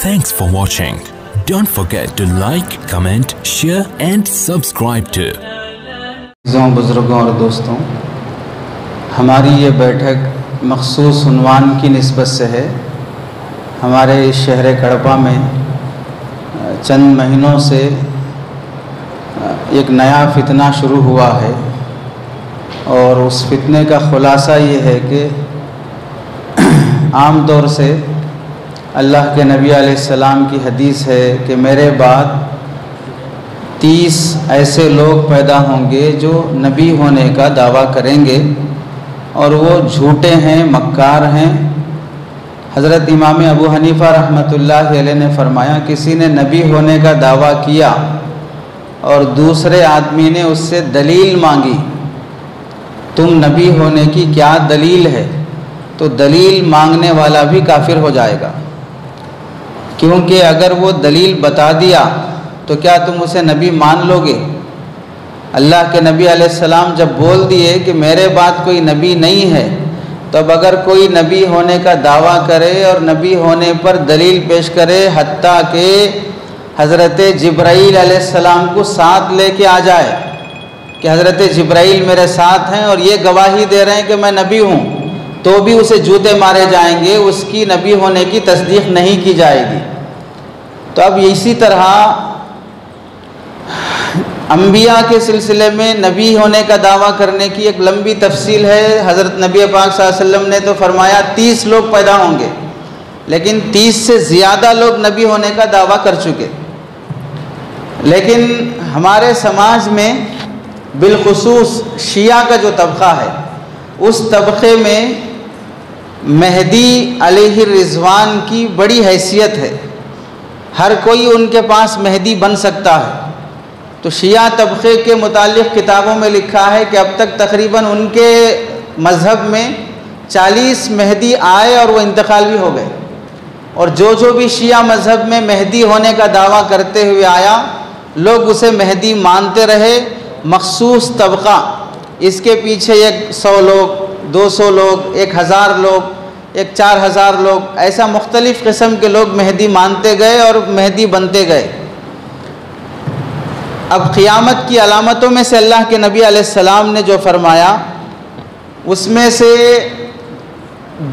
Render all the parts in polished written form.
Thanks for watching. Don't forget to like, comment, share and subscribe to. बुज़ुर्गों और दोस्तों, हमारी ये बैठक मखसूस उन्वान की निस्बत से है। हमारे इस शहर कड़पा में चंद महीनों से एक नया फितना शुरू हुआ है और उस फितने का ख़ुलासा ये है कि आम तौर से अल्लाह के नबी अलैहिस्सलाम की हदीस है कि मेरे बाद 30 ऐसे लोग पैदा होंगे जो नबी होने का दावा करेंगे और वो झूठे हैं, मक्कार हैं। हज़रत इमाम अबू हनीफ़ा रहमतुल्लाह अलैह ने फरमाया, किसी ने नबी होने का दावा किया और दूसरे आदमी ने उससे दलील मांगी, तुम नबी होने की क्या दलील है, तो दलील मांगने वाला भी काफिर हो जाएगा। क्योंकि अगर वो दलील बता दिया तो क्या तुम उसे नबी मान लोगे? अल्लाह के नबी अलैहिस्सलाम जब बोल दिए कि मेरे बाद कोई नबी नहीं है, तब अगर कोई नबी होने का दावा करे और नबी होने पर दलील पेश करे, हत्ता कि हज़रत जिब्राईल अलैहिस्सलाम को साथ लेके आ जाए कि हज़रत जिब्राईल मेरे साथ हैं और ये गवाही दे रहे हैं कि मैं नबी हूँ, तो भी उसे जूते मारे जाएंगे, उसकी नबी होने की तस्दीक नहीं की जाएगी। तो अब इसी तरह अंबिया के सिलसिले में नबी होने का दावा करने की एक लंबी तफसील है। हज़रत नबी पाक सल्लल्लाहु अलैहि वसल्लम ने तो फरमाया 30 लोग पैदा होंगे, लेकिन 30 से ज़्यादा लोग नबी होने का दावा कर चुके। लेकिन हमारे समाज में बिलखुसूस शिया का जो तबक़ा है, उस तबक़े में मेहदी अलैहि रिज़वान की बड़ी हैसियत है, हर कोई उनके पास मेहदी बन सकता है। तो शिया तबक़े के मुतालिक किताबों में लिखा है कि अब तक तकरीबन उनके मज़हब में 40 मेहदी आए और वो इंतकाल भी हो गए। और जो भी शिया मज़हब में मेहदी होने का दावा करते हुए आया, लोग उसे मेहदी मानते रहे। मखसूस तबक़ा, इसके पीछे एक 100 लोग, 200 लोग, 1000 लोग, 4000 लोग, ऐसा मुख्तलिफ़ किस्म के लोग मेहदी मानते गए और मेहदी बनते गए। अब क़ियामत की अलामतों में से अल्लाह के नबी अलैहिस्सलाम ने जो फरमाया, उसमें से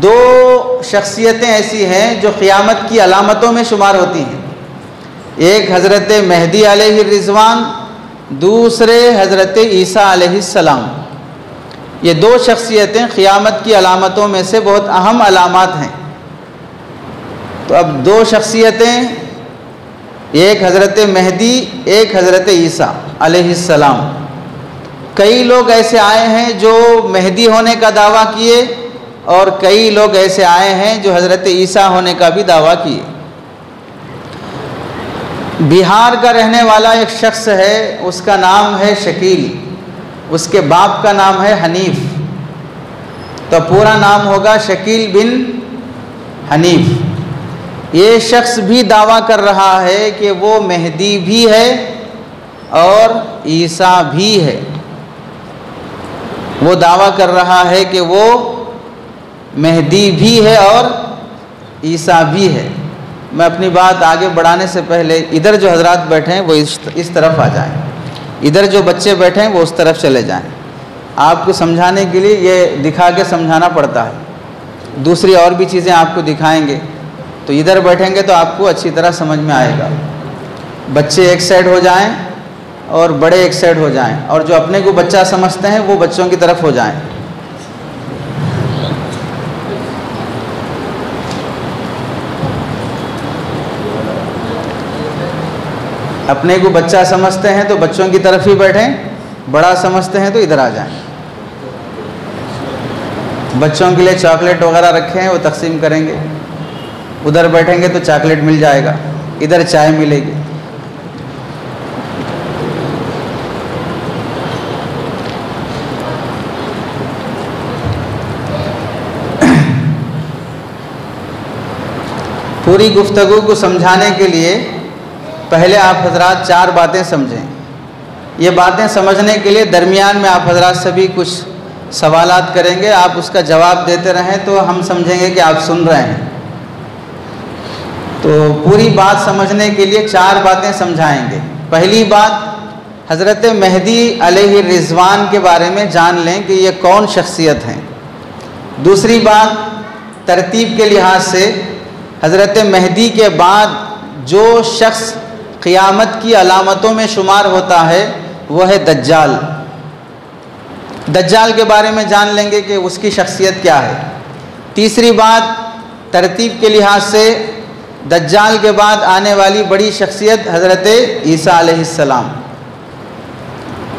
2 शख्सियतें ऐसी हैं जो क़ियामत की अलामतों में शुमार होती हैं। एक हज़रत मेहदी अलैहि रिज़वान, दूसरे हज़रत ईसा अलैहिस्सलाम। ये 2 शख्सियतें क़ियामत की अलामतों में से बहुत अहम अलामात हैं। तो अब 2 शख्सियतें, एक हज़रत मेहदी, एक हज़रत ईसा अलैहिस्सलाम। कई लोग ऐसे आए हैं जो मेहदी होने का दावा किए और कई लोग ऐसे आए हैं जो हज़रत ईसा होने का भी दावा किए। बिहार का रहने वाला एक शख्स है, उसका नाम है शकील, उसके बाप का नाम है हनीफ, तो पूरा नाम होगा शकील बिन हनीफ। ये शख्स भी दावा कर रहा है कि वो मेहदी भी है और ईसा भी है। वो दावा कर रहा है कि वो मेहदी भी है और ईसा भी है। मैं अपनी बात आगे बढ़ाने से पहले इधर जो हजरात बैठे हैं वो इस तरफ आ जाएं, इधर जो बच्चे बैठे हैं वो उस तरफ चले जाएं। आपको समझाने के लिए ये दिखा के समझाना पड़ता है। दूसरी और भी चीज़ें आपको दिखाएंगे, तो इधर बैठेंगे तो आपको अच्छी तरह समझ में आएगा। बच्चे एक साइड हो जाएं और बड़े एक साइड हो जाएं, और जो अपने को बच्चा समझते हैं वो बच्चों की तरफ हो जाएं। अपने को बच्चा समझते हैं तो बच्चों की तरफ ही बैठें, बड़ा समझते हैं तो इधर आ जाएं। बच्चों के लिए चॉकलेट वगैरह रखे हैं, वो तकसीम करेंगे। उधर बैठेंगे तो चॉकलेट मिल जाएगा, इधर चाय मिलेगी। पूरी गुफ्तगू को समझाने के लिए पहले आप हजरात 4 बातें समझें। ये बातें समझने के लिए दरमियान में आप हजरात सभी कुछ सवालात करेंगे, आप उसका जवाब देते रहें तो हम समझेंगे कि आप सुन रहे हैं। तो पूरी बात समझने के लिए 4 बातें समझाएंगे। पहली बात, हज़रत मेहदी अलैहि रिज़वान के बारे में जान लें कि ये कौन शख्सियत हैं। दूसरी बात, तरतीब के लिहाज से हज़रत मेहदी के बाद जो शख्स क़ियामत की अलामतों में शुमार होता है वो है दज्जाल। दज्जाल के बारे में जान लेंगे कि उसकी शख्सियत क्या है। तीसरी बात, तरतीब के लिहाज से दज्जाल के बाद आने वाली बड़ी शख्सियत हज़रत ईसा अलैहिस्सलाम,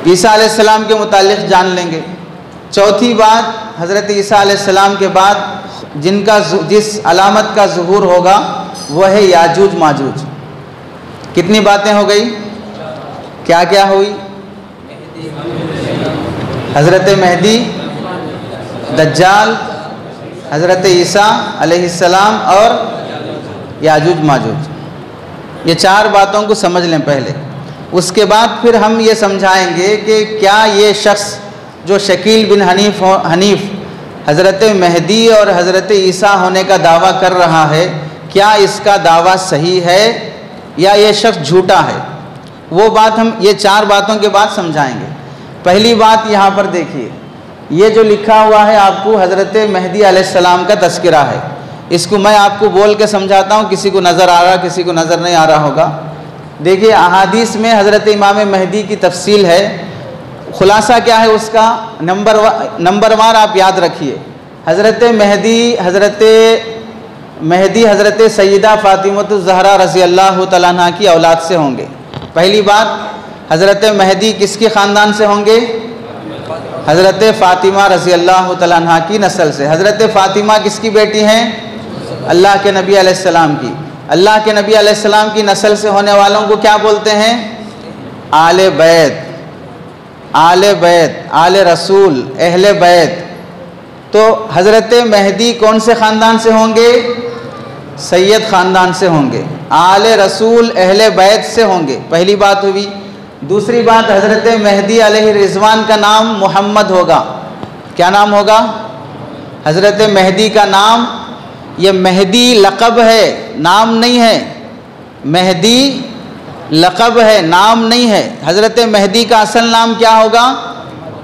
ईसा अलैहिस्सलाम के मुतालिक जान लेंगे। चौथी बात, हज़रत ईसा अलैहिस्सलाम के बाद जिस अलामत का ज़ुहूर होगा वह है याजूज माजूज। कितनी बातें हो गई? क्या क्या हुई? हज़रत मेहदी, दज्जाल, हज़रत ईसा अलैहिस्सलाम और याजूज माजूज। ये 4 बातों को समझ लें पहले। उसके बाद फिर हम ये समझाएंगे कि क्या ये शख्स जो शकील बिन हनीफ हज़रत मेहदी और हज़रत ईसा होने का दावा कर रहा है, क्या इसका दावा सही है या ये शख्स झूठा है, वो बात हम ये 4 बातों के बाद समझाएंगे। पहली बात यहाँ पर देखिए, ये जो लिखा हुआ है आपको हज़रत मेहदी अलैहिस्सलाम का तज़किरा है। इसको मैं आपको बोल के समझाता हूँ, किसी को नज़र आ रहा, किसी को नज़र नहीं आ रहा होगा। देखिए, अहादीस में हज़रत इमाम मेहदी की तफसील है। खुलासा क्या है उसका? नंबरवार आप याद रखिए। हज़रत मेहदी हज़रत सैयदा फ़ातिमतुज़ ज़हरा रज़ी अल्लाह तआला अन्हा की औलाद से होंगे। पहली बात, हज़रत मेहदी किसके ख़ानदान से होंगे? हज़रत फ़ातिमा रज़ी अल्लाह तआला अन्हा की नस्ल से। हज़रत फ़ातिमा किसकी बेटी हैं? अल्लाह के नबी अलैहिस्सलाम की। अल्लाह के नबी अलैहिस्सलाम की नस्ल से होने वालों को क्या बोलते हैं? आले बैत, आले बैत, आले रसूल, अहले बैत। तो हज़रत मेहदी कौन से ख़ानदान से होंगे? सैयद ख़ानदान से होंगे, आले रसूल अहले बैत से होंगे। पहली बात हुई। दूसरी बात, हज़रत मेहदी अलैहि रिज़वान का नाम मोहम्मद होगा। क्या नाम होगा? हज़रत मेहदी का नाम, ये मेहदी लक़ब है, नाम नहीं है। मेहदी लक़ब है, नाम नहीं है। हज़रत मेहदी का असल नाम क्या होगा?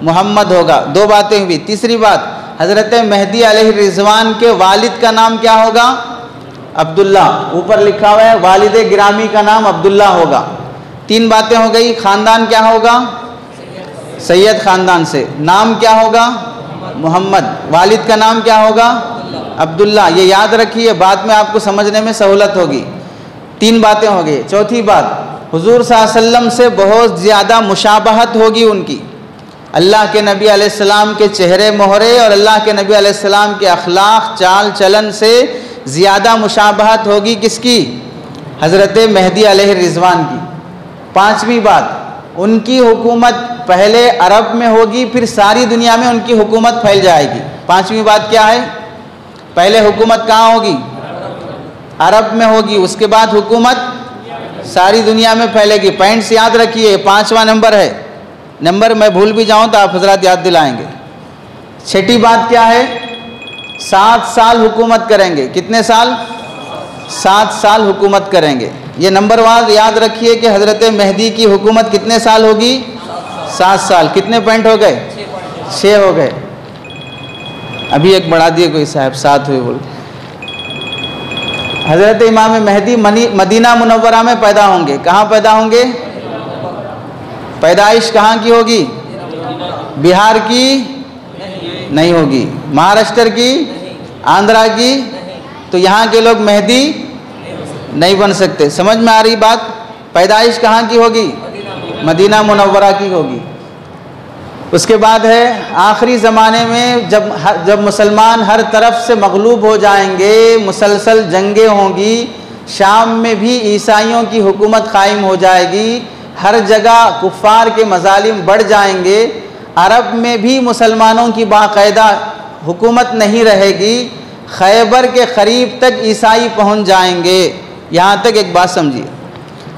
मोहम्मद होगा। 2 बातें हुई। तीसरी बात, हज़रत मेहदी अलैहि रिज़वान के वालिद का नाम क्या होगा? अब्दुल्ला। ऊपर लिखा हुआ है वालिद गिरामी का नाम अब्दुल्ला होगा। 3 बातें हो गई। ख़ानदान क्या होगा? सैयद ख़ानदान से। नाम क्या होगा? मोहम्मद। वालिद का नाम क्या होगा? अब्दुल्ला। ये याद रखिए, बाद में आपको समझने में सहूलत होगी। 3 बातें हो गई। चौथी बात, हुजूर सल्लल्लाहु अलैहि वसल्लम से बहुत ज़्यादा मुशाबहत होगी उनकी। अल्लाह के नबी अलैहिस्सलाम के चेहरे मोहरे और अल्लाह के नबी अलैहिस्सलाम के अखलाक चाल चलन से ज़्यादा मुशाबहत होगी किसकी? हज़रत मेहदी अलैहि रिज़वान की। 5वीं बात, उनकी हुकूमत पहले अरब में होगी, फिर सारी दुनिया में उनकी हुकूमत फैल जाएगी। 5वीं बात क्या है? पहले हुकूमत कहाँ होगी? अरब में होगी, उसके बाद हुकूमत सारी दुनिया में फैलेगी। पॉइंट्स याद रखिए, 5वां नंबर है। नंबर मैं भूल भी जाऊं तो आप हजरात याद दिलाएंगे। 6ठी बात क्या है? 7 साल हुकूमत करेंगे। कितने साल? 7 साल हुकूमत करेंगे। ये नंबरवार याद रखिए कि हज़रत मेहदी की हुकूमत कितने साल होगी? 7 साल। कितने पॉइंट हो गए? 6 हो गए। अभी एक बढ़ा दिए कोई साहब, 7 हुए बोल। हज़रत इमाम मेहदी मदीना मुनव्वरा में पैदा होंगे। कहाँ पैदा होंगे? पैदाइश कहाँ की होगी? बिहार की नहीं होगी, महाराष्ट्र की, आंध्रा की। तो यहाँ के लोग मेहदी नहीं बन सकते। समझ में आ रही बात? पैदाइश कहाँ की होगी? मदीना मुनव्वरा की होगी। उसके बाद है आखिरी ज़माने में जब मुसलमान हर तरफ से मगलूब हो जाएंगे, मुसलसल जंगें होंगी, शाम में भी ईसाइयों की हुकूमत कायम हो जाएगी, हर जगह कुफ़ार के मज़ालिम बढ़ जाएंगे, अरब में भी मुसलमानों की बाकायदा हुकूमत नहीं रहेगी, खैबर के करीब तक ईसाई पहुंच जाएंगे। यहाँ तक एक बात समझिए,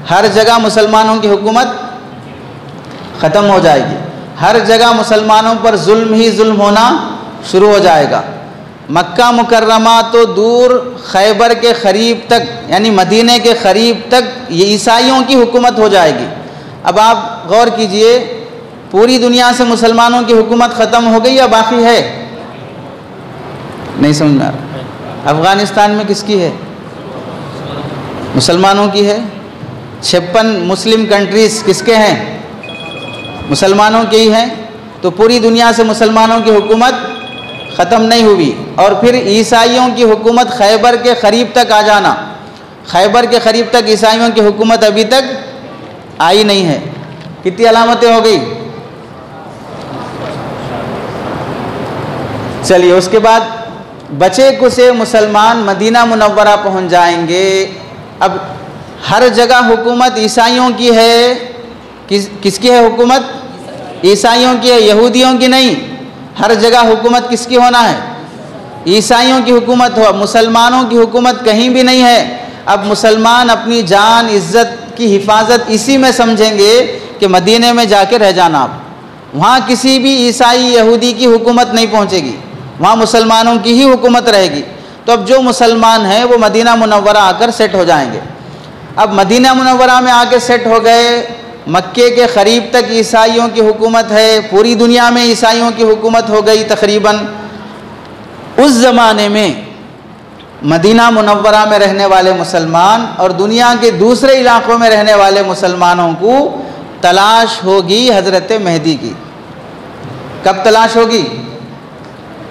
हर जगह मुसलमानों की हुकूमत ख़त्म हो जाएगी, हर जगह मुसलमानों पर जुल्म ही जुल्म होना शुरू हो जाएगा। मक्का मुकर्रमा तो दूर, खैबर के करीब तक यानी मदीने के करीब तक ये ईसाइयों की हुकूमत हो जाएगी। अब आप गौर कीजिए, पूरी दुनिया से मुसलमानों की हुकूमत ख़त्म हो गई या बाकी है? नहीं समझ में आ रहा। अफ़गानिस्तान में किसकी है? मुसलमानों की है। 56 मुस्लिम कंट्रीज़ किसके हैं? मुसलमानों के ही हैं। तो पूरी दुनिया से मुसलमानों की हुकूमत ख़त्म नहीं हुई, और फिर ईसाइयों की हुकूमत खैबर के करीब तक आ जाना। खैबर के करीब तक ईसाइयों की हुकूमत अभी तक आई नहीं है। कितनी अलामतें हो गई? चलिए, उसके बाद बचे कुचे मुसलमान मदीना मुनव्वरा पहुंच जाएंगे। अब हर जगह हुकूमत ईसाइयों की है। किसकी है हुकूमत? ईसाइयों की है, यहूदियों की नहीं। हर जगह हुकूमत किसकी होना है? ईसाइयों की हुकूमत हो। मुसलमानों की हुकूमत कहीं भी नहीं है। अब मुसलमान अपनी जान इज़्ज़त की हिफाजत इसी में समझेंगे कि मदीने में जाके रह जाना। आप वहाँ किसी भी ईसाई यहूदी की हुकूमत नहीं पहुँचेगी, वहाँ मुसलमानों की ही हुकूमत रहेगी। तो अब जो मुसलमान हैं वो मदीना मुनव्वरा आकर सेट हो जाएंगे। अब मदीना मुनव्वरा में आके सेट हो गए, मक्के के करीब तक ईसाइयों की हुकूमत है, पूरी दुनिया में ईसाइयों की हुकूमत हो गई तकरीबन। उस ज़माने में मदीना मुनव्वरा में रहने वाले मुसलमान और दुनिया के दूसरे इलाक़ों में रहने वाले मुसलमानों को तलाश होगी हज़रत मेहदी की। कब तलाश होगी?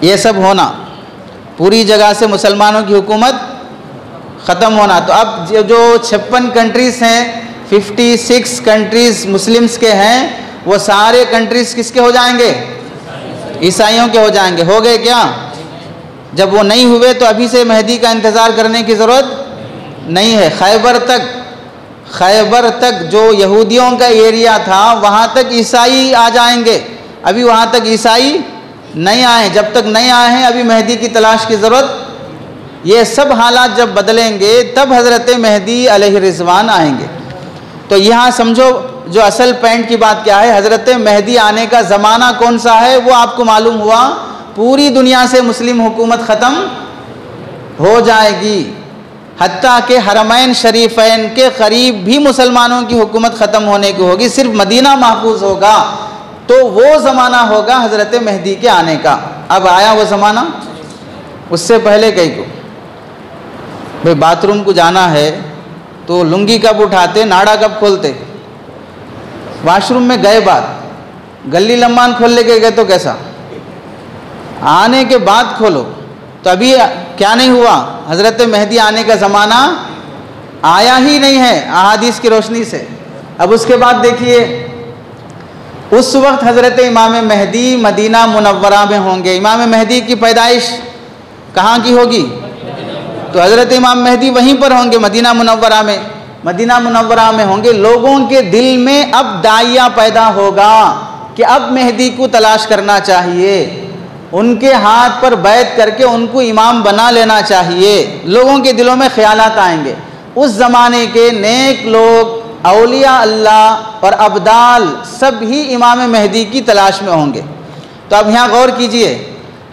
ये सब होना, पूरी जगह से मुसलमानों की हुकूमत ख़त्म होना। तो अब जो 56 कंट्रीज़ हैं, 56 कंट्रीज़ मुस्लिम्स के हैं, वो सारे कंट्रीज़ किसके हो जाएंगे? ईसाइयों के हो जाएंगे। हो गए क्या? जब वो नहीं हुए तो अभी से मेहदी का इंतज़ार करने की ज़रूरत नहीं है। खैबर तक जो यहूदियों का एरिया था वहाँ तक ईसाई आ जाएंगे। अभी वहाँ तक ईसाई नहीं आए। जब तक नहीं आए हैं अभी मेहदी की तलाश की ज़रूरत। ये सब हालात जब बदलेंगे तब हज़रत मेहदी अलैहि रिज़वान आएंगे। तो यहाँ समझो जो असल पॉइंट की बात क्या है, हज़रत मेहदी आने का ज़माना कौन सा है वो आपको मालूम हुआ। पूरी दुनिया से मुस्लिम हुकूमत ख़त्म हो जाएगी, हत्ता के हरमैन शरीफैन के करीब भी मुसलमानों की हुकूमत ख़त्म होने की होगी, सिर्फ मदीना महफूज होगा। तो वो ज़माना होगा हज़रत मेहदी के आने का। अब आया वो ज़माना। उससे पहले कहीं को भाई बाथरूम को जाना है तो लुंगी कब उठाते, नाड़ा कब खोलते? वाशरूम में गए बाद, गली लम्बान खोल लेके गए तो कैसा? आने के बाद खोलो। तो अभी क्या नहीं हुआ? हज़रत मेहदी आने का ज़माना आया ही नहीं है अहादीस की रोशनी से। अब उसके बाद देखिए, उस वक्त हज़रत इमाम मेहदी मदीना मुनव्वरा में होंगे। इमाम मेहदी की पैदाइश कहाँ की होगी? तो हज़रत इमाम मेहदी वहीं पर होंगे, मदीना मुनव्वरा में। मदीना मुनव्वरा में होंगे। लोगों के दिल में अब दाइया पैदा होगा कि अब मेहदी को तलाश करना चाहिए, उनके हाथ पर बैत करके उनको इमाम बना लेना चाहिए। लोगों के दिलों में ख्यालात आएंगे। उस ज़माने के नेक लोग, औलिया अल्लाह और अब्दाल सब ही इमाम मेहदी की तलाश में होंगे। तो अब यहाँ गौर कीजिए,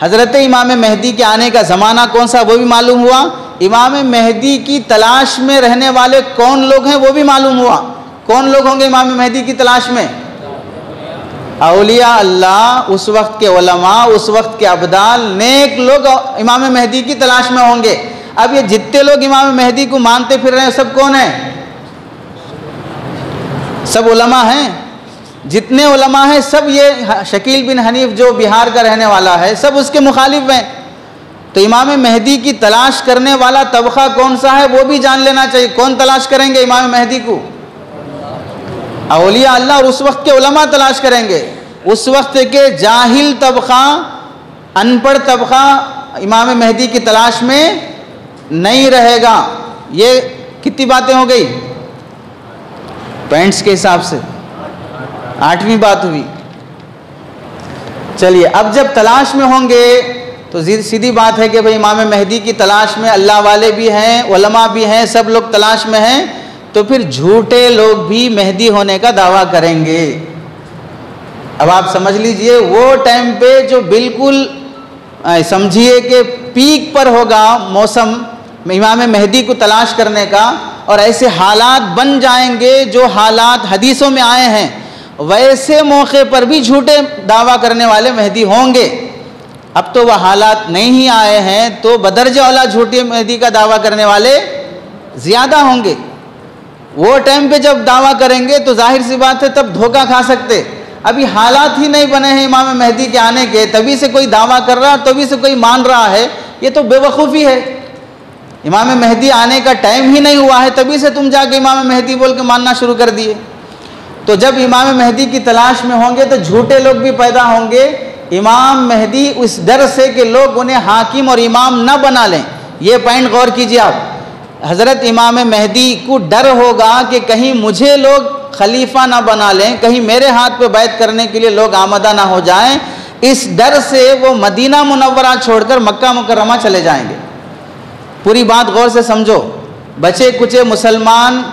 हज़रत इमाम मेहदी के आने का ज़माना कौन सा वो भी मालूम हुआ। इमाम मेहदी की तलाश में रहने वाले कौन लोग हैं वो भी मालूम हुआ। कौन लोग होंगे इमाम मेहदी की तलाश में? औलिया अल्लाह, उस वक्त के उलमा, उस वक्त के अब्दाल, नेक लोग इमाम मेहदी की तलाश में होंगे। अब ये जितने लोग इमाम मेहदी को मानते फिर रहे हैं सब कौन हैं? सब उलमा हैं। जितने उलमा हैं सब, ये शकील बिन हनीफ जो बिहार का रहने वाला है सब उसके मुखालिफ हैं। तो इमाम मेहदी की तलाश करने वाला तबका कौन सा है वो भी जान लेना चाहिए। कौन तलाश करेंगे इमाम मेहदी को? औलिया अल्लाह और उस वक्त के उलमा तलाश करेंगे। उस वक्त के जाहिल तबका, अनपढ़ तबका इमाम मेहदी की तलाश में नहीं रहेगा। ये कितनी बातें हो गई पॉइंट्स के हिसाब से? 8वीं बात हुई। चलिए, अब जब तलाश में होंगे तो सीधी बात है कि भाई इमाम मेहदी की तलाश में अल्लाह वाले भी हैं, उलमा भी हैं, सब लोग तलाश में हैं। तो फिर झूठे लोग भी मेहदी होने का दावा करेंगे। अब आप समझ लीजिए, वो टाइम पे जो बिल्कुल समझिए कि पीक पर होगा मौसम इमाम मेहदी को तलाश करने का, और ऐसे हालात बन जाएंगे जो हालात हदीसों में आए हैं, वैसे मौके पर भी झूठे दावा करने वाले मेहदी होंगे। अब तो वह हालात नहीं ही आए हैं तो बदरजा औला झूठे मेहदी का दावा करने वाले ज़्यादा होंगे। वो टाइम पे जब दावा करेंगे तो जाहिर सी बात है तब धोखा खा सकते। अभी हालात ही नहीं बने हैं इमाम मेहदी के आने के, तभी से कोई दावा कर रहा है, तभी से कोई मान रहा है, ये तो बेवकूफ़ी है। इमाम मेहदी आने का टाइम ही नहीं हुआ है, तभी से तुम जाके इमाम मेहदी बोल के मानना शुरू कर दिए। तो जब इमाम मेहदी की तलाश में होंगे तो झूठे लोग भी पैदा होंगे। इमाम मेहदी उस डर से कि लोग उन्हें हाकिम और इमाम न बना लें, ये पॉइंट गौर कीजिए आप। हज़रत इमाम मेहदी को डर होगा कि कहीं मुझे लोग खलीफा ना बना लें, कहीं मेरे हाथ पे बैत करने के लिए लोग आमदा ना हो जाएं। इस डर से वो मदीना मुनव्वरा छोड़कर मक्का मुकर्रमा चले जाएंगे। पूरी बात गौर से समझो। बचे कुचे मुसलमान,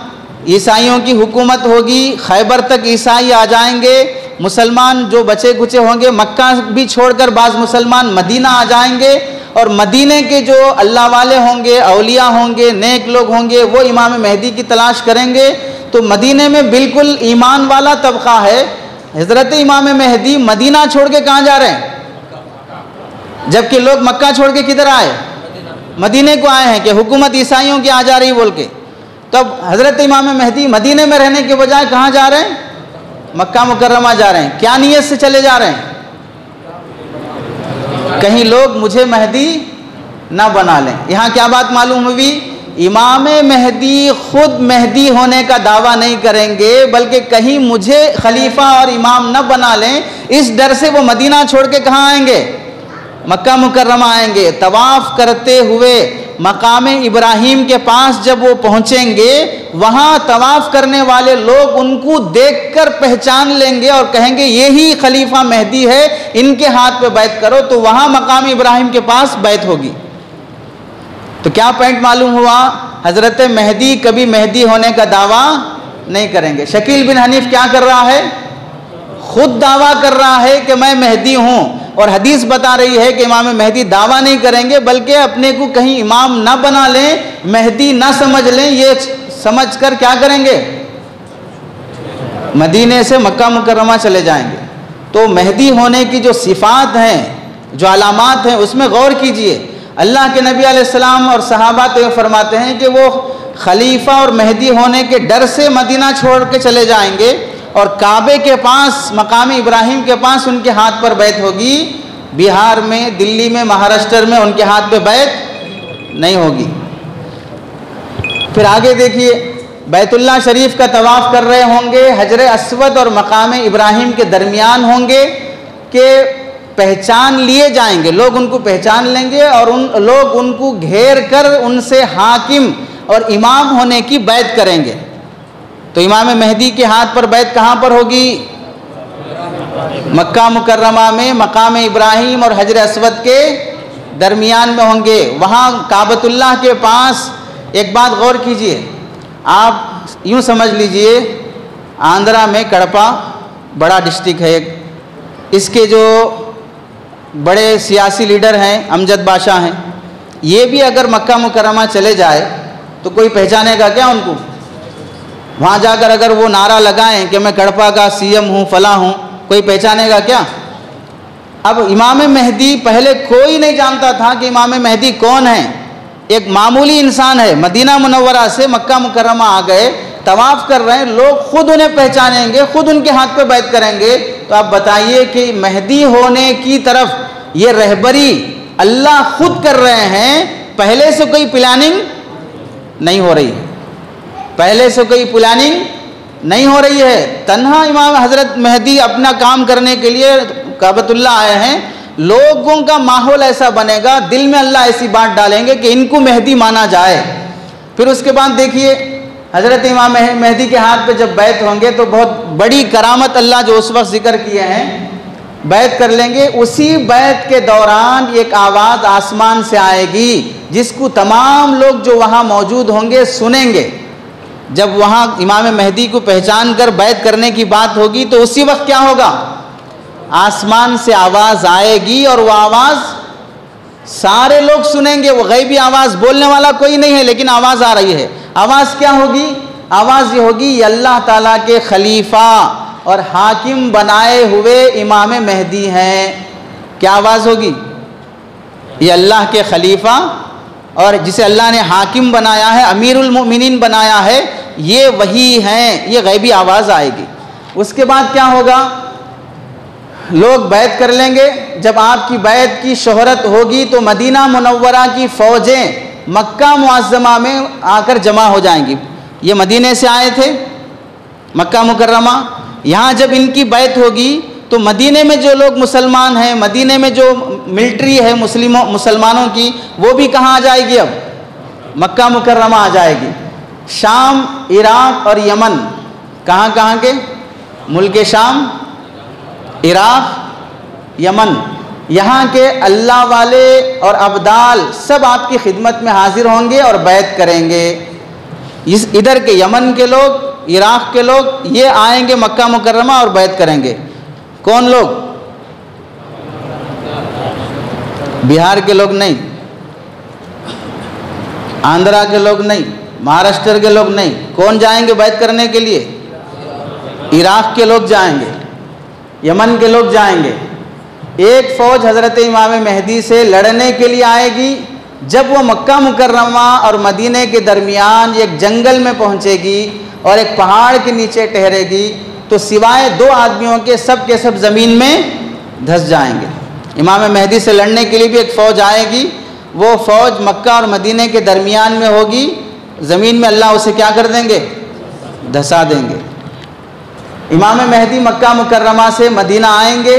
ईसाइयों की हुकूमत होगी, खैबर तक ईसाई आ जाएंगे, मुसलमान जो बचे कुचे होंगे मक्का भी छोड़कर बाज़ मुसलमान मदीना आ जाएंगे, और मदीने के जो अल्लाह वाले होंगे, औलिया होंगे, नेक लोग होंगे, वो इमाम मेहदी की तलाश करेंगे। तो मदीने में बिल्कुल ईमान वाला तबका है। हज़रत इमाम मेहदी मदीना छोड़ के कहाँ जा रहे हैं, जबकि लोग मक्का छोड़ के किधर आए, मदीने को आए हैं कि हुकूमत ईसाइयों की आ जा रही बोल के। तब हज़रत इमाम मेहदी मदीने में रहने के बजाय कहाँ जा रहे हैं, मक्का मुकर्रमा जा रहे हैं। क्या नीयत से चले जा रहे हैं, कहीं लोग मुझे मेहदी ना बना लें। यहाँ क्या बात मालूम हुई, इमाम मेहदी खुद मेहदी होने का दावा नहीं करेंगे, बल्कि कहीं मुझे खलीफा और इमाम न बना लें, इस डर से वो मदीना छोड़ के कहाँ आएंगे, मक्का मुकर्रमा आएंगे। तवाफ़ करते हुए मकाम इब्राहिम के पास जब वो पहुँचेंगे, वहाँ तवाफ़ करने वाले लोग उनको देखकर पहचान लेंगे और कहेंगे यही खलीफा मेहदी है, इनके हाथ पे बैत करो। तो वहाँ मकाम इब्राहिम के पास बैत होगी। तो क्या पॉइंट मालूम हुआ, हज़रत मेहदी कभी मेहदी होने का दावा नहीं करेंगे। शकील बिन हनीफ क्या कर रहा है, खुद दावा कर रहा है कि मैं मेहदी हूँ, और हदीस बता रही है कि इमाम मेहदी दावा नहीं करेंगे, बल्कि अपने को कहीं इमाम ना बना लें, मेहदी ना समझ लें, ये समझकर क्या करेंगे, मदीने से मक्का मुकर्रमा चले जाएंगे। तो मेहदी होने की जो सिफ़ात हैं, जो अलामात हैं, उसमें गौर कीजिए। अल्लाह के नबी अलैहिस्सलाम और सहाबा तो ये फरमाते हैं कि वो खलीफा और मेहदी होने के डर से मदीना छोड़ के चले जाएंगे, और काबे के पास मकाम इब्राहिम के पास उनके हाथ पर बैत होगी। बिहार में, दिल्ली में, महाराष्ट्र में उनके हाथ पे बैत नहीं होगी। फिर आगे देखिए, बैतुल्लाह शरीफ का तवाफ़ कर रहे होंगे, हजर अस्वद और मकाम इब्राहिम के दरमियान होंगे कि पहचान लिए जाएंगे, लोग उनको पहचान लेंगे और उन लोग उनको घेर कर उनसे हाकिम और इमाम होने की बैत करेंगे। तो इमाम मेहदी के हाथ पर बैत कहाँ पर होगी, मक्का मुकर्रमा में मकाम इब्राहिम और हजर अस्वद के दरमियान में होंगे। वहाँ काबतुल्लाह के पास एक बात गौर कीजिए, आप यूँ समझ लीजिए, आंध्रा में कड़पा बड़ा डिस्ट्रिक्ट है एक, इसके जो बड़े सियासी लीडर हैं अमजद बादशाह हैं, ये भी अगर मक्का मुकर्रमा चले जाए तो कोई पहचानेगा क्या उनको? वहाँ जाकर अगर वो नारा लगाएं कि मैं कड़पा का सीएम हूँ, फला हूँ, कोई पहचानेगा क्या? अब इमाम मेहदी, पहले कोई नहीं जानता था कि इमाम मेहदी कौन है, एक मामूली इंसान है। मदीना मुनव्वरा से मक्का मुकर्रमा आ गए, तवाफ़ कर रहे हैं, लोग खुद उन्हें पहचानेंगे, खुद उनके हाथ पे बैत करेंगे। तो आप बताइए कि मेहदी होने की तरफ ये रहबरी अल्लाह खुद कर रहे हैं, पहले से कोई प्लानिंग नहीं हो रही है, पहले से कोई प्लानिंग नहीं हो रही है। तन्हा इमाम हज़रत मेहदी अपना काम करने के लिए काबतुल्लाह आए हैं, लोगों का माहौल ऐसा बनेगा, दिल में अल्लाह ऐसी बात डालेंगे कि इनको मेहदी माना जाए। फिर उसके बाद देखिए, हज़रत इमाम मेहदी के हाथ पे जब बैत होंगे तो बहुत बड़ी करामत अल्लाह जो उस वक्त जिक्र किए हैं, बैत कर लेंगे। उसी बैत के दौरान एक आवाज़ आसमान से आएगी जिसको तमाम लोग जो वहाँ मौजूद होंगे सुनेंगे। जब वहाँ इमाम मेहदी को पहचान कर बैत करने की बात होगी तो उसी वक्त क्या होगा, आसमान से आवाज़ आएगी और वो आवाज़ सारे लोग सुनेंगे, वो गैबी आवाज़, बोलने वाला कोई नहीं है लेकिन आवाज़ आ रही है। आवाज़ क्या होगी? आवाज़ ये होगी, ये अल्लाह ताला के खलीफा और हाकिम बनाए हुए इमाम मेहदी हैं। क्या आवाज़ होगी? ये अल्लाह के खलीफा और जिसे अल्लाह ने हाकिम बनाया है, अमीरुल मोमिनीन बनाया है, ये वही हैं। ये गैबी आवाज़ आएगी। उसके बाद क्या होगा? लोग बैत कर लेंगे। जब आपकी बैत की शोहरत होगी तो मदीना मुनव्वरा की फ़ौजें मक्का मुअज़्ज़मा में आकर जमा हो जाएंगी। ये मदीने से आए थे, मक्का मुकर्रमा। यहाँ जब इनकी बैत होगी तो मदीने में जो लोग मुसलमान हैं, मदीने में जो मिलिट्री है मुसलमानों की, वो भी कहाँ आ जाएगी? अब मक्का मुकर्रमा आ जाएगी। शाम, इराक़ और यमन, कहाँ कहाँ के मुल्क? शाम, इराक़, यमन, यहाँ के अल्लाह वाले और अब्दाल सब आपकी खिदमत में हाजिर होंगे और बैत करेंगे। इधर के यमन के लोग, इराक़ के लोग, ये आएंगे मक्का मुकर्रमा और बैत करेंगे। कौन लोग? बिहार के लोग नहीं, आंध्रा के लोग नहीं, महाराष्ट्र के लोग नहीं। कौन जाएंगे बैत करने के लिए? इराक़ के लोग जाएंगे, यमन के लोग जाएंगे। एक फ़ौज हज़रत इमाम मेहदी से लड़ने के लिए आएगी। जब वो मक्का मुकर्रमा और मदीने के दरमियान एक जंगल में पहुंचेगी और एक पहाड़ के नीचे ठहरेगी तो सिवाय 2 आदमियों के सब ज़मीन में धंस जाएंगे। इमाम मेहदी से लड़ने के लिए भी एक फ़ौज आएगी। वो फ़ौज मक्का और मदीने के दरमियान में होगी। ज़मीन में अल्लाह उसे क्या कर देंगे? धंसा देंगे। इमाम मेहदी मक्का मुकर्रमा से मदीना आएंगे,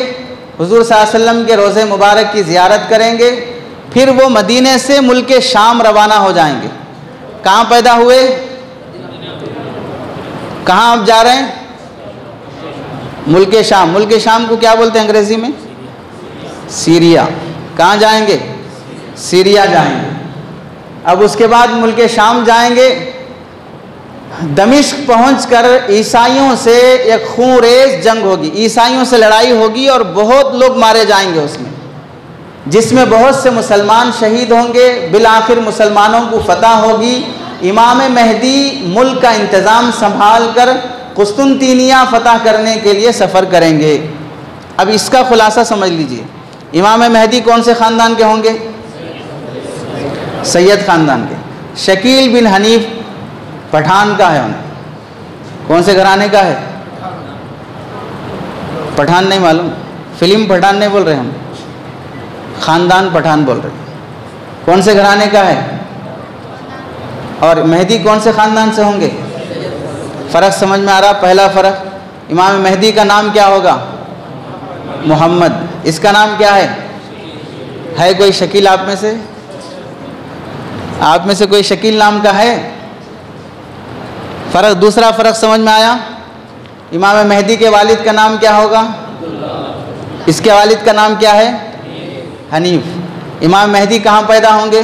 हुज़ूर सल्लल्लाहु अलैहि वसल्लम के रोज़े मुबारक की ज़ियारत करेंगे। फिर वो मदीने से मुल्क शाम रवाना हो जाएंगे। कहाँ पैदा हुए? कहाँ आप जा रहे हैं? मुल्क शाम। मुल्क शाम को क्या बोलते हैं अंग्रेज़ी में? सीरिया। कहाँ जाएंगे? सीरिया जाएंगे। अब उसके बाद मुल्क शाम जाएंगे। दमिश्क पहुंचकर ईसाइयों से एक खूंरेज़ जंग होगी, ईसाइयों से लड़ाई होगी और बहुत लोग मारे जाएंगे उसमें, जिसमें बहुत से मुसलमान शहीद होंगे। बिलाखिर मुसलमानों को फतह होगी। इमाम मेहदी मुल्क का इंतज़ाम संभाल कर कुस्तुनतीनिया फ़तह करने के लिए सफ़र करेंगे। अब इसका खुलासा समझ लीजिए। इमाम मेहदी कौन से ख़ानदान के होंगे? सैयद ख़ानदान के। शकील बिन हनीफ पठान का है। उन्हें कौन से घराने का है? पठान नहीं मालूम? फिल्म पठान नहीं बोल रहे हम, ख़ानदान पठान बोल रहे। कौन से घराने का है? और मेहदी कौन से ख़ानदान से होंगे? फ़र्क समझ में आ रहा? पहला फ़र्क, इमाम मेहदी का नाम क्या होगा? मोहम्मद। इसका नाम क्या है? कोई शकील आप में से? आप में से कोई शकील नाम का है? फ़र्क। दूसरा फ़र्क समझ में आया? इमाम मेहदी के वालिद का नाम क्या होगा? इसके वालिद का नाम क्या है? हनीफ। इमाम मेहदी कहाँ पैदा होंगे?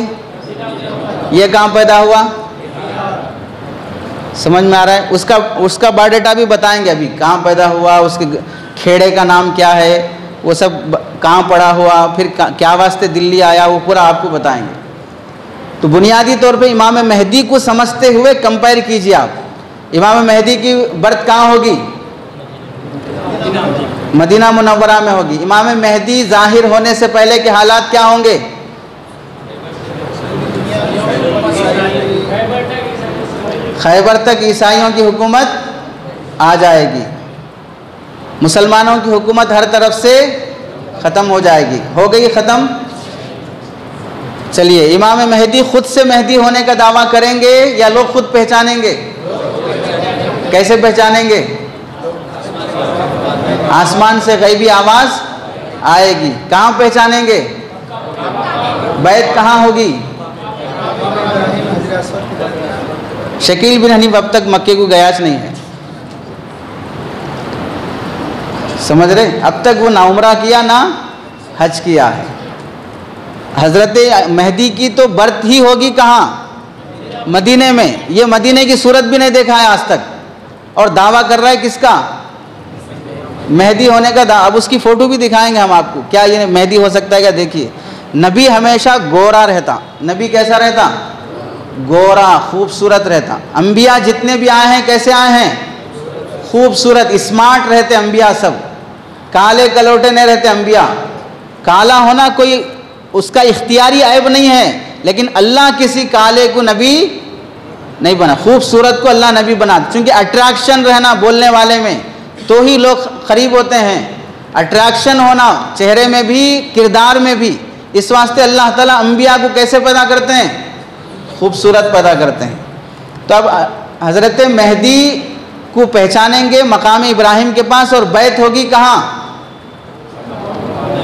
ये कहाँ पैदा हुआ? समझ में आ रहा है? उसका बायोडाटा भी बताएंगे अभी, कहाँ पैदा हुआ, उसके खेड़े का नाम क्या है, वो सब कहाँ पढ़ा हुआ, फिर क्या वास्ते दिल्ली आया, वो पूरा आपको बताएंगे। तो बुनियादी तौर पे इमाम मेहदी को समझते हुए कंपेयर कीजिए आप। इमाम मेहदी की बर्थ कहाँ होगी? मदीना मुनव्वरा में होगी। इमाम मेहदी ज़ाहिर होने से पहले के हालात क्या होंगे? खैबर तक ईसाइयों की हुकूमत आ जाएगी, मुसलमानों की हुकूमत हर तरफ से ख़त्म हो जाएगी। हो गई ख़त्म। चलिए, इमाम मेहदी खुद से मेहदी होने का दावा करेंगे या लोग खुद पहचानेंगे? कैसे पहचानेंगे? आसमान से गैबी आवाज़ आएगी। कहाँ पहचानेंगे? बैत कहाँ होगी? शकील बिन हनीफ अब तक मक्के को गयाच नहीं है, समझ रहे? अब तक वो ना उम्रा किया ना हज किया है। हज़रत मेहदी की तो बर्थ ही होगी कहाँ? मदीने में। ये मदीने की सूरत भी नहीं देखा है आज तक, और दावा कर रहा है किसका? मेहदी होने का। अब उसकी फ़ोटो भी दिखाएंगे हम आपको, क्या ये मेहदी हो सकता है क्या? देखिए, नबी हमेशा गोरा रहता। नबी कैसा रहता? गोरा, खूबसूरत रहता। अंबिया जितने भी आए हैं कैसे आए हैं? खूबसूरत, स्मार्ट रहते अंबिया सब। काले कलोटे नहीं रहते अंबिया। काला होना कोई उसका इख्तियारी ऐब नहीं है, लेकिन अल्लाह किसी काले को नबी नहीं बना, खूबसूरत को अल्लाह नबी बना। क्योंकि अट्रैक्शन रहना बोलने वाले में तो ही लोग करीब होते हैं। अट्रैक्शन होना चेहरे में भी, किरदार में भी। इस वास्ते अल्लाह ताला अंबिया को कैसे पैदा करते हैं? खूबसूरत पैदा करते हैं। तो अब हज़रत मेहदी को पहचानेंगे मकाम इब्राहिम के पास, और बैत होगी कहाँ?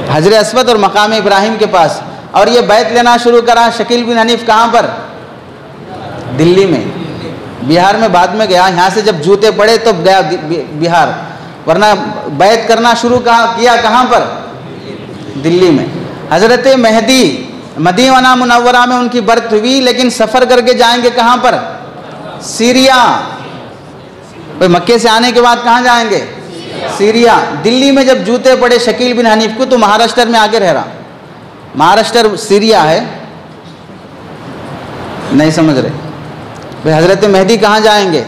हजर अस्वद और मकाम इब्राहिम के पास। और ये बैत लेना शुरू करा शकील बिन हनीफ कहाँ पर? दिल्ली में। बिहार में बाद में गया, यहाँ से जब जूते पड़े तो गया बिहार, वरना बैत करना शुरू किया कहाँ पर? दिल्ली में। हज़रत मेहदी मदीना मुनव्वरा में उनकी बर्थ हुई, लेकिन सफ़र करके जाएंगे कहाँ पर? सीरिया। भाई मक्के से आने के बाद कहाँ जाएंगे? सीरिया। दिल्ली में जब जूते पड़े शकील बिन हनीफ को तो महाराष्ट्र में आके रह रहा। महाराष्ट्र सीरिया है, नहीं समझ रहे भाई? हज़रत मेहदी कहाँ जाएंगे?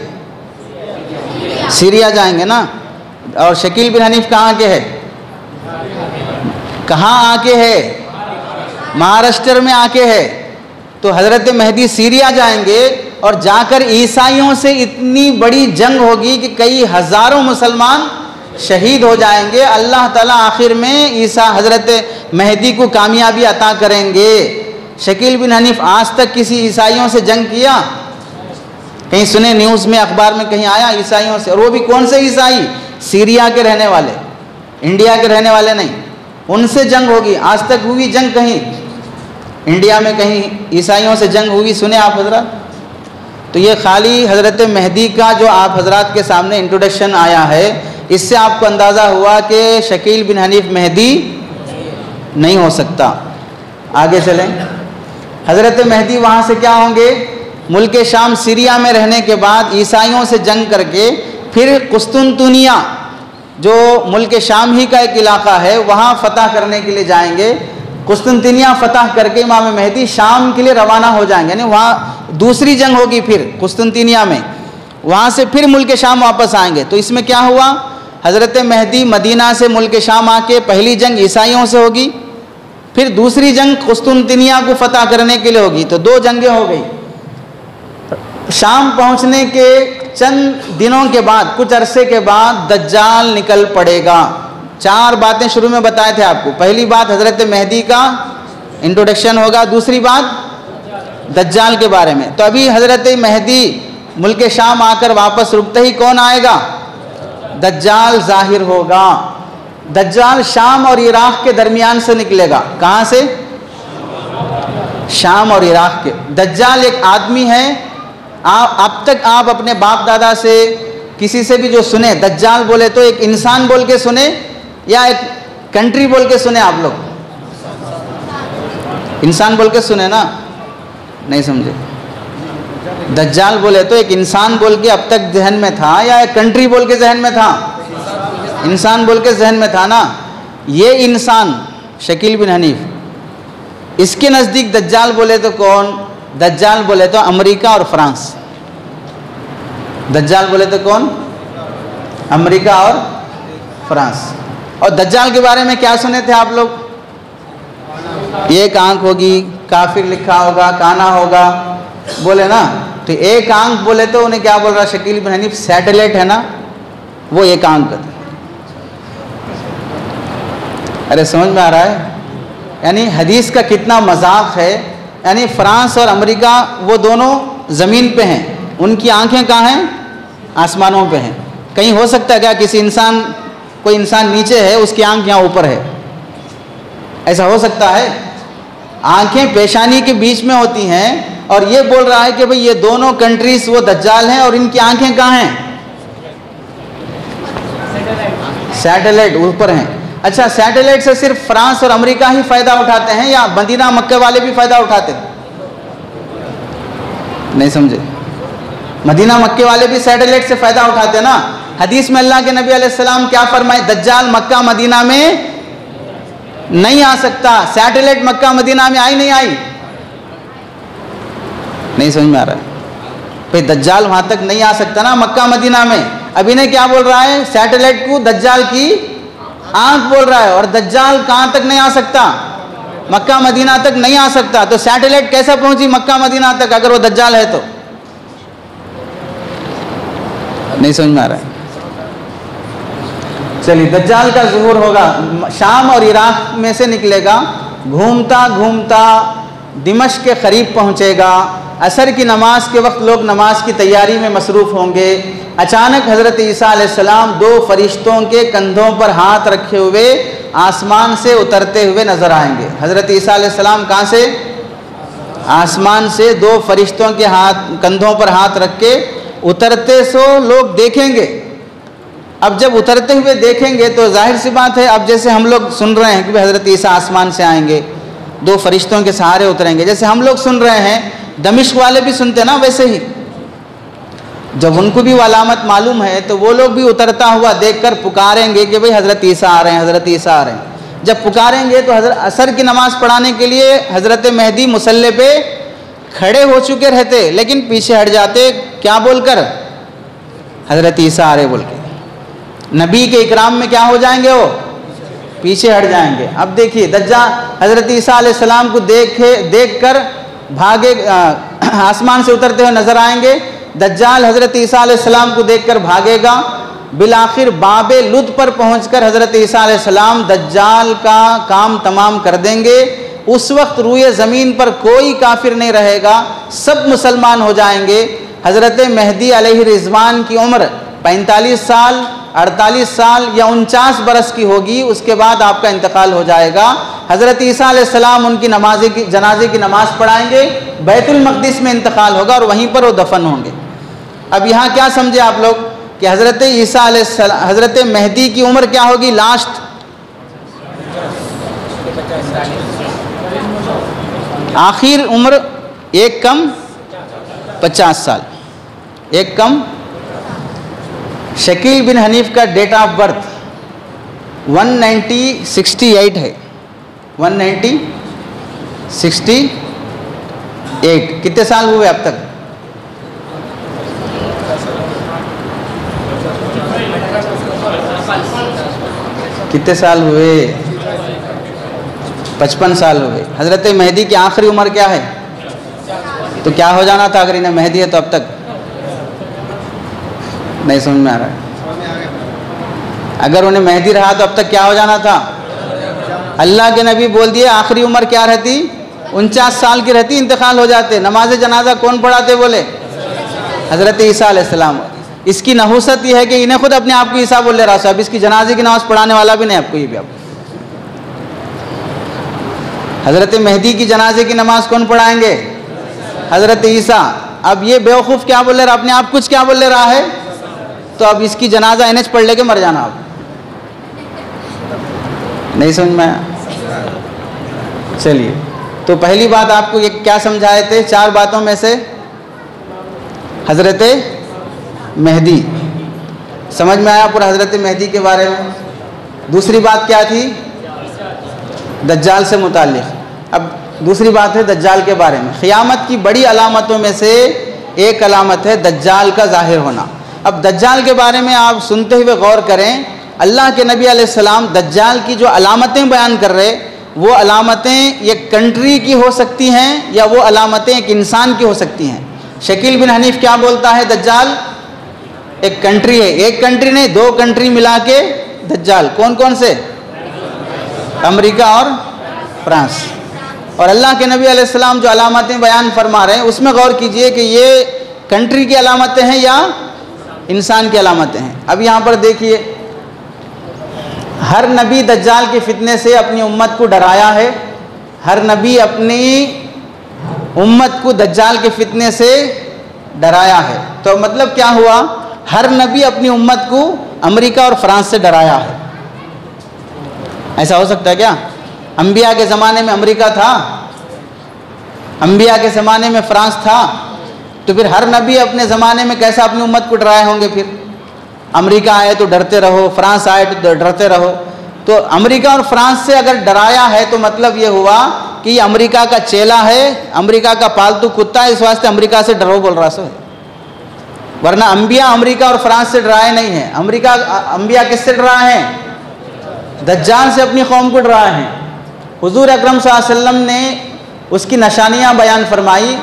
सीरिया जाएंगे ना। और शकील बिन हनीफ कहाँ के है? कहाँ आके है? महाराष्ट्र में आके है। तो हज़रत मेहदी सीरिया जाएंगे और जाकर ईसाइयों से इतनी बड़ी जंग होगी कि कई हज़ारों मुसलमान शहीद हो जाएंगे। अल्लाह ताला आखिर में ईसा हज़रत मेहदी को कामयाबी अता करेंगे। शकील बिन हनीफ आज तक किसी ईसाइयों से जंग किया? कहीं सुने न्यूज़ में, अखबार में कहीं आया ईसाइयों से? और वो भी कौन से ईसाई? सीरिया के रहने वाले, इंडिया के रहने वाले नहीं। उनसे जंग होगी। आज तक हुई जंग कहीं इंडिया में, कहीं ईसाइयों से जंग हुई सुने आप हजरत? तो ये खाली हज़रत मेहदी का जो आप हजरात के सामने इंट्रोडक्शन आया है, इससे आपको अंदाज़ा हुआ कि शकील बिन हनीफ मेहदी नहीं हो सकता। आगे चलें। हज़रत मेहदी वहाँ से क्या होंगे? मुल्क शाम सीरिया में रहने के बाद ईसाइयों से जंग करके फिर कुस्तुनतुनिया जो मुल्क शाम ही का एक इलाका है वहाँ फ़तह करने के लिए जाएंगे। कुस्तुनतुनिया फ़तह करके इमाम मेहदी शाम के लिए रवाना हो जाएंगे, यानी वहाँ दूसरी जंग होगी फिर कुस्तुनतुनिया में। वहाँ से फिर मुल्क शाम वापस आएंगे। तो इसमें क्या हुआ? हज़रत मेहदी मदीना से मुल्क शाम आके पहली जंग ईसाइयों से होगी, फिर दूसरी जंग कुस्तुनतुनिया को फ़तह करने के लिए होगी। तो दो जंगें हो गई। शाम पहुँचने के चंद दिनों के बाद, कुछ अरसे के बाद दज्जाल निकल पड़ेगा। चार बातें शुरू में बताए थे आपको। पहली बात हज़रत मेहदी का इंट्रोडक्शन होगा, दूसरी बात दज्जाल के बारे में। तो अभी हज़रत मेहदी मुल्क शाम आकर वापस रुकते ही कौन आएगा? दज्जाल ज़ाहिर होगा। दज्जाल शाम और इराक़ के दरमियान से निकलेगा। कहाँ से? शाम और इराक़ के। दज्जाल एक आदमी है। अब तक आप अपने बाप दादा से किसी से भी जो सुने दज्जाल बोले तो एक इंसान बोल के सुने या एक कंट्री बोल के सुने? आप लोग इंसान बोल के सुने ना? नहीं समझे? दज्जाल बोले तो एक इंसान बोल के अब तक जहन में था या एक कंट्री बोल के जहन में था? इंसान बोल के जहन में था ना। ये इंसान शकील बिन हनीफ, इसके नज़दीक दज्जाल बोले तो कौन? दज्जाल बोले तो अमेरिका और फ्रांस। दज्जाल बोले तो कौन? अमेरिका और फ्रांस। और दज्जाल के बारे में क्या सुने थे आप लोग? एक आंख होगी, काफिर लिखा होगा, काना होगा, बोले ना। तो एक आंख बोले तो उन्हें क्या बोल रहा शकील बिन हनीफ? सैटेलाइट है ना, वो एक आंख। अरे समझ में आ रहा है? यानी हदीस का कितना मजाक है। यानी फ्रांस और अमेरिका वो दोनों ज़मीन पे हैं, उनकी आंखें कहाँ हैं? आसमानों पे हैं। कहीं हो सकता है क्या किसी इंसान, कोई इंसान नीचे है उसकी आंख यहाँ ऊपर है? ऐसा हो सकता है? आंखें पेशानी के बीच में होती हैं। और ये बोल रहा है कि भाई ये दोनों कंट्रीज वो दज्जाल हैं और इनकी आंखें कहाँ हैं? सैटेलाइट ऊपर हैं। अच्छा, सैटेलाइट से सिर्फ फ्रांस और अमेरिका ही फ़ायदा उठाते हैं या मदीना मक्के वाले भी फ़ायदा उठाते हैं? नहीं समझे? मदीना मक्के वाले भी सैटेलाइट से फ़ायदा उठाते हैं ना। हदीस में अल्लाह के नबी अलैहिस्सलाम क्या फरमाए? दज्जाल मक्का मदीना में नहीं आ सकता। सैटेलाइट मक्का मदीना में आई नहीं आई? नहीं समझ में आ रहा है भाई, दज्जाल वहां तक नहीं आ सकता ना मक्का मदीना में। अभी ने क्या बोल रहा है, सैटेलाइट को दज्जाल की आंख बोल रहा है, और दज्जाल कहां तक नहीं आ सकता, मक्का मदीना तक नहीं आ सकता। तो सैटेलाइट कैसे पहुंची मक्का मदीना तक अगर वो दज्जाल है तो? नहीं समझ में आ रहा है। चलिए, दज्जाल का ज़ुहूर होगा, शाम और इराक में से निकलेगा, घूमता घूमता दिमश्क के करीब पहुंचेगा। असर की नमाज के वक्त लोग नमाज की तैयारी में मसरूफ़ होंगे। अचानक हज़रत ईसा अलैहिस्सलाम दो फरिश्तों के कंधों पर हाथ रखे हुए आसमान से उतरते हुए नज़र आएंगे। हज़रत ईसा अलैहिस्सलाम कहाँ से? आसमान से दो फरिश्तों के कंधों पर हाथ रख के उतरते सो लोग देखेंगे। अब जब उतरते हुए देखेंगे तो जाहिर सी बात है, अब जैसे हम लोग सुन रहे हैं कि हज़रत ईसा आसमान से आएंगे, दो फरिश्तों के सहारे उतरेंगे, जैसे हम लोग सुन रहे हैं, दमिश्क वाले भी सुनते ना, वैसे ही जब उनको भी वो अलामत मालूम है तो वो लोग भी उतरता हुआ देखकर पुकारेंगे कि भाई हज़रत ईसा आ रहे हैं, हज़रत ईसा आ रहे हैं। जब पुकारेंगे तो असर की नमाज़ पढ़ाने के लिए हज़रत मेहदी मुसल्ले पे खड़े हो चुके रहते, लेकिन पीछे हट जाते, क्या बोलकर? हज़रत ईसा आ रहे बोल के। नबी के इकराम में क्या हो जाएंगे? वो पीछे हट जाएंगे। अब देखिए, दज्जाल हज़रत ईसा अलैहिस्सलाम को देख कर भागे, आसमान से उतरते हुए नजर आएंगे। दज्जाल हज़रत ईसा अलैहिस्सलाम को देखकर भागेगा। बिलाखिर बाबे लुद पर पहुंचकर हज़रत ईसा अलैहिस्सलाम दज्जाल का काम तमाम कर देंगे। उस वक्त रूए ज़मीन पर कोई काफिर नहीं रहेगा, सब मुसलमान हो जाएंगे। हज़रत मेहदी अलैहि रिज़वान की उम्र 45 साल, 48 साल या 49 बरस की होगी, उसके बाद आपका इंतकाल हो जाएगा। हज़रत ईसा अलैहिस्सलाम उनकी जनाजे की नमाज़ पढ़ाएंगे, बैतुल मक़दिस में इंतकाल होगा और वहीं पर वो दफन होंगे। अब यहाँ क्या समझे आप लोग कि हज़रत ईसा अलैहिस्सलाम, हज़रत मेहदी की उम्र क्या होगी लास्ट? आखिर उम्र एक कम 50 साल, एक कम। शकील बिन हनीफ का डेट ऑफ बर्थ 1968 है, 1968। कितने साल हुए अब तक? कितने साल हुए? 55 साल हुए। हज़रत मेहदी की आखिरी उम्र क्या है? तो क्या हो जाना था अगर इन्हें मेहदी है तो अब तक? नहीं समझ में आ रहा है। अगर उन्हें मेहदी रहा तो अब तक क्या हो जाना था? अल्लाह के नबी बोल दिए आखिरी उम्र क्या रहती? 49 साल की रहती, इंतकाल हो जाते। नमाज जनाजा कौन पढ़ाते बोले? हज़रत ईसा अलैहिस्सलाम। इसकी नहुसत यह है कि इन्हें खुद अपने आप को ईसा बोल रहा है, अब इसकी जनाजे की नमाज़ पढ़ाने वाला भी नहीं आपको, ये भी आप। हज़रत मेहदी की जनाजे की नमाज़ कौन पढ़ाएंगे? हज़रत ईसा। अब ये बेवकूफ़ क्या बोल रहा है, अपने आप कुछ क्या बोल रहा है, तो अब इसकी जनाजा एनएच पढ़ लेके मर जाना आप। नहीं समझ में आया? चलिए, तो पहली बात आपको ये क्या समझाए थे? 4 बातों में से हज़रत मेहदी समझ में आया पूरा, हज़रत मेहदी के बारे में। दूसरी बात क्या थी? दज्जाल से मुताल्लिक़। अब दूसरी बात है दज्जाल के बारे में। क़यामत की बड़ी अलामतों में से एक अलामत है दज्जाल का ज़ाहिर होना। अब दज्जाल के बारे में आप सुनते हुए गौर करें, अल्लाह के नबी अलैहिस्सलाम दज्जाल की जो अलामतें बयान कर रहे, वो अलामतें एक कंट्री की हो सकती हैं या वो अलामतें एक इंसान की हो सकती हैं। शकील बिन हनीफ क्या बोलता है? दज्जाल एक कंट्री है। एक कंट्री नहीं, 2 कंट्री मिला के दज्जाल। कौन कौन से? अमेरिका और फ्रांस। और अल्लाह के नबी अलैहिस्सलाम जो अलामतें बयान फरमा रहे हैं उसमें गौर कीजिए कि ये कंट्री की अलामतें हैं या इंसान की अलामतें हैं। अब यहाँ पर देखिए, हर नबी दज्जाल के फितने से अपनी उम्मत को डराया है। हर नबी अपनी उम्मत को दज्जाल के फितने से डराया है। तो मतलब क्या हुआ? हर नबी अपनी उम्मत को अमेरिका और फ्रांस से डराया है। ऐसा हो सकता है क्या? अंबिया के ज़माने में अमेरिका था, अंबिया के ज़माने में फ्रांस था, तो फिर हर नबी अपने ज़माने में कैसा अपनी उम्मत को डराए होंगे? फिर अमेरिका आए तो डरते रहो, फ्रांस आए तो डरते रहो। तो अमेरिका और फ्रांस से अगर डराया है तो मतलब ये हुआ कि ये अमेरिका का चेला है, अमेरिका का पालतू कुत्ता है, इस वास्ते अमेरिका से डरो बोल रहा सो। वरना अंबिया अमेरिका और फ्रांस से डराए नहीं हैं। अंबिया किससे डराए हैं? दज्जाल से अपनी कौम को डराए हैं। हुजूर अकरम सल्लल्लाहु अलैहि वसल्लम ने उसकी निशानियाँ बयान फरमाई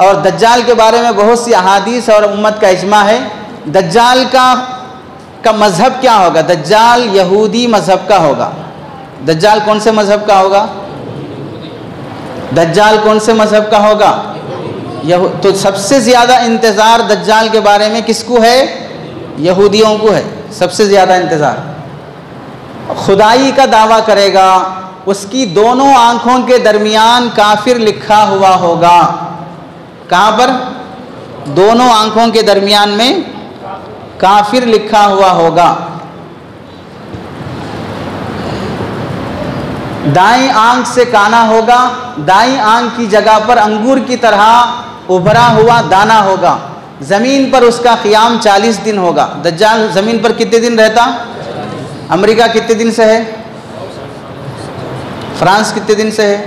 और दज्जाल के बारे में बहुत सी अहादीस और उम्मत का इजमा है। दज्जाल का मज़हब क्या होगा? दज्जाल यहूदी मज़हब का होगा। दज्जाल कौन से मज़हब का होगा? दज्जाल कौन से मज़हब का होगा? तो सबसे ज़्यादा इंतज़ार दज्जाल के बारे में किसको है? यहूदियों को है सबसे ज़्यादा इंतज़ार। खुदाई का दावा करेगा, उसकी दोनों आँखों के दरमियान काफिर लिखा हुआ होगा। कहाँ पर? दोनों आँखों के दरमियान में काफिर लिखा हुआ होगा। दाईं आंख से काना होगा, दाईं आंख की जगह पर अंगूर की तरह उभरा हुआ दाना होगा। ज़मीन पर उसका क़ियाम 40 दिन होगा। दज्जाल ज़मीन पर कितने दिन रहता? अमेरिका कितने दिन से है? फ्रांस कितने दिन से है?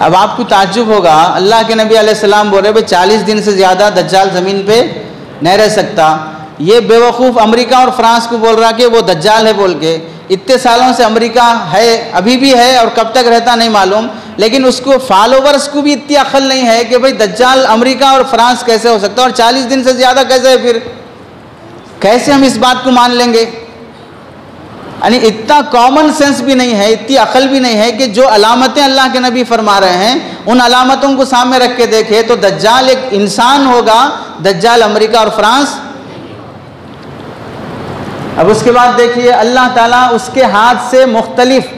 अब आपको ताज्जुब होगा, अल्लाह के नबी अलैहिस्सलाम बोल रहे भाई 40 दिन से ज़्यादा दज्जाल ज़मीन पे नहीं रह सकता। ये बेवकूफ़ अमेरिका और फ्रांस को बोल रहा कि वो दज्जाल है बोल के। इतने सालों से अमेरिका है, अभी भी है और कब तक रहता नहीं मालूम, लेकिन उसको फॉलोवर्स को भी इतनी अक्ल नहीं है कि भाई दज्जाल अमेरिका और फ्रांस कैसे हो सकता है और 40 दिन से ज़्यादा कैसे है? फिर कैसे हम इस बात को मान लेंगे? यानी इतना कॉमन सेंस भी नहीं है, इतनी अक्ल भी नहीं है कि जो अलामतें अल्लाह के नबी फरमा रहे हैं उन अलामतों को सामने रख के देखे तो दज्जाल एक इंसान होगा, दज्जाल अमेरिका और फ्रांस। अब उसके बाद देखिए अल्लाह ताला उसके हाथ से मुख्तलिफ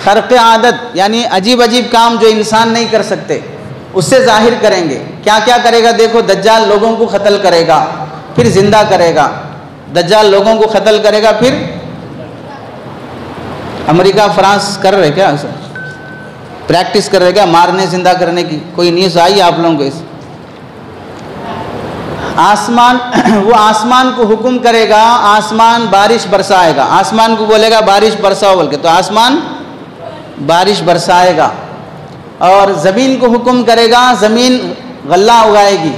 खर्क़ आदत यानी अजीब अजीब काम जो इंसान नहीं कर सकते उससे जाहिर करेंगे। क्या क्या करेगा? देखो, दज्जाल लोगों को क़त्ल करेगा फिर ज़िंदा करेगा। दज्जाल लोगों को क़त्ल करेगा फिर अमेरिका फ्रांस कर रहे क्या सर? प्रैक्टिस कर रहे क्या मारने ज़िंदा करने की? कोई न्यूज़ आई आप लोगों को? इस आसमान वो आसमान को हुक्म करेगा, आसमान बारिश बरसाएगा। आसमान को बोलेगा बारिश बरसाओ बोल के, तो आसमान बारिश बरसाएगा। और ज़मीन को हुक्म करेगा, ज़मीन गल्ला उगाएगी।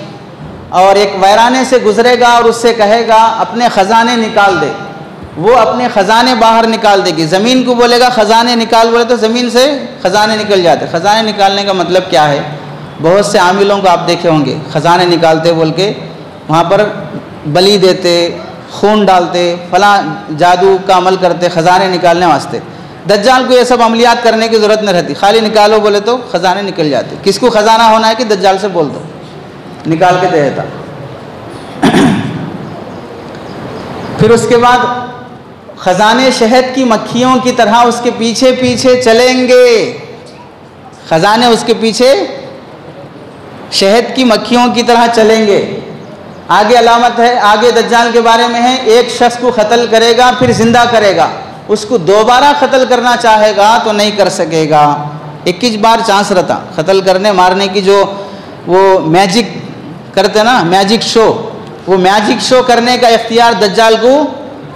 और एक वैराने से गुजरेगा और उससे कहेगा अपने ख़जाने निकाल दे, वो अपने ख़जाने बाहर निकाल देगी। ज़मीन को बोलेगा ख़जाने निकाल, बोले तो ज़मीन से ख़जाने निकल जाते। ख़जाने निकालने का मतलब क्या है? बहुत से आमिलों को आप देखे होंगे ख़जाने निकालते बोल के, वहाँ पर बलि देते, खून डालते, फला जादू का अमल करते ख़जाने निकालने वास्ते। दज्जाल को ये सब अमलियात करने की ज़रूरत नहीं रहती, खाली निकालो बोले तो ख़जाने निकल जाते। किसको ख़जाना होना है कि दज्जाल से बोल दो, निकाल के दे देता। फिर उसके बाद ख़जाने शहद की मक्खियों की तरह उसके पीछे पीछे चलेंगे। ख़जाने उसके पीछे शहद की मक्खियों की तरह चलेंगे। आगे अलामत है, आगे दज्जाल के बारे में है, एक शख्स को क़त्ल करेगा फिर ज़िंदा करेगा। उसको दोबारा क़त्ल करना चाहेगा तो नहीं कर सकेगा। 21 बार चांस रहता क़त्ल करने मारने की। जो वो मैजिक करते ना, मैजिक शो, वो मैजिक शो करने का इख्तियार दज्जाल को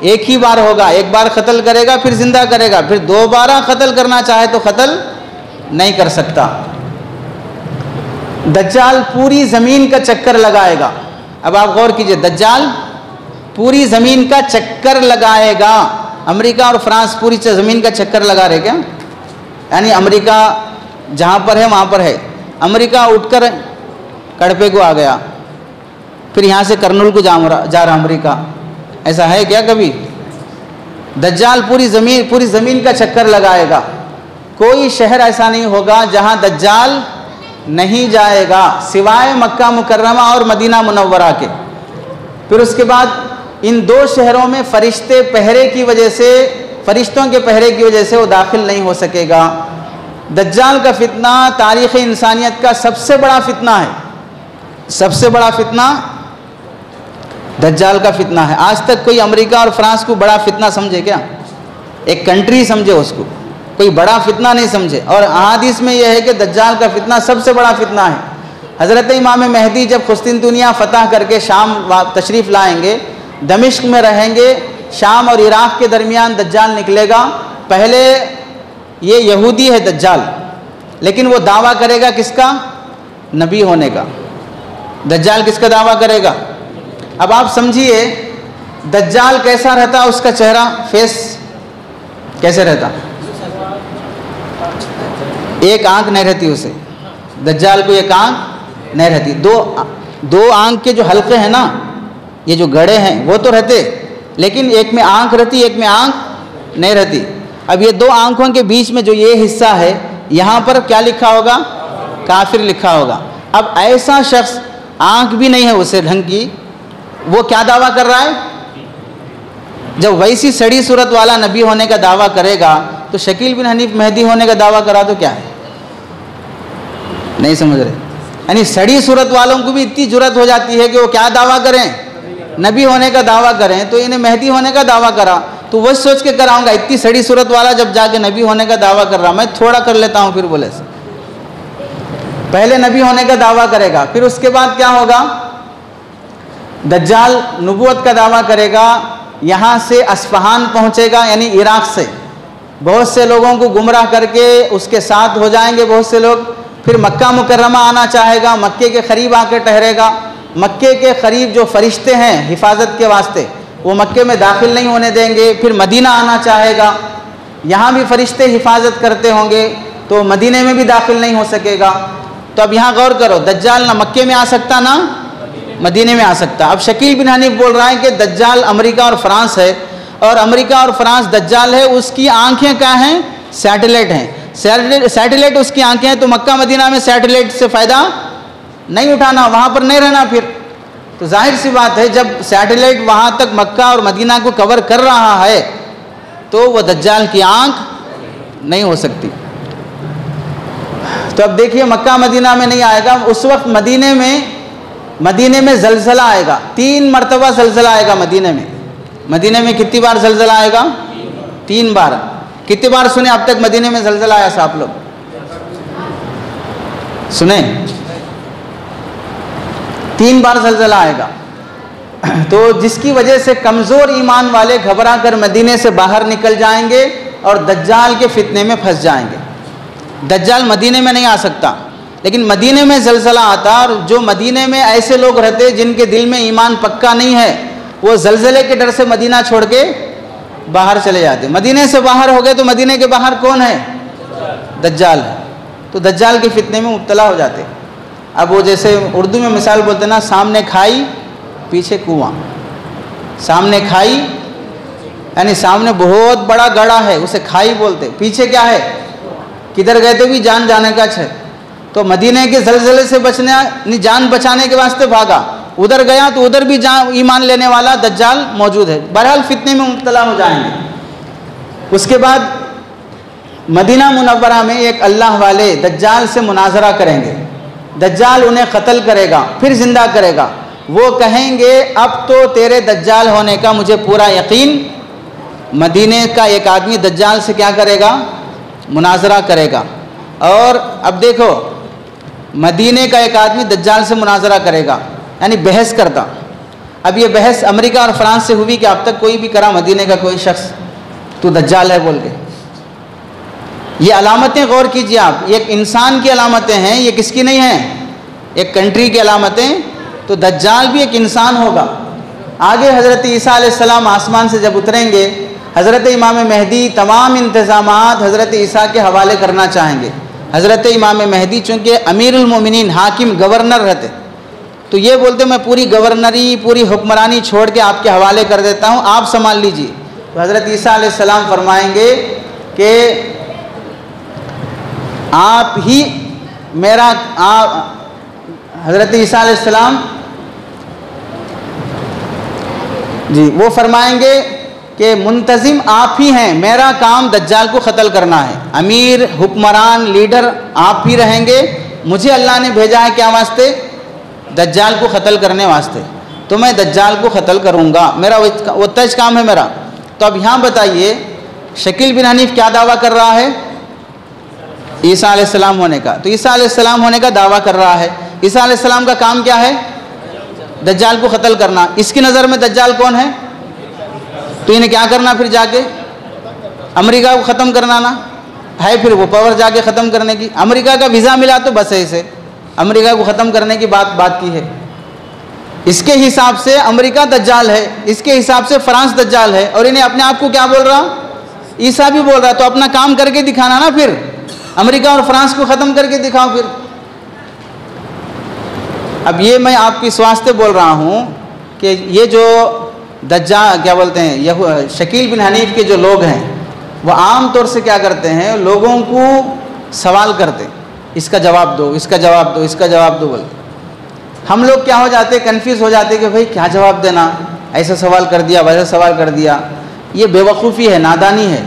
एक ही बार होगा। एक बार क़त्ल करेगा फिर ज़िंदा करेगा, फिर दोबारा क़त्ल करना चाहे तो क़त्ल नहीं कर सकता। दज्जाल पूरी ज़मीन का चक्कर लगाएगा। अब आप गौर कीजिए, दज्जाल पूरी ज़मीन का चक्कर लगाएगा। अमेरिका और फ्रांस पूरी ज़मीन का चक्कर लगा रहे क्या? यानी अमेरिका जहाँ पर है वहाँ पर है। अमेरिका उठकर कड़पे को आ गया, फिर यहाँ से करनूल को जा रहा अमेरिका। ऐसा है क्या कभी? दज्जाल पूरी ज़मीन का चक्कर लगाएगा। कोई शहर ऐसा नहीं होगा जहाँ दज्जाल नहीं जाएगा सिवाय मक्का मुकर्रमा और मदीना मुनव्वरा के। फिर उसके बाद इन दो शहरों में फरिश्तों के पहरे की वजह से वो दाखिल नहीं हो सकेगा। दज्जाल का फितना तारीख़ इंसानियत का सबसे बड़ा फितना है। सबसे बड़ा फितना दज्जाल का फितना है। आज तक कोई अमेरिका और फ्रांस को बड़ा फितना समझे क्या? एक कंट्री समझे उसको, कोई बड़ा फितना नहीं समझे। और अहादीस में यह है कि दज्जाल का फितना सबसे बड़ा फितना है। हज़रत इमाम मेहदी जब कुस्तुनतुनिया फ़तह करके शाम तशरीफ़ लाएंगे, दमिश्क में रहेंगे, शाम और इराक़ के दरमियान दज्जाल निकलेगा। पहले ये यहूदी है दज्जाल, लेकिन वो दावा करेगा किसका? नबी होने का। दज्जाल किसका दावा करेगा? अब आप समझिए दज्जाल कैसा रहता, उसका चेहरा फेस कैसे रहता? एक आंख नहीं रहती उसे, दज्जाल को एक आंख नहीं रहती। दो आंख के जो हल्के हैं ना, ये जो गड़े हैं वो तो रहते, लेकिन एक में आंख रहती, एक में आंख नहीं रहती। अब ये दो आंखों के बीच में जो ये हिस्सा है, यहाँ पर क्या लिखा होगा? काफिर लिखा होगा। अब ऐसा शख्स, आंख भी नहीं है उसे ढंग की, वो क्या दावा कर रहा है? जब वैसी सड़ी सूरत वाला नबी होने का दावा करेगा, तो शकील बिन हनीफ मेहदी होने का दावा करा तो क्या है? नहीं समझ रहे? यानी सड़ी सूरत वालों को भी इतनी जुर्रत हो जाती है कि वो क्या दावा करें? नबी होने का दावा करें। तो इन्हें मेहदी होने का दावा करा, तो वह सोच के कराऊंगा, इतनी सड़ी सूरत वाला जब जाके नबी होने का दावा कर रहा, मैं थोड़ा कर लेता हूँ। फिर बोले से पहले नबी होने का दावा करेगा, फिर उसके बाद क्या होगा? दज्जाल नबूवत का दावा करेगा, यहाँ से अस्फहान पहुँचेगा, यानी इराक़ से बहुत से लोगों को गुमराह करके उसके साथ हो जाएंगे बहुत से लोग। फिर मक्का मुकर्रमा आना चाहेगा, मक्के के करीब आकर ठहरेगा। मक्के के करीब जो फरिश्ते हैं हिफाजत के वास्ते, वो मक्के में दाखिल नहीं होने देंगे। फिर मदीना आना चाहेगा, यहाँ भी फरिश्ते हिफाजत करते होंगे, तो मदीने में भी दाखिल नहीं हो सकेगा। तो अब यहाँ गौर करो, दज्जाल ना मक्के में आ सकता ना मदीने में आ सकता। अब शकील बिन हनीफ बोल रहा है कि दज्जाल अमेरिका और फ्रांस है, और अमेरिका और फ्रांस दज्जाल है, उसकी आंखें क्या हैं? सैटेलाइट हैं। सैटेलाइट उसकी आंखें हैं, तो मक्का मदीना में सैटेलाइट से फ़ायदा नहीं उठाना, वहाँ पर नहीं रहना। फिर तो जाहिर सी बात है, जब सैटेलाइट वहाँ तक मक्का और मदीना को कवर कर रहा है, तो वह दज्जाल की आंख नहीं हो सकती। तो अब देखिए, मक्का मदीना में नहीं आएगा। उस वक्त मदीने में जलजला आएगा, 3 मरतबा जलजला आएगा मदीने में। मदीने में कितनी बार जलजला आएगा? 3 बार। कितनी बार सुने अब तक मदीने में जलजला आया? आप लोग सुने? 3 बार जलजला आएगा। तो जिसकी वजह से कमज़ोर ईमान वाले घबरा कर मदीने से बाहर निकल जाएंगे और दज्जाल के फितने में फंस जाएंगे। दज्जाल मदीने में नहीं आ सकता, लेकिन मदीने में जलजला आता, और जो मदीने में ऐसे लोग रहते जिनके दिल में ईमान पक्का नहीं है, वो जलजले के डर से मदीना छोड़ के बाहर चले जाते। मदीने से बाहर हो गए तो मदीने के बाहर कौन है? दज्जाल है। तो दज्जाल के फितने में मुब्तला हो जाते। अब वो जैसे उर्दू में मिसाल बोलते ना, सामने खाई पीछे कुआं। सामने खाई यानी सामने बहुत बड़ा गड्ढा है, उसे खाई बोलते। पीछे क्या है? किधर गए तो भी जान जाने का है। तो मदीने के जलजले से बचने, जान बचाने के वास्ते भागा। उधर गया तो उधर भी ईमान लेने वाला दज्जाल मौजूद है। बहरहाल फितने में मुब्तला हो जाएंगे। उसके बाद मदीना मुनव्वरा में एक अल्लाह वाले दज्जाल से मुनाजरा करेंगे। दज्जाल उन्हें कत्ल करेगा, फिर जिंदा करेगा। वो कहेंगे, अब तो तेरे दज्जाल होने का मुझे पूरा यकीन। मदीने का एक आदमी दज्जाल से क्या करेगा? मुनाजरा करेगा। और अब देखो, मदीने का एक आदमी दज्जाल से मुनाजरा करेगा, यानी बहस करता। अब ये बहस अमेरिका और फ्रांस से हुई कि अब तक कोई भी करा मदीने का कोई शख्स, तो दज्जाल है बोल के। ये अलामतें गौर कीजिए आप, ये एक इंसान की अलामतें हैं, ये किसकी नहीं हैं? एक कंट्री की अलामतें। तो दज्जाल भी एक इंसान होगा। आगे हज़रत ईसा अलैहिस्सलाम आसमान से जब उतरेंगे, हज़रत इमाम मेहदी तमाम इंतज़ामात हज़रत ईसा के हवाले करना चाहेंगे। हज़रत इमाम मेहदी चूँकि अमीरुल मोमिनीन, हाकिम, गवर्नर रहते, तो ये बोलते मैं पूरी गवर्नरी, पूरी हुक्मरानी छोड़ के आपके हवाले कर देता हूँ, आप संभाल लीजिए। तो हज़रत ईसा अलैहिस्सलाम फरमाएंगे कि आप ही मेरा, हज़रत ईसा अलैहिस्सलाम जी वो फरमाएंगे कि मुंतज़िम आप ही हैं, मेरा काम दज्जाल को क़त्ल करना है। अमीर, हुक्मरान, लीडर आप ही रहेंगे। मुझे अल्लाह ने भेजा है क्या वास्ते? दज्जाल को क़त्ल करने वास्ते। तो मैं दज्जाल को क़त्ल करूँगा, मेरा वो तज काम है मेरा। तो अब यहाँ बताइए, शकील बिन हनीफ क्या दावा कर रहा है? ईसा अलैहिस्सलाम होने का। तो ईसा अलैहिस्सलाम होने का दावा कर रहा है। ईसा अलैहिस्सलाम का काम क्या है? दज्जाल को क़त्ल करना। इसकी नज़र में दज्जाल कौन है? तो इन्हें क्या करना फिर जाके? अमेरिका को ख़त्म करना ना है फिर वो पावर जाके ख़त्म करने की। अमेरिका का वीज़ा मिला तो बस ऐसे अमेरिका को ख़त्म करने की बात की है। इसके हिसाब से अमेरिका दज्जाल है, इसके हिसाब से फ्रांस दज्जाल है, और इन्हें अपने आप को क्या बोल रहा? ईसा भी बोल रहा। तो अपना काम करके दिखाना ना, फिर अमेरिका और फ्रांस को ख़त्म करके दिखाओ फिर। अब ये मैं आपकी स्वास्थ्य बोल रहा हूँ कि ये जो दज्जाल क्या बोलते हैं, यह शकील बिन हनीफ के जो लोग हैं वो आम तौर से क्या करते हैं, लोगों को सवाल करते, इसका जवाब दो, इसका जवाब दो, इसका जवाब दो बोलते। हम लोग क्या हो जाते, कन्फ्यूज़ हो जाते कि भाई क्या जवाब देना, ऐसा सवाल कर दिया, वैसा सवाल कर दिया। ये बेवकूफ़ी है, नादानी है,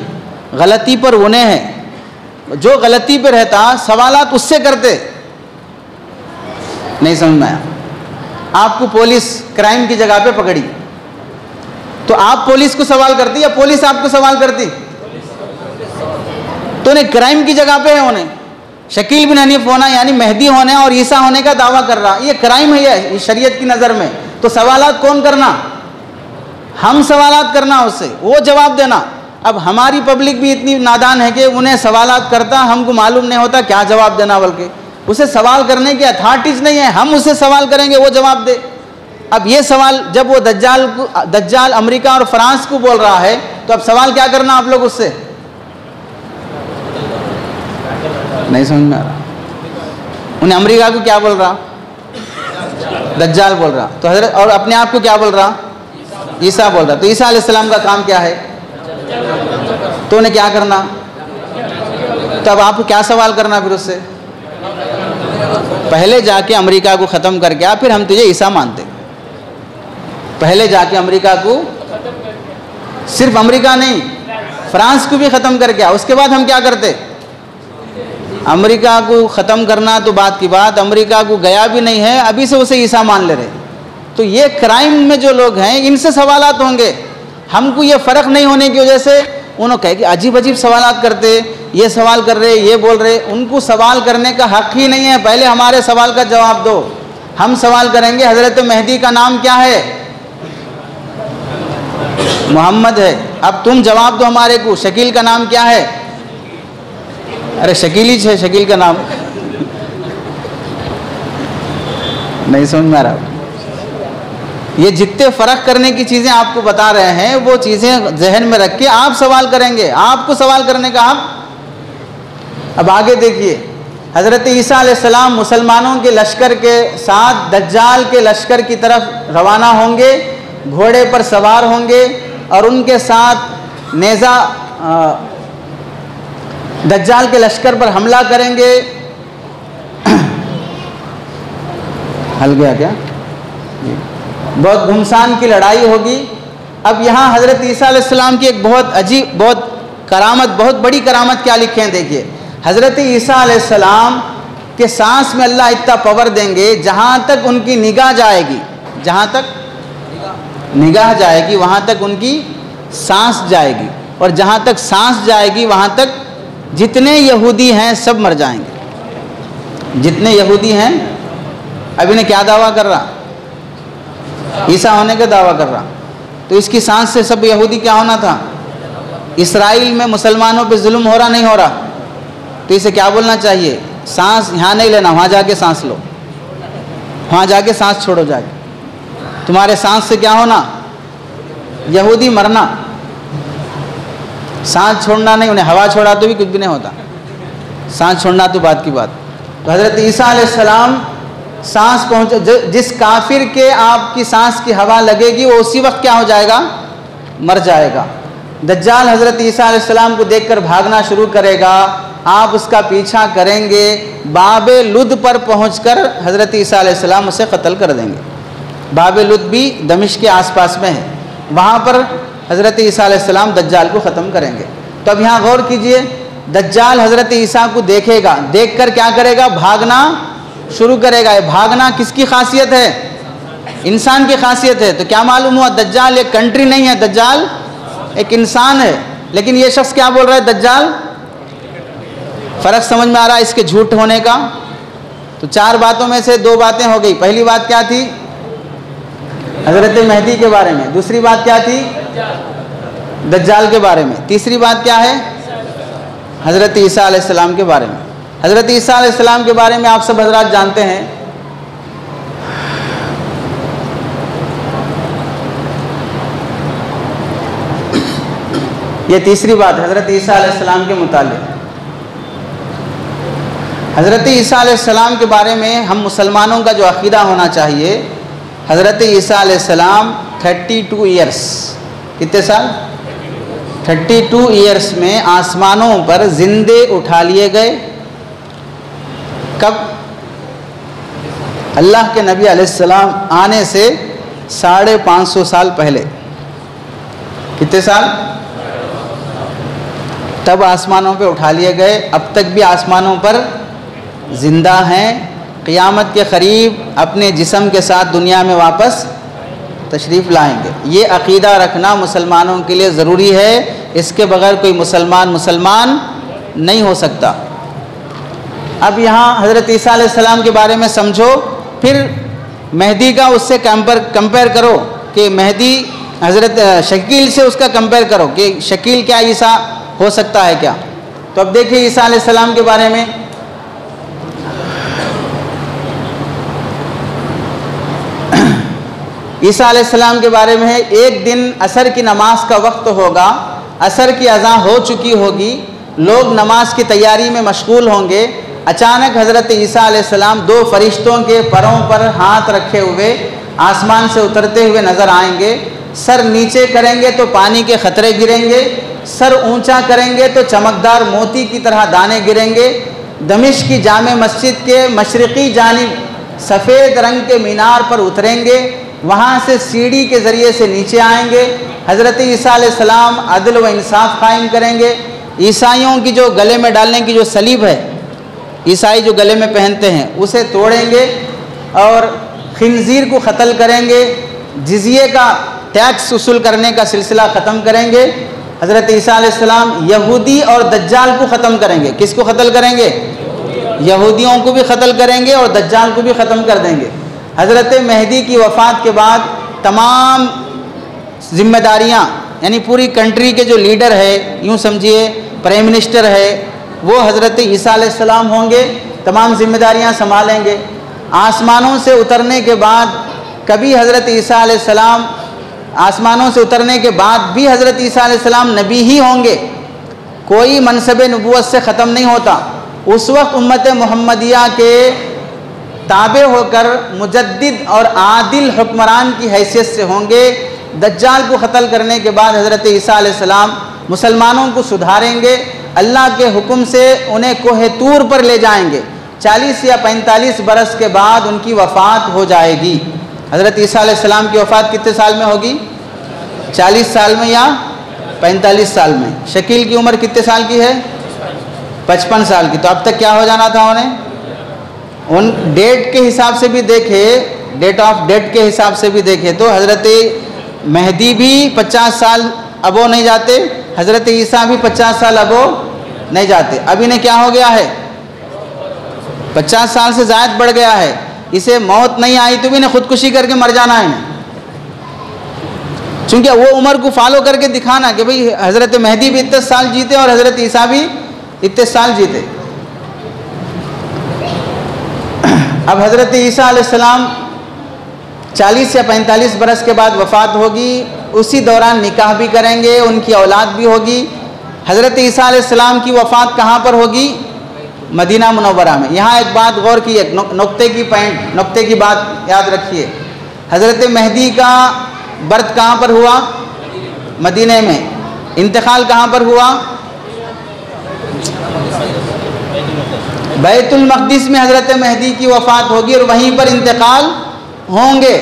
गलती पर उन्हें है। जो गलती पर रहता सवालात उससे करते। नहीं समझ में आया? आपको पुलिस क्राइम की जगह पे पकड़ी तो आप पुलिस को सवाल करती या पुलिस आपको सवाल करती? तो उन्हें क्राइम की जगह पे है, उन्हें शकील बिन हनीफ होना यानी मेहदी होने और ईसा होने का दावा कर रहा, ये क्राइम है ये शरीयत की नज़र में। तो सवालात कौन करना? हम सवालात करना उससे, वो जवाब देना। अब हमारी पब्लिक भी इतनी नादान है कि उन्हें सवालात करता हमको मालूम नहीं होता क्या जवाब देना, बल्कि उसे सवाल करने की अथॉरिटीज़ नहीं है। हम उससे सवाल करेंगे, वो जवाब दे। अब ये सवाल जब वो दज्जाल अमेरिका और फ्रांस को बोल रहा है तो अब सवाल क्या करना आप लोग उससे? नहीं समझ में आ रहा। उन्हें अमेरिका को क्या बोल रहा? दज्जाल बोल रहा। तो हजरत और अपने आप को क्या बोल रहा? ईसा बोल रहा। तो ईसा अलैहिस्सलाम का काम क्या है? तो उन्हें क्या करना? तो अब आपको क्या सवाल करना फिर उससे? पहले जाके अमेरिका को ख़त्म करके आ, फिर हम तुझे ईसा मानते। पहले जाके अमेरिका को, सिर्फ अमेरिका नहीं फ्रांस को भी ख़त्म करके आ, उसके बाद हम क्या करते? अमेरिका को ख़त्म करना तो बात की बात, अमेरिका को गया भी नहीं है, अभी से उसे ईसा मान ले रहे। तो ये क्राइम में जो लोग हैं इनसे सवालात होंगे। हमको ये फ़र्क नहीं होने की वजह से उन्होंने कहे कि अजीब अजीब सवालात करते, ये सवाल कर रहे, ये बोल रहे। उनको सवाल करने का हक़ ही नहीं है। पहले हमारे सवाल का जवाब दो। हम सवाल करेंगे हज़रत मेहदी का नाम क्या है? मोहम्मद है। अब तुम जवाब दो हमारे को, शकील का नाम क्या है? अरे शकील ही है, शकील का नाम नहीं समझ में आ रहा। ये जितने फ़र्क करने की चीज़ें आपको बता रहे हैं वो चीज़ें जहन में रख के आप सवाल करेंगे। आपको सवाल करने का आप अब आगे देखिए, हज़रत ईसा अलैहिस्सलाम मुसलमानों के लश्कर के साथ दज्जाल के लश्कर की तरफ रवाना होंगे, घोड़े पर सवार होंगे और उनके साथ नेज़ा दज्जाल के लश्कर पर हमला करेंगे। हल गया क्या? बहुत घुमसान की लड़ाई होगी। अब यहाँ हज़रत ईसा अलैहिस्सलाम की एक बहुत अजीब, बहुत करामत, बहुत बड़ी करामत क्या लिखे हैं देखिए। हज़रत ईसा अलैहिस्सलाम के सांस में अल्लाह इतना पावर देंगे, जहाँ तक उनकी निगाह जाएगी, जहाँ तक निगाह जाएगी वहाँ तक उनकी सांस जाएगी, और जहाँ तक सांस जाएगी वहाँ तक जितने यहूदी हैं सब मर जाएंगे। जितने यहूदी हैं, अब इन्हें क्या दावा कर रहा? ईसा होने का दावा कर रहा। तो इसकी सांस से सब यहूदी क्या होना था? इसराइल में मुसलमानों पे जुल्म हो रहा, नहीं हो रहा? तो इसे क्या बोलना चाहिए? सांस यहाँ नहीं लेना, वहाँ जाके सांस लो, वहाँ जाके सांस छोड़ो जाके। तुम्हारे सांस से क्या होना? यहूदी मरना। सांस छोड़ना नहीं, उन्हें हवा छोड़ा तो भी कुछ भी नहीं होता, सांस छोड़ना तो बात की बात। तो हज़रत ईसा अलैहिस्सलाम सांस पहुँच, जिस काफिर के आपकी सांस की हवा लगेगी वो उसी वक्त क्या हो जाएगा? मर जाएगा। दज्जाल हज़रत ईसा अलैहिस्सलाम को देखकर भागना शुरू करेगा, आप उसका पीछा करेंगे, बाबे लुद पर पहुंचकर हज़रत ईसा अलैहिस्सलाम उसे कत्ल कर देंगे। बाबे लुद भी दमिश्क के आसपास में है, वहाँ पर हज़रत ईसा अलैहिस्सलाम दज्जाल को ख़त्म करेंगे। तो अब यहाँ गौर कीजिए, दज्जाल हज़रत ईसा को देखेगा, देखकर क्या करेगा? भागना शुरू करेगा। ये भागना किसकी खासियत है? इंसान की खासियत है। तो क्या मालूम हुआ? दज्जाल एक कंट्री नहीं है, दज्जाल एक इंसान है। लेकिन ये शख्स क्या बोल रहा है? दज्जाल। फ़र्क समझ में आ रहा है इसके झूठ होने का? तो चार बातों में से दो बातें हो गई। पहली बात क्या थी? हज़रत मेहदी के बारे में। दूसरी बात क्या थी? दज्जाल के बारे में। तीसरी बात क्या है? हज़रत ईसा अलैहिस्सलाम के बारे में। हज़रत ईसा अलैहिस्सलाम के बारे में आप सब हज़रात जानते हैं, ये तीसरी बात हज़रत ईसा अलैहिस्सलाम के मुतालिक। हज़रत ईसा अलैहिस्सलाम के बारे में हम मुसलमानों का जो अक़ीदा होना चाहिए, हज़रत ईसा अलैहिस्सलाम 32 ईयर्स, कितने साल? 32 ईयर्स में आसमानों पर जिंदे उठा लिए गए। कब? अल्लाह के नबी अलैहिस्सलाम आने से 550 साल पहले। कितने साल? तब आसमानों पे उठा लिए गए। अब तक भी आसमानों पर ज़िंदा हैं। क़यामत के करीब अपने जिस्म के साथ दुनिया में वापस तशरीफ़ लाएंगे। ये अक़ीदा रखना मुसलमानों के लिए ज़रूरी है। इसके बग़ैर कोई मुसलमान नहीं हो सकता। अब यहाँ हज़रत ईसा अलैहिस्सलाम के बारे में समझो, फिर मेहदी का उससे कंपेयर करो कि मेहदी हज़रत शकील से उसका कंपेयर करो कि शकील क्या ईसा हो सकता है क्या। तो अब देखिए ईसा अलैहिस्सलाम के बारे में। ईसा अलैहिस्सलाम के बारे में है, एक दिन असर की नमाज का वक्त होगा, असर की अज़ान हो चुकी होगी, लोग नमाज की तैयारी में मशगूल होंगे। अचानक हज़रत ईसा अलैहिस्सलाम 2 फरिश्तों के परों पर हाथ रखे हुए आसमान से उतरते हुए नज़र आएंगे। सर नीचे करेंगे तो पानी के ख़तरे गिरेंगे, सर ऊंचा करेंगे तो चमकदार मोती की तरह दाने गिरेंगे। दमिश्क की जामे मस्जिद के मशरिकी जानिब सफ़ेद रंग के मीनार पर उतरेंगे, वहाँ से सीढ़ी के ज़रिए से नीचे आएंगे। हज़रत ईसा अलैहिस्सलाम अदल व इंसाफ कायम करेंगे। ईसाइयों की जो गले में डालने की जो सलीब है, ईसाई जो गले में पहनते हैं, उसे तोड़ेंगे और खिंजीर को क़त्ल करेंगे। जिज़िये का टैक्स वसूल करने का सिलसिला ख़त्म करेंगे। हज़रत ईसा अलैहिस्सलाम यहूदी और दज्जाल को ख़त्म करेंगे। किसको क़त्ल करेंगे? यहूदियों को भी क़त्ल करेंगे और दज्जाल को भी ख़त्म कर देंगे। हज़रत मेहदी की वफ़ात के बाद तमाम जिम्मेदारियाँ, यानी पूरी कंट्री के जो लीडर है, यूँ समझिए प्राइम मिनिस्टर है, वो हज़रत ईसा अलैहिस्सलाम होंगे, तमाम जिम्मेदारियाँ संभालेंगे। आसमानों से उतरने के बाद कभी हज़रत ईसा अलैहिस्सलाम, आसमानों से उतरने के बाद भी हज़रत ईसा अलैहिस्सलाम नबी ही होंगे, कोई मनसब नबूवत से ख़त्म नहीं होता। उस वक्त उम्मत मुहम्मदिया के ताबे होकर मुजद्दिद और आदिल हुक्मरान की हैसियत से होंगे। दज्जाल को क़त्ल करने के बाद हज़रत ईसा अलैहिस्सलाम मुसलमानों को सुधारेंगे, अल्लाह के हुक्म से उन्हें कोहे तूर पर ले जाएंगे। 40 या 45 बरस के बाद उनकी वफ़ात हो जाएगी। हज़रत ईसा अलैहिस्सलाम की वफ़ात कितने साल में होगी? 40 साल में या 45 साल में। शकील की उम्र कितने साल की है? 55 साल की। तो अब तक क्या हो जाना था उन्हें? उन डेट के हिसाब से भी देखे, डेट ऑफ डेथ के हिसाब से भी देखे तो हज़रत मेहदी भी 50 साल अबो नहीं जाते, हज़रत ईसा भी 50 साल अबो नहीं जाते। अब इन्हें क्या हो गया है? 50 साल से ज़ायद बढ़ गया है। इसे मौत नहीं आई तो भी इन्हें खुदकुशी करके मर जाना है इन्हें, चूँकि वो उम्र को फॉलो करके दिखाना कि भाई हज़रत मेहदी भी इतने साल जीते और हज़रत ईसा भी इतने साल जीते। अब हज़रत ईसा अलैहिस्सलाम 40 या 45 बरस के बाद वफ़ात होगी। उसी दौरान निकाह भी करेंगे, उनकी औलाद भी होगी। हज़रत ईसा अलैहिस्सलाम की वफ़ात कहाँ पर होगी? मदीना मुनव्वरा में। यहाँ एक बात गौर की, एक नुक्ते की बात याद रखिए। हज़रत मेहदी का बर्थ कहाँ पर हुआ? मदीने में। इंतकाल कहाँ पर हुआ? बैतुल मक़दिस में हज़रत मेहदी की वफ़ात होगी और वहीं पर इंतकाल होंगे।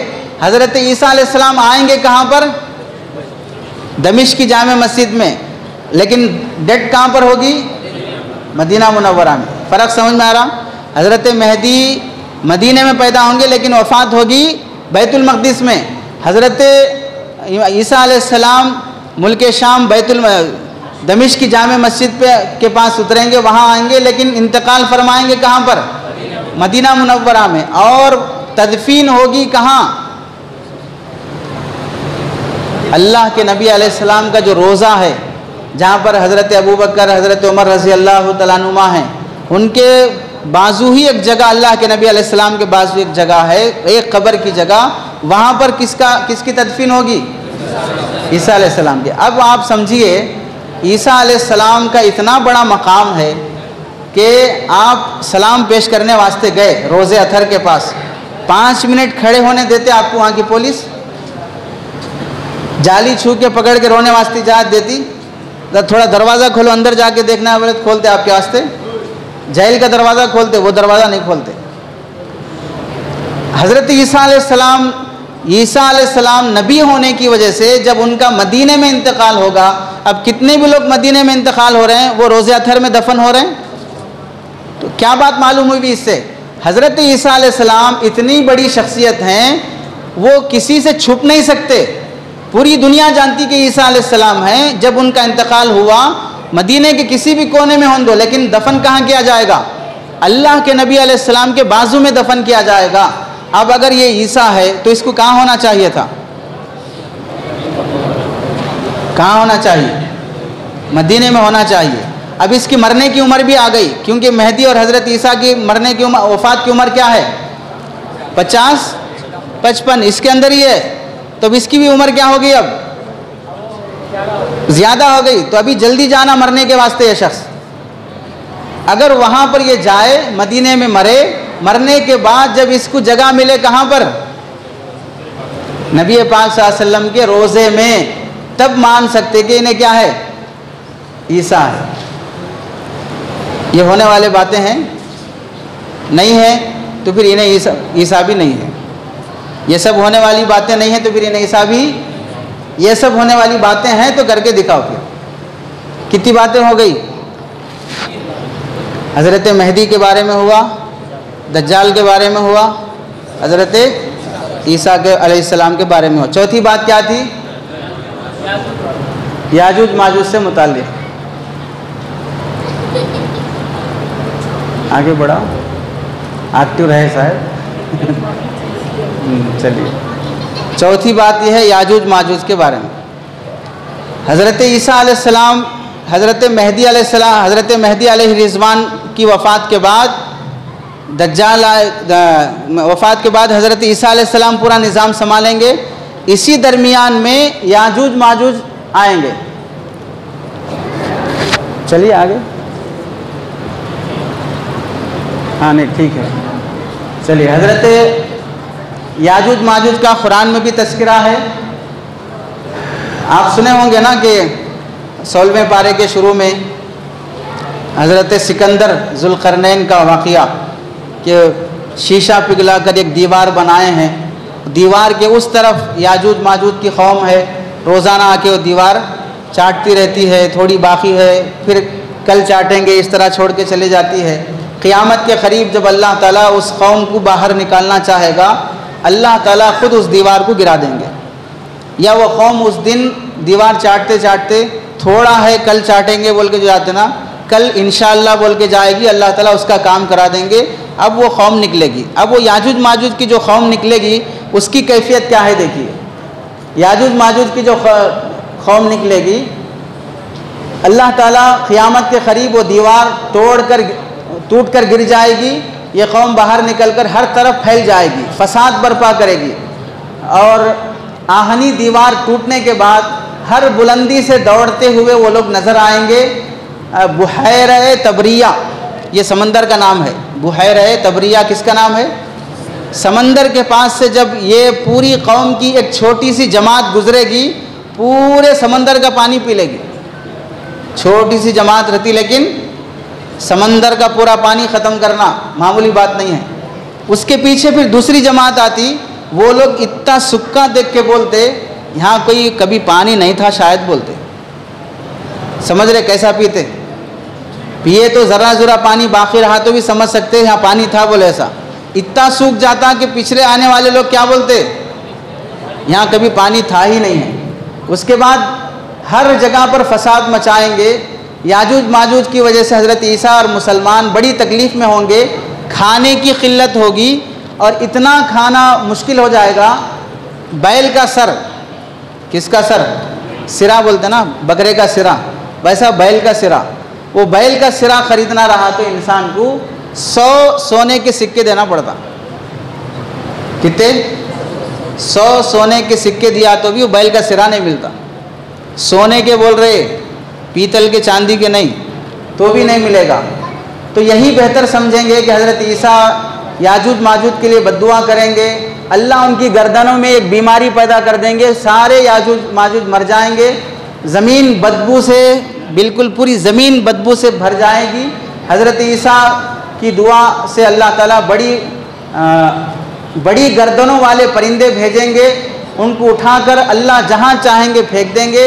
हज़रत ईसा अलैहिस्सलाम आएंगे कहाँ पर? दमिश्क की जामे मस्जिद में, लेकिन डेट कहाँ पर होगी? मदीना मुनव्वरा में। फ़र्क समझ में आ रहा? हज़रत मेहदी मदीने में पैदा होंगे लेकिन वफ़ात होगी बैतुल मक़दिस में। हज़रत ईसा अलैहिस्सलाम मुल्क शाम दमिश्क की जामे मस्जिद के पास उतरेंगे, वहाँ आएंगे, लेकिन इंतकाल फरमाएंगे कहाँ पर? मदीना मुनव्वरा में। और तदफीन होगी कहाँ? अल्लाह के नबी अलैहिस्सलाम का जो रोज़ा है, जहाँ पर हज़रत अबू बकर, हज़रत उमर रज़ी अल्लाह तआला अन्हुमा हैं, उनके बाजू ही एक जगह, अल्लाह के नबी अलैहिस्सलाम के बाजू एक जगह है, एक कब्र की जगह, वहाँ पर किसकी तदफीन होगी? ईसा अलैहिस्सलाम की। अब आप समझिए ईसा अलैहिस्सलाम का इतना बड़ा मकाम है कि आप सलाम पेश करने वास्ते गए रोज़े अथर के पास, 5 मिनट खड़े होने देते आपको वहाँ की पुलिस? जाली छू के पकड़ के रोने वास्ते इजाज़त देती? थोड़ा दरवाज़ा खोलो, अंदर जाके देखना है बोले तो खोलते आपके वास्ते? जेल का दरवाज़ा खोलते? वो दरवाज़ा नहीं खोलते। हज़रत ईसा अलैहिस्सलाम नबी होने की वजह से जब उनका मदीने में इंतकाल होगा, अब कितने भी लोग मदीने में इंतकाल हो रहे हैं, वो रोज़े अथर में दफन हो रहे हैं। तो क्या बात मालूम हुई इससे? हज़रत ईसा अलैहिस्सलाम इतनी बड़ी शख्सियत हैं, वो किसी से छुप नहीं सकते। पूरी दुनिया जानती कि ईसा अलैहिस्सलाम हैं। जब उनका इंतकाल हुआ, मदीने के किसी भी कोने में हों दो, लेकिन दफन कहाँ किया जाएगा? अल्लाह के नबी अलैहिस्सलाम के बाजू में दफन किया जाएगा। अब अगर ये ईसा है तो इसको कहाँ होना चाहिए था? कहाँ होना चाहिए? मदीने में होना चाहिए। अब इसकी मरने की उम्र भी आ गई, क्योंकि मेहदी और हज़रत ईसा की मरने की उम्र, वफ़ात की उम्र क्या है? 50-55 इसके अंदर ही है। तो अब इसकी भी उम्र क्या होगी? अब ज़्यादा हो गई। तो अभी जल्दी जाना मरने के वास्ते ये शख्स, अगर वहाँ पर ये जाए, मदीने में मरे, मरने के बाद जब इसको जगह मिले कहाँ पर? नबी पाक सल्लल्लाहु अलैहि वसल्लम के रोज़े में, तब मान सकते कि इन्हें क्या है? ईसा है। ये होने वाली बातें हैं? नहीं है तो फिर इन्हें ईसा भी नहीं है। ये सब होने वाली बातें नहीं हैं तो फिर इन्हें ईसा भी, ये सब होने वाली बातें हैं तो करके दिखाओ। फिर कितनी बातें हो गई? हज़रत मेहदी के बारे में हुआ, दज्जाल के बारे में हुआ, हज़रत ईसा के अलैहिस्सलाम के बारे में हुआ। चौथी बात क्या थी? याजूज माजूज से मुताल्लिक़। आगे बढ़ा, एक्टिव रहे शायद। चलिए, चौथी बात यह है याजूज माजूज के बारे में। हज़रत ईसा अलैहिस्सलाम, हज़रत मेहदी अलैहिस्सलाम, हज़रत मेहदी अलैहिर्रिज़वान की वफ़ात के बाद, दज्जाल वफ़ात के बाद हज़रत ईसा अलैहिस्सलाम पूरा निज़ाम संभालेंगे। इसी दरमियान में याजूज माजूज आएंगे। चलिए आगे। हाँ नहीं ठीक है, चलिए। हज़रत याजूज माजूज का कुरान में भी तज़किरा है। आप सुने होंगे ना कि 16वें पारे के शुरू में हज़रत सिकंदर ज़ुल्क़रनैन का वाक़या, कि शीशा पिघला कर एक दीवार बनाए हैं, दीवार के उस तरफ याजूज माजूज की कौम है, रोज़ाना आके वो दीवार चाटती रहती है, थोड़ी बाकी है, फिर कल चाटेंगे, इस तरह छोड़ के चले जाती है। क़यामत के करीब जब अल्लाह ताला उस कौम को बाहर निकालना चाहेगा, अल्लाह ताला ख़ुद उस दीवार को गिरा देंगे, या वो कौम उस दिन दीवार चाटते चाटते थोड़ा है कल चाटेंगे बोल के जो जाते ना, कल इंशाअल्लाह बोल के जाएगी, अल्लाह ताला उसका काम करा देंगे। अब वो कौम निकलेगी। अब वो याजूज माजूज की जो कौम निकलेगी उसकी कैफियत क्या है देखिए। याजूज माजूज की जो कौम निकलेगी, अल्लाह ताला क़यामत के करीब वो दीवार टूट कर गिर जाएगी। ये कौम बाहर निकलकर हर तरफ फैल जाएगी, फसाद बर्पा करेगी, और आहनी दीवार टूटने के बाद हर बुलंदी से दौड़ते हुए वो लोग नज़र आएंगे। बुहैर तबरिया, ये समंदर का नाम है। बुहैर तबरिया किसका नाम है? समंदर के पास से जब ये पूरी कौम की एक छोटी सी जमात गुजरेगी, पूरे समंदर का पानी पी लेगी। छोटी सी जमात रहती, लेकिन समंदर का पूरा पानी ख़त्म करना मामूली बात नहीं है। उसके पीछे फिर दूसरी जमात आती, वो लोग इतना सुक्का देख के बोलते, यहाँ कोई कभी पानी नहीं था शायद, बोलते। समझ रहे कैसा पीते? पिए तो ज़रा पानी बाकी रहा तो भी समझ सकते यहाँ पानी था बोले। ऐसा इतना सूख जाता कि पिछले आने वाले लोग क्या बोलते, यहाँ कभी पानी था ही नहीं है। उसके बाद हर जगह पर फसाद मचाएंगे। याजूज माजूज की वजह से हज़रत ईसा और मुसलमान बड़ी तकलीफ़ में होंगे, खाने की किल्लत होगी, और इतना खाना मुश्किल हो जाएगा। बैल का सर किसका सर? सिरा बोलते ना, बकरे का सिरा, वैसा बैल का सिरा। वो बैल का सिरा खरीदना रहा तो इंसान को 100 सोने के सिक्के देना पड़ता। कितने? 100 सोने के सिक्के दिया तो भी वो बैल का सिरा नहीं मिलता। सोने के बोल रहे, पीतल के, चांदी के नहीं, तो भी नहीं मिलेगा। तो यही बेहतर समझेंगे कि हज़रत ईसा याजूज माजूज के लिए बद्दुआ करेंगे, अल्लाह उनकी गर्दनों में एक बीमारी पैदा कर देंगे, सारे याजूज माजूज मर जाएंगे, ज़मीन बदबू से, बिल्कुल पूरी ज़मीन बदबू से भर जाएगी। हज़रत ईसा की दुआ से अल्लाह ताला बड़ी गर्दनों वाले परिंदे भेजेंगे, उनको उठाकर अल्लाह जहाँ चाहेंगे फेंक देंगे।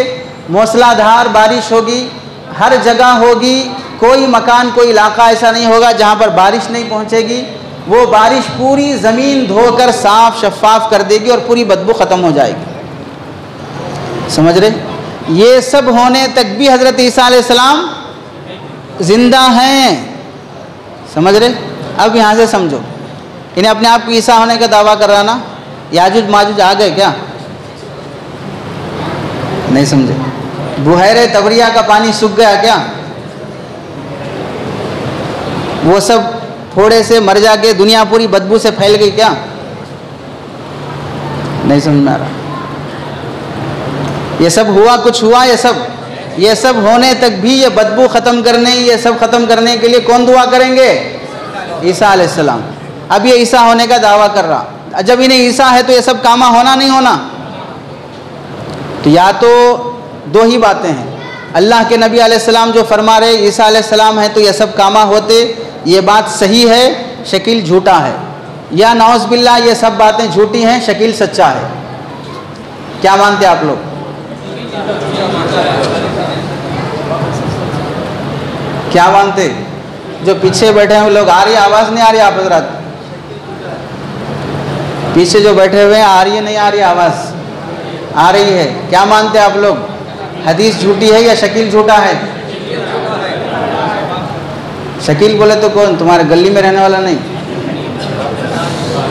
मूसलाधार बारिश होगी, हर जगह होगी, कोई मकान, कोई इलाका ऐसा नहीं होगा जहाँ पर बारिश नहीं पहुँचेगी। वो बारिश पूरी ज़मीन धोकर साफ शफाफ कर देगी और पूरी बदबू ख़त्म हो जाएगी। समझ रहे? ये सब होने तक भी हज़रत ईसा अलैहिस्सलाम ज़िंदा हैं। समझ रहे? अब यहाँ से समझो, इन्हें अपने आप को ईसा होने का दावा कर रहा ना, याजूज माजूज आ गए क्या? नहीं समझे? बुहैरे तबरिया का पानी सूख गया क्या? वो सब थोड़े से मर जाके दुनिया पूरी बदबू से फैल गई क्या? नहीं समझ में आ रहा। ये सब हुआ, कुछ हुआ, ये सब होने तक भी ये बदबू ख़त्म करने, ये सब ख़त्म करने के लिए कौन दुआ करेंगे? ईसा अलैहिस्सलाम। अब ये ईसा होने का दावा कर रहा, जब इन्हें ईसा है तो ये सब कामा होना नहीं होना? तो या तो दो ही बातें हैं, अल्लाह के नबी अलैहिस्सलाम जो फरमा रहे ईसा अलैहिस्सलाम है तो ये सब कामा होते, ये बात सही है, शकील झूठा है, या नौज़ बिल्लाह ये सब बातें झूठी हैं, शकील सच्चा है। क्या मानते आप लोग? क्या मानते? जो पीछे बैठे हैं वो लोग, आ रही आवाज़ नहीं आ रही? आप हज़रात पीछे जो बैठे हुए हैं, आ रही है नहीं आ रही आवाज़? आ रही है। क्या मानते आप लोग? हदीस झूठी है या शकील झूठा है? शकील बोले तो कौन? तुम्हारे गली में रहने वाला नहीं?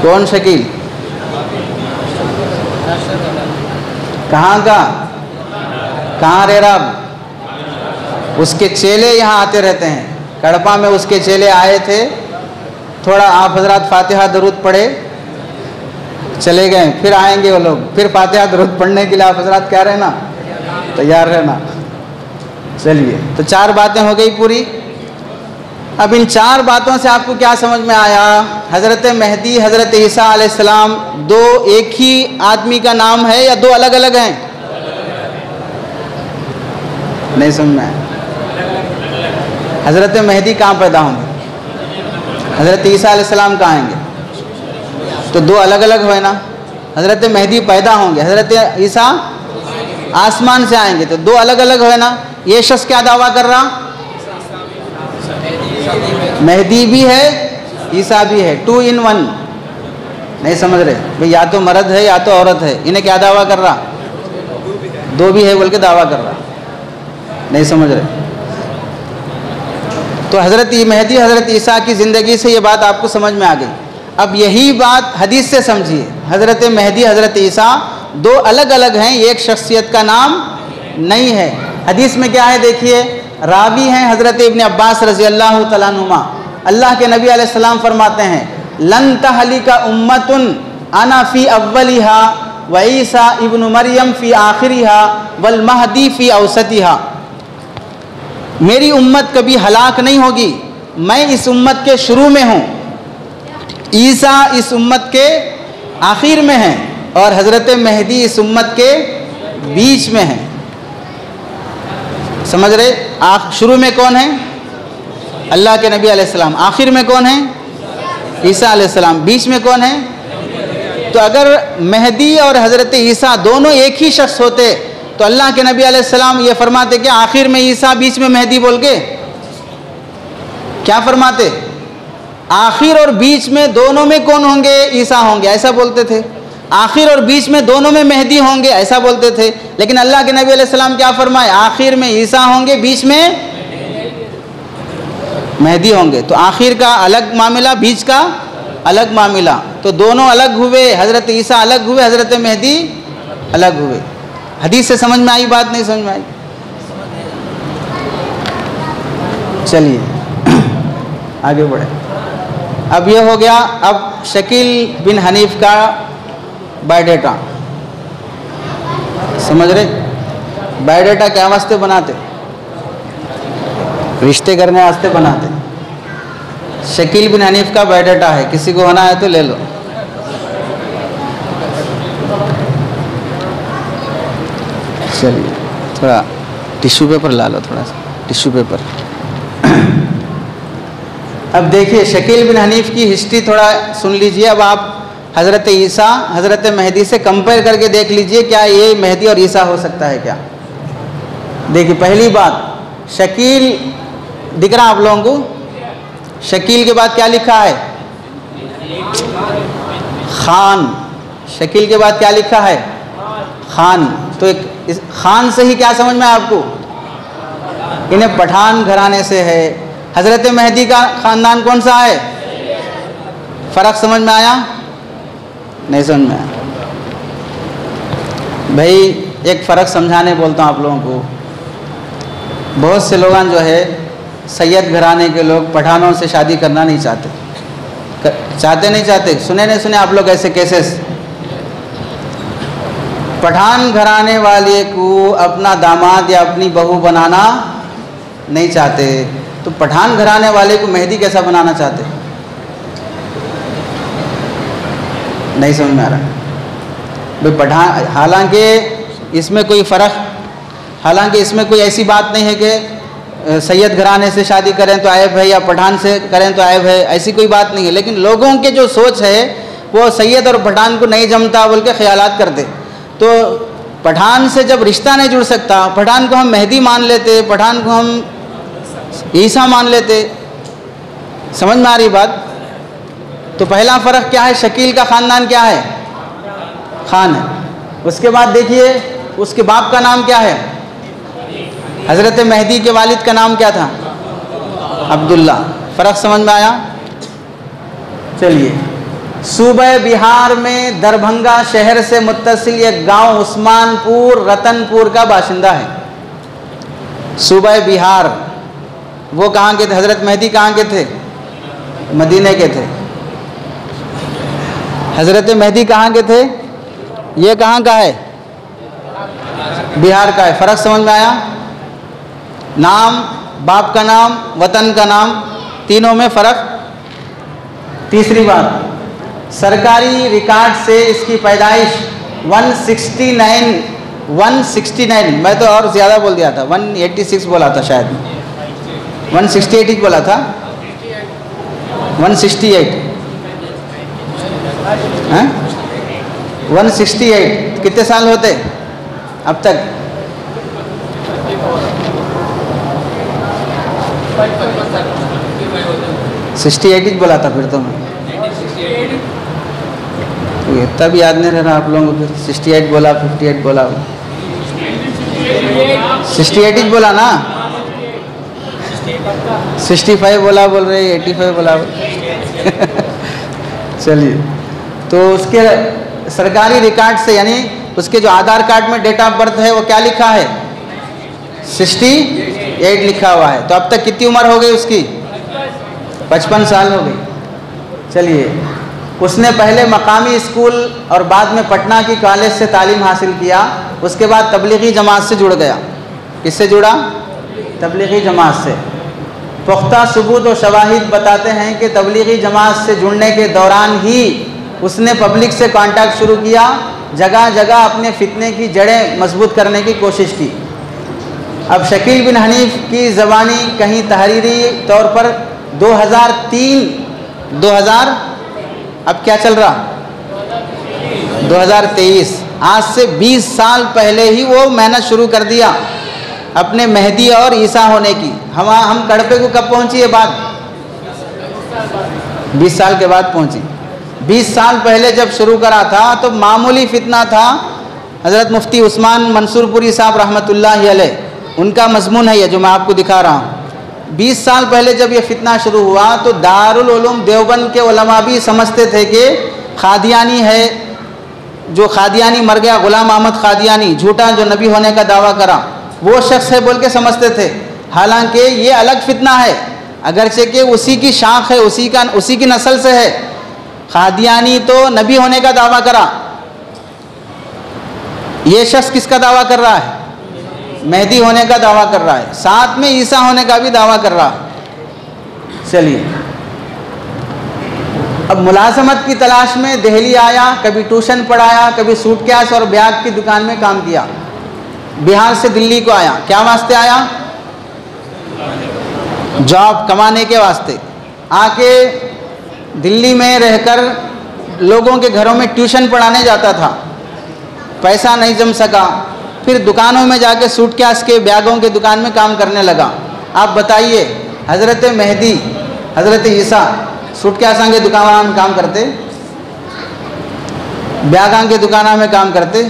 कौन शकील? कहाँ का? कहाँ रह रहा? उसके चेले यहाँ आते रहते हैं। कड़पा में उसके चेले आए थे, थोड़ा आप हजरात फातिहा दरूद पढ़े, चले गए, फिर आएंगे वो लोग, फिर फातिहा दरूद पढ़ने के लिए आप हजरात क्या रहना, तैयार रहना। चलिए, तो 4 बातें हो गई पूरी। अब इन 4 बातों से आपको क्या समझ में आया? हज़रत मेहदी, हज़रत ईसा अलैहिस्सलाम दो एक ही आदमी का नाम है या दो अलग अलग हैं? नहीं समझ में आया। हज़रत मेहदी कहाँ पैदा होंगे? हज़रत ईसा अलैहिस्सलाम कहाँ आएंगे? तो दो अलग अलग हुए ना। हज़रत मेहदी पैदा होंगे, हज़रत ईसा आसमान से आएंगे, तो दो अलग अलग हुए ना। ये शख्स क्या दावा कर रहा? मेहदी भी है, ईसा भी है, 2 in 1। नहीं समझ रहे भाई? या तो मर्द है या तो औरत है। इन्हें क्या दावा कर रहा? दो भी है बोल के दावा कर रहा। नहीं समझ रहे? तो हज़रत मेहदी, हज़रत ईसा की ज़िंदगी से ये बात आपको समझ में आ गई। अब यही बात हदीस से समझिए। हज़रत मेहदी, हज़रत ईसा दो अलग अलग हैं, एक शख्सियत का नाम नहीं है। हदीस में क्या है देखिए, रावी हैं हज़रत इब्न अब्बास रज़ी अल्लाह तआला अन्हुमा। अल्लाह के नबी अलैहिस्सलाम फरमाते हैं, लन तहलिका उम्मतुन अना फ़ी अव्वलिहा व ईसा इब्न मरियम फ़ी आखिरिहा वल महदी फ़ी औसतिहा। मेरी उम्मत कभी हलाक नहीं होगी, मैं इस उम्मत के शुरू में हूँ, ईसा इस उम्मत के आखिर में हैं और हज़रत मेहदी इस उम्मत के बीच में हैं। समझ रहे? शुरू में कौन है? अल्लाह के नबी अलैहिस्सलाम। आखिर में कौन है? ईसा अलैहिस्सलाम। बीच में कौन है? तो अगर मेहदी और हज़रत ईसा दोनों एक ही शख्स होते तो अल्लाह के नबी अलैहिस्सलाम ये फरमाते कि आखिर में ईसा बीच में मेहदी बोल के? क्या फरमाते? आखिर और बीच में दोनों में कौन होंगे? ईसा होंगे, ऐसा बोलते थे। आखिर और बीच में दोनों में मेहदी होंगे, ऐसा बोलते थे। लेकिन अल्लाह के नबी अलैहिस्सलाम क्या फरमाए? आखिर में ईसा होंगे, बीच में मेहदी होंगे। तो आखिर का अलग मामला, बीच का अलग मामला। तो दोनों अलग हुए, हज़रत ईसा अलग हुए, हज़रत मेहदी अलग हुए। हदीस से समझ में आई बात, नहीं समझ में आई? चलिए आगे बढ़े। अब ये हो गया। अब शकील बिन हनीफ का बायोडाटा समझ रहे? बायोडाटा क्या वास्ते बनाते? रिश्ते करने वास्ते बनाते। शकील बिन हनीफ का बायोडाटा है, किसी को होना है तो ले लो। चलिए थोड़ा टिश्यू पेपर ला लो, थोड़ा सा टिश्यू पेपर। अब देखिए शकील बिन हनीफ की हिस्ट्री थोड़ा सुन लीजिए। अब आप हज़रत ईसा हज़रत मेहदी से कंपेयर करके देख लीजिए, क्या ये मेहदी और ईसा हो सकता है क्या? देखिए पहली बात, शकील दिख रहा आप लोगों को? शकील के बाद क्या लिखा है? खान। शकील के बाद क्या लिखा है? खान। तो एक खान से ही क्या समझ में आपको? इन्हें पठान घराने से है। हज़रत मेहदी का ख़ानदान कौन सा है? फ़र्क समझ में आया? नहीं समझ में आया? भाई एक फ़र्क समझाने बोलता हूँ आप लोगों को। बहुत से लोग जो है सैयद घराने के लोग पठानों से शादी करना नहीं चाहते। चाहते नहीं चाहते? सुने नहीं सुने आप लोग ऐसे केसेस? पठान घराने वाले को अपना दामाद या अपनी बहू बनाना नहीं चाहते, तो पठान घराने वाले को मेहदी कैसा बनाना चाहते? नहीं समझ में आ रहा भाई। पठान, हालांकि इसमें कोई फ़र्क, हालांकि इसमें कोई ऐसी बात नहीं है कि सैयद घराने से शादी करें तो आयब है या पठान से करें तो आयब है, ऐसी कोई बात नहीं है। लेकिन लोगों के जो सोच है वो सैयद और पठान को नहीं जमता बोल के ख्यालात करते। तो पठान से जब रिश्ता नहीं जुड़ सकता, पठान को हम मेहदी मान लेते, पठान को हम ईसा मान लेते। समझ में आ रही बात? तो पहला फ़र्क क्या है? शकील का ख़ानदान क्या है? खान है। उसके बाद देखिए उसके बाप का नाम क्या है? हज़रत मेहदी के वालिद का नाम क्या था? अब्दुल्ला। फ़र्क समझ में आया? चलिए, सूबे बिहार में दरभंगा शहर से मुत्तसिल एक गांव उस्मानपुर रतनपुर का बाशिंदा है। सूबे बिहार, वो कहाँ के थे? हज़रत मेहदी कहाँ के थे? मदीने के थे। हज़रत मेहदी कहाँ के थे? ये कहाँ का है? बिहार का है। फ़र्क समझ में आया? नाम, बाप का नाम, वतन का नाम, तीनों में फ़र्क। तीसरी बात, सरकारी रिकॉर्ड से इसकी पैदाइश 169, मैं तो और ज़्यादा बोल दिया था, 186 बोला था शायद, 168 ही बोला था, 168 हैं? 168 कितने साल होते अब तक? सिक्सटी एट ही बोला था फिर तो मैं, इतना भी याद नहीं रह रहा आप लोगों को। 68 बोला, 58 बोला, 68 ही बोला ना, 65 बोला बोल रहे, 85 बोला चलिए, तो उसके सरकारी रिकॉर्ड से यानी उसके जो आधार कार्ड में डेट ऑफ बर्थ है वो क्या लिखा है? 68 लिखा हुआ है। तो अब तक कितनी उम्र हो गई उसकी? 55 साल हो गई। चलिए, उसने पहले मकामी स्कूल और बाद में पटना की कॉलेज से तालीम हासिल किया। उसके बाद तबलीगी जमात से जुड़ गया। किससे जुड़ा? तबलीगी जमात से। पुख्ता सबूत और शवाहिद बताते हैं कि तबलीगी जमात से जुड़ने के दौरान ही उसने पब्लिक से कांटेक्ट शुरू किया, जगह जगह अपने फितने की जड़ें मजबूत करने की कोशिश की। अब शकील बिन हनीफ की ज़बानी कहीं तहरीरी तौर पर 2000 अब क्या चल रहा? 2023, आज से 20 साल पहले ही वो मेहनत शुरू कर दिया अपने मेहदी और ईसा होने की। हम कड़पे को कब पहुंची ये बात? 20 साल के बाद पहुंची। 20 साल पहले जब शुरू करा था तो मामूली फितना था। हज़रत मुफ्ती उस्मान मंसूरपुरी साहब रहमतुल्लाह अलैह, उनका मजमून है ये जो मैं आपको दिखा रहा हूँ। 20 साल पहले जब ये फितना शुरू हुआ तो दारुल उलूम देवबंद के उलमा भी समझते थे कि कादियानी है, जो कादियानी मर गया, गुलाम अहमद कादियानी, झूठा जो नबी होने का दावा करा, वो शख्स है बोल के समझते थे। हालांकि ये अलग फितना है, अगरचे कि उसी की शाख है, उसी की नस्ल से है। कादियानी तो नबी होने का दावा करा, ये शख्स किसका दावा कर रहा है? मेहदी होने का दावा कर रहा है, साथ में ईसा होने का भी दावा कर रहा है। चलिए, अब मुलाजमत की तलाश में दिल्ली आया, कभी ट्यूशन पढ़ाया, कभी सूटकेस और बैग की दुकान में काम किया। बिहार से दिल्ली को आया, क्या वास्ते आया? जॉब कमाने के वास्ते। आके दिल्ली में रहकर लोगों के घरों में ट्यूशन पढ़ाने जाता था, पैसा नहीं जम सका, फिर दुकानों में जाके सूटकेस के बैगों के दुकान में काम करने लगा। आप बताइए, हज़रत मेहदी, हज़रत ईसा सूटकेसां के दुकान में काम करते, बैगां के दुकान में काम करते?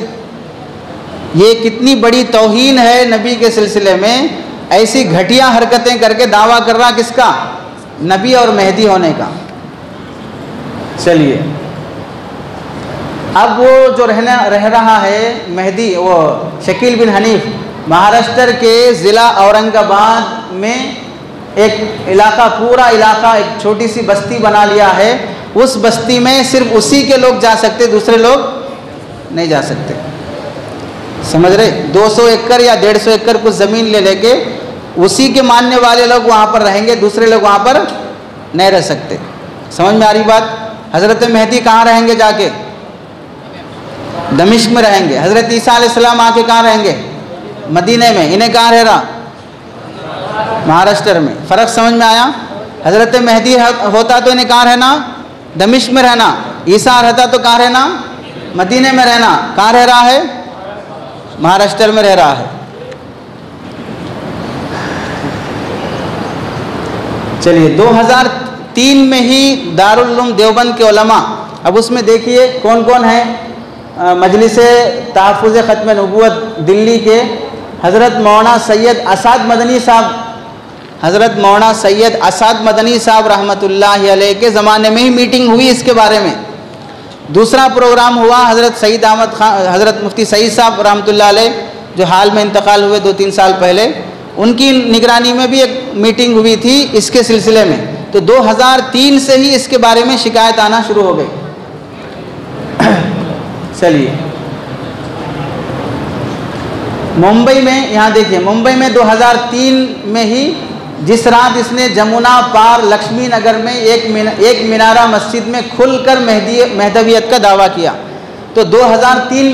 ये कितनी बड़ी तौहीन है नबी के सिलसिले में। ऐसी घटिया हरकतें करके दावा कर रहा किसका? नबी और मेहदी होने का। चलिए, अब वो जो रह रहा है मेहदी, वो शकील बिन हनीफ, महाराष्ट्र के ज़िला औरंगाबाद में एक इलाका, पूरा इलाका एक छोटी सी बस्ती बना लिया है। उस बस्ती में सिर्फ उसी के लोग जा सकते, दूसरे लोग नहीं जा सकते। समझ रहे? 200 एकड़ या 150 एकड़ कुछ ज़मीन ले लेके उसी के मानने वाले लोग वहाँ पर रहेंगे, दूसरे लोग वहाँ पर नहीं रह सकते। समझ में आ रही बात? हज़रत मेहदी कहाँ रहेंगे? जाके दमिश्क में रहेंगे। हज़रत ईसा अलैहिस्सलाम आके कहाँ रहेंगे? मदीने में। इन्हें कहाँ रह रहा? महाराष्ट्र में। फ़र्क समझ में आया? हज़रत मेहदी होता तो इन्हें कहाँ रहना? दमिश्क में रहना। ईसा रहता तो कहाँ रहना? मदीने में रहना। कहाँ रह रहा है? महाराष्ट्र में रह रहा है। चलिए, 2003 में ही दारुल उलूम देवबंद के उलमा, अब उसमें देखिए कौन कौन है। मजलिस तहफ़्फ़ुज़ ख़त्म नबूवत दिल्ली के हज़रत मौलाना सैयद असाद मदनी साहब, हज़रत मौलाना सैयद असाद मदनी साहब रहमतुल्लाहि अलैह के ज़माने में ही मीटिंग हुई इसके बारे में। दूसरा प्रोग्राम हुआ हज़रत सईद अहमद खान, हज़रत मुफ्ती सईद साहब रहमतुल्लाहि अलैह, जो हाल में इंतकाल हुए 2-3 साल पहले, उनकी निगरानी में भी एक मीटिंग हुई थी इसके सिलसिले में। तो 2003 से ही इसके बारे में शिकायत आना शुरू हो गई। चलिए, मुंबई में, यहाँ देखिए, मुंबई में 2003 में ही जिस रात इसने जमुना पार लक्ष्मी नगर में एक मीनारा मस्जिद में खुलकर मेहदवियत का दावा किया, तो 2003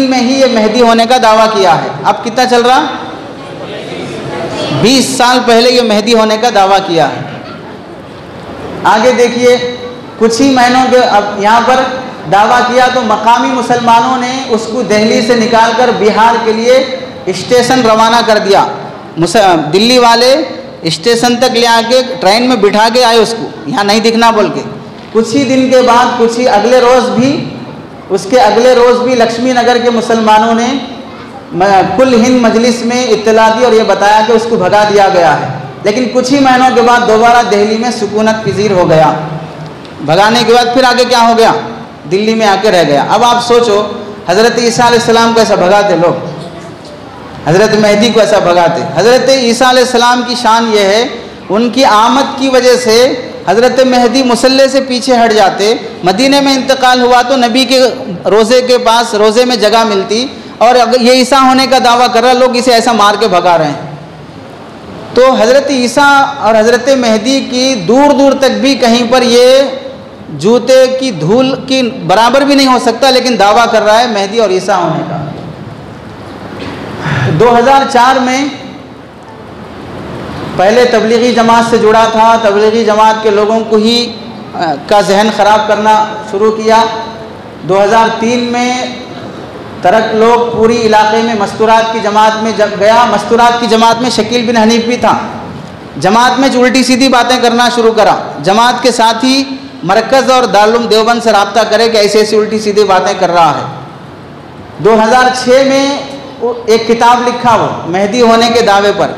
में ही ये मेहदी होने का दावा किया है। अब कितना चल रहा? 20 साल पहले ये मेहदी होने का दावा किया है। आगे देखिए, कुछ ही महीनों के, अब यहाँ पर दावा किया तो मकामी मुसलमानों ने उसको दिल्ली से निकालकर बिहार के लिए स्टेशन रवाना कर दिया। दिल्ली वाले स्टेशन तक ले आके ट्रेन में बिठा के आए उसको, यहाँ नहीं दिखना बोल के। कुछ ही दिन के बाद, कुछ ही अगले रोज़ भी लक्ष्मी नगर के मुसलमानों ने कुल हिंद मजलिस में इत्तला दी और ये बताया कि उसको भगा दिया गया है। लेकिन कुछ ही महीनों के बाद दोबारा दिल्ली में सुकूनत पजीर हो गया। भगाने के बाद फिर आगे क्या हो गया? दिल्ली में आके रह गया। अब आप सोचो, हज़रत ईसा अलैहिस्सलाम को ऐसा भगाते लोग, हज़रत मेहदी को ऐसा भगाते। हज़रत ईसा अलैहिस्सलाम की शान ये है, उनकी आमद की वजह से हज़रत मेहदी मुसल्ले से पीछे हट जाते। मदीने में इंतकाल हुआ तो नबी के रोज़े के पास, रोज़े में जगह मिलती, और अगर ये ईसा होने का दावा कर रहा, लोग इसे ऐसा मार के भगा रहे हैं। तो हज़रत ईसा और हज़रत मेहदी की दूर दूर तक भी कहीं पर ये जूते की धूल की बराबर भी नहीं हो सकता, लेकिन दावा कर रहा है मेहदी और ईसा होने का। 2004 में पहले तबलीगी जमात से जुड़ा था, तबलीगी जमात के लोगों को ही का जहन ख़राब करना शुरू किया। 2003 में तरक लोग पूरी इलाके में मस्तूरात की जमात में जब गया, मस्तूरात की जमात में शकील बिन हनीफ भी था। जमात में उल्टी सीधी बातें करना शुरू करा। जमात के साथ ही मरकज़ और दारुल उलूम देवबंद से रब्ता करे कि ऐसी ऐसी उल्टी सीधी बातें कर रहा है। 2006 में एक किताब लिखा वो मेहदी होने के दावे पर,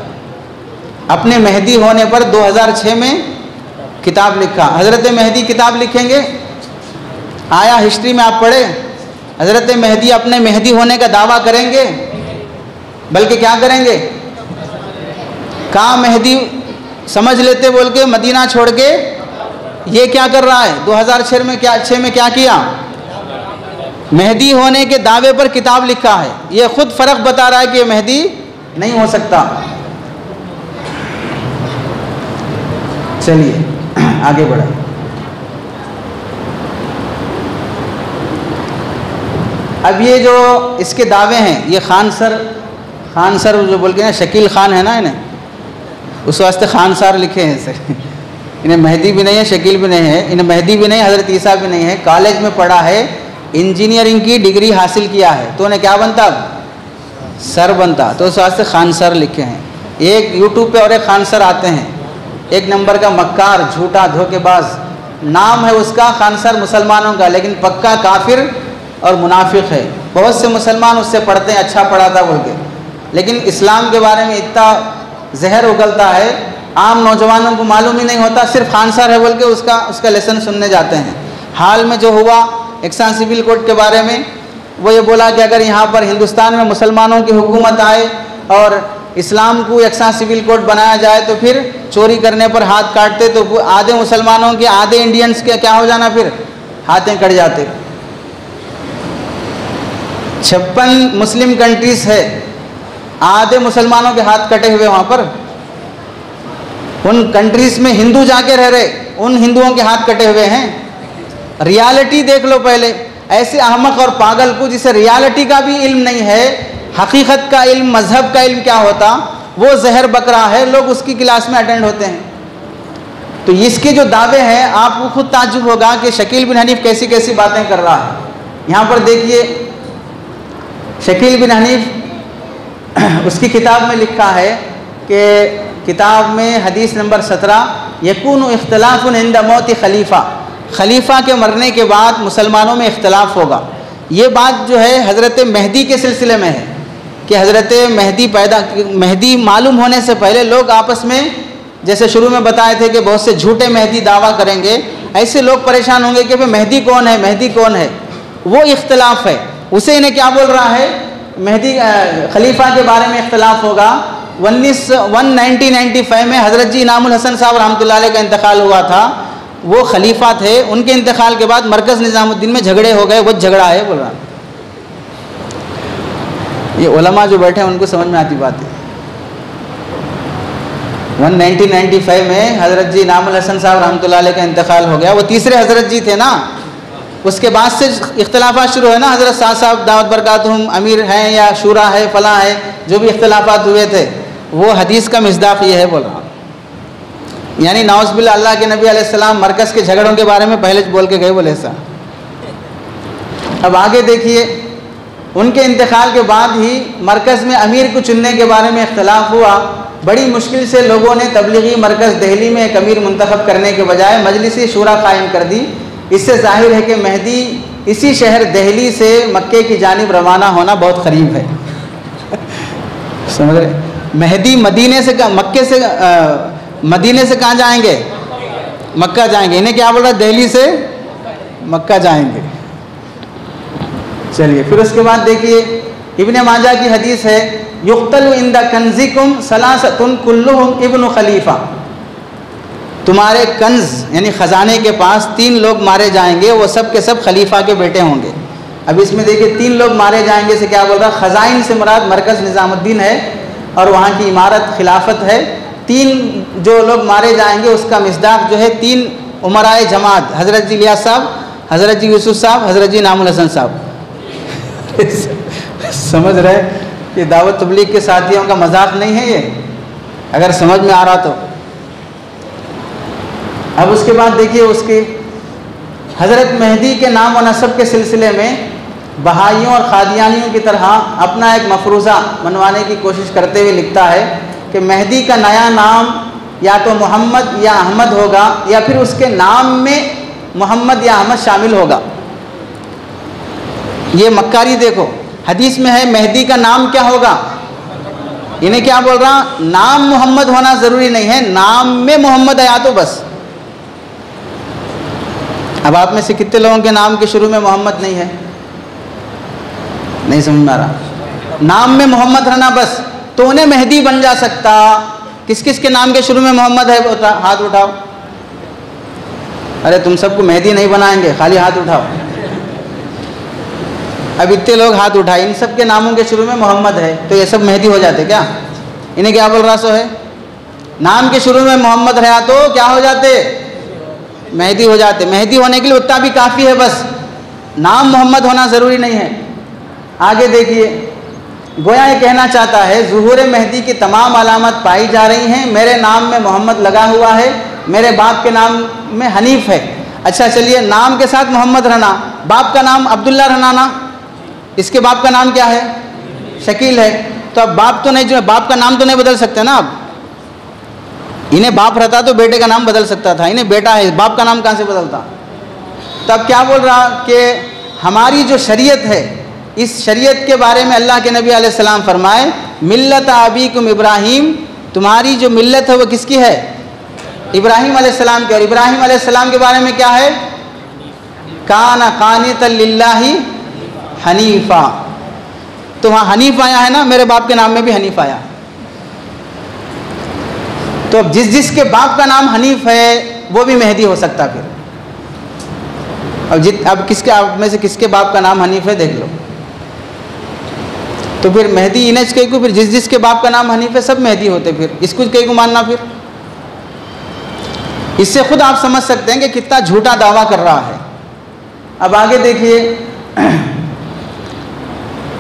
अपने मेहदी होने पर 2006 में किताब लिखा। हज़रत मेहदी किताब लिखेंगे, आया हिस्ट्री में आप पढ़े हज़रत मेहदी अपने मेहदी होने का दावा करेंगे, बल्कि क्या करेंगे, कहाँ मेहदी समझ लेते बोल के मदीना छोड़ के ये क्या कर रहा है 2006 में क्या किया, मेहदी होने के दावे पर किताब लिखा है। ये खुद फ़र्क बता रहा है कि ये मेहदी नहीं हो सकता। चलिए आगे बढ़े। अब ये जो इसके दावे हैं, ये खान सर जो बोल के ना शकील खान है ना, इन्हें उस वास्ते खान सर लिखे हैं इसे। इन्हें मेहदी भी नहीं है, शकील भी नहीं है, इन्हें मेहदी भी नहीं, हज़रत ईसा भी नहीं है। कॉलेज में पढ़ा है, इंजीनियरिंग की डिग्री हासिल किया है, तो उन्हें क्या बनता, सर बनता, तो उस वास्ते खान सर लिखे हैं। एक यूट्यूब पे और एक खान सर आते हैं, एक नंबर का मक्कार, झूठा, धोखेबाज, नाम है उसका खान सर मुसलमानों का, लेकिन पक्का काफिर और मुनाफिक है। बहुत से मुसलमान उससे पढ़ते हैं, अच्छा पढ़ा था बोल के, लेकिन इस्लाम के बारे में इतना जहर उगलता है, आम नौजवानों को मालूम ही नहीं होता, सिर्फ खान सर है बोल के उसका लेसन सुनने जाते हैं। हाल में जो हुआ एक्सा सिविल कोड के बारे में, वो ये बोला कि अगर यहाँ पर हिंदुस्तान में मुसलमानों की हुकूमत आए और इस्लाम को एक्सा सिविल कोड बनाया जाए तो फिर चोरी करने पर हाथ काटते, तो आधे मुसलमानों के आधे इंडियंस के क्या हो जाना, फिर हाथें कट जाते। 56 मुस्लिम कंट्रीज है, आधे मुसलमानों के हाथ कटे हुए वहाँ पर। उन कंट्रीज में हिंदू जाके रह रहे, उन हिंदुओं के हाथ कटे हुए हैं। रियलिटी देख लो पहले, ऐसे अहमक और पागल को जिसे रियलिटी का भी इल्म नहीं है, हकीकत का इल्म, मजहब का इल्म क्या होता, वो जहर बक रहा है, लोग उसकी क्लास में अटेंड होते हैं। तो इसके जो दावे हैं, आपको खुद ताज्जुब होगा कि शकील बिन हनीफ कैसी कैसी बातें कर रहा है। यहाँ पर देखिए, शकील बिन हनीफ उसकी किताब में लिखा है कि किताब में हदीस नंबर 17, यकूनु इख्तिलाफुन इंद मौत खलीफा के मरने के बाद मुसलमानों में इख्तिलाफ होगा। ये बात जो है हज़रत मेहदी के सिलसिले में है कि हज़रत मेहदी मालूम होने से पहले लोग आपस में, जैसे शुरू में बताए थे कि बहुत से झूठे मेहदी दावा करेंगे, ऐसे लोग परेशान होंगे कि भाई मेहदी कौन है, मेहदी कौन है। वो इख्तिलाफ है, उसे इन्हें क्या बोल रहा है, मेहदी खलीफा के बारे में इख्तिलाफ होगा। 1995 में हज़रत जी इनामुल हसन साहब रहमतुल्लाह अलैह का इंतकाल हुआ था, वो खलीफा थे। उनके इंतकाल के बाद मरकज़ निज़ामुद्दीन में झगड़े हो गए, वो झगड़ा है बोल रहा। ये उलमा जो बैठे हैं उनको समझ में आती बात है। 1995 में हज़रत जी इनामुल हसन साहब रहमतुल्लाह अलैह का इंतकाल हो गया, वो तीसरे हज़रत जी थे ना। उसके बाद से इख्तिलाफात शुरू है ना, हज़रत साहब दावत बरकातुहुम अमीर हैं या शूरा है, फला है, जो भी इख्तिलाफात हुए थे, वो हदीस का मिसदाक़ ये है बोल रहा। यानी नाउज़ बिल्लाह अल्लाह के नबी अलैहिस्सलाम मरकज़ के झगड़ों के बारे में पहले बोल के गए बोले ऐसा। अब आगे देखिए, उनके इंतकाल के बाद ही मरकज़ में अमीर को चुनने के बारे में इख्तिलाफ हुआ। बड़ी मुश्किल से लोगों ने तबलीगी मरकज़ दिल्ली में एक अमीर मुंतखब करने के बजाय मजलिस शूरा कायम कर दी। इससे जाहिर है कि मेहदी इसी शहर दिल्ली से मक्के की जानिब रवाना होना बहुत करीब है। समझ रहे, मेहदी मदीने से मदीने से कहाँ जाएंगे, मक्का जाएंगे। इन्हें क्या बोल रहा है, दिल्ली से मक्का जाएंगे। चलिए फिर उसके बाद देखिए, इब्ने माजा की हदीस है, युक्तलु इंदा कंजिकुम सलासतुन कुल्लुहुम इब्नु खलीफा। तुम्हारे कंज यानी ख़जाने के पास 3 लोग मारे जाएंगे, वो सब के सब खलीफा के बेटे होंगे। अब इसमें देखिए 3 लोग मारे जाएंगे से क्या बोल रहा, ख़ज़ाइन से मुराद मरकज़ निज़ामुद्दीन है और वहाँ की इमारत खिलाफत है। 3 जो लोग मारे जाएंगे उसका मिसदाक़ जो है 3 उमराए जमात, हज़रत जी इलियास साहब, हज़रत जी यूसुफ साहब, हज़रत जी इनामुल हसन साहब। समझ रहे कि दावत तबलीग के साथियों का मजाक नहीं है ये, अगर समझ में आ रहा तो। अब उसके बाद देखिए, उसके हज़रत मेहदी के नाम व नसब के सिलसिले में बहाइयों और खादियानियों की तरह अपना एक मफरूज़ा मनवाने की कोशिश करते हुए लिखता है कि मेहदी का नया नाम या तो मोहम्मद या अहमद होगा, या फिर उसके नाम में मोहम्मद या अहमद शामिल होगा। ये मक्कारी देखो, हदीस में है मेहदी का नाम क्या होगा, इन्हें क्या बोल रहा, नाम मोहम्मद होना ज़रूरी नहीं है, नाम में मोहम्मद आया तो बस। अब आप में से कितने लोगों के नाम के शुरू में मोहम्मद नहीं है? नहीं समझ में आ रहा? नाम में मोहम्मद रहना बस, तो उन्हें मेहदी बन जा सकता। किस किस के नाम के शुरू में मोहम्मद है? हाथ उठाओ। अरे तुम सबको मेहदी नहीं बनाएंगे, खाली हाथ उठाओ। अब इतने लोग हाथ उठाए, इन सब के नामों के शुरू में मोहम्मद है, तो ये सब मेहदी हो जाते क्या? इन्हें क्या बोल रहा सो है? नाम के शुरू में मोहम्मद रहा तो क्या हो जाते? मेहदी हो जाते। मेहदी होने के लिए उतना भी काफ़ी है, बस नाम मोहम्मद होना ज़रूरी नहीं है। आगे देखिए, गोया ये कहना चाहता है ज़ुहूर मेहदी की तमाम अलामत पाई जा रही हैं, मेरे नाम में मोहम्मद लगा हुआ है, मेरे बाप के नाम में हनीफ है। अच्छा चलिए, नाम के साथ मोहम्मद रहना, बाप का नाम अब्दुल्ला रहना ना, इसके बाप का नाम क्या है? शकील है। तो अब बाप तो नहीं, जो बाप का नाम तो नहीं बदल सकते ना। अब इन्हें बाप रहता तो बेटे का नाम बदल सकता था, इन्हें बेटा है, बाप का नाम कहाँ से बदलता? तब क्या बोल रहा कि हमारी जो शरीयत है, इस शरीयत के बारे में अल्लाह के नबी अलैहिस्सलाम फरमाए, मिल्लत अबीकुम इब्राहीम, तुम्हारी जो मिल्लत है वो किसकी है? इब्राहीम अलैहिस्सलाम की। और इब्राहीम अलैहिस्सलाम के बारे में क्या है? काना कानितन लिल्लाहि हनीफा। तो वहाँ हनीफ आया है ना, मेरे बाप के नाम में भी हनीफ आया। तो अब जिसके बाप का नाम हनीफ है वो भी मेहदी हो सकता फिर। अब किसके, आप में से किसके बाप का नाम हनीफ है देख लो। तो फिर मेहदी इन्हें कहीं को, फिर जिसके बाप का नाम हनीफ है सब मेहदी होते, फिर इसको कहीं को मानना। फिर इससे खुद आप समझ सकते हैं कि कितना झूठा दावा कर रहा है। अब आगे देखिए,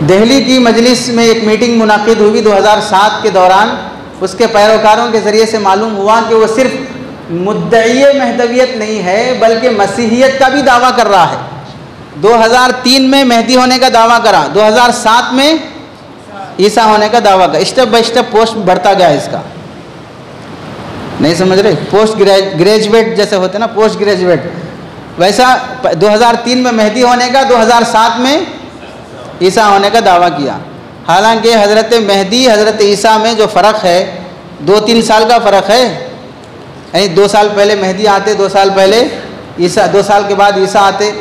दिल्ली की मजलिस में एक मीटिंग मुनाकिद हुई 2007 के दौरान। उसके पैरोकारों के ज़रिए से मालूम हुआ कि वो सिर्फ मुद्दई महदवियत नहीं है बल्कि मसीहियत का भी दावा कर रहा है। 2003 में मेहदी होने का दावा करा, 2007 में ईसा होने का दावा करा। स्टेप बाय स्टेप पोस्ट बढ़ता गया इसका। नहीं समझ रहे? पोस्ट ग्रेजुएट जैसे होते ना, पोस्ट ग्रेजुएट, वैसा 2003 में मेहदी होने का, 2007 में ईसा होने का दावा किया। हालांकि हज़रत मेहदी हज़रत ईसा में जो फ़र्क है 2-3 साल का फ़र्क है। यानी 2 साल पहले मेहदी आते, 2 साल पहले ईसा, 2 साल के बाद ईसा आते,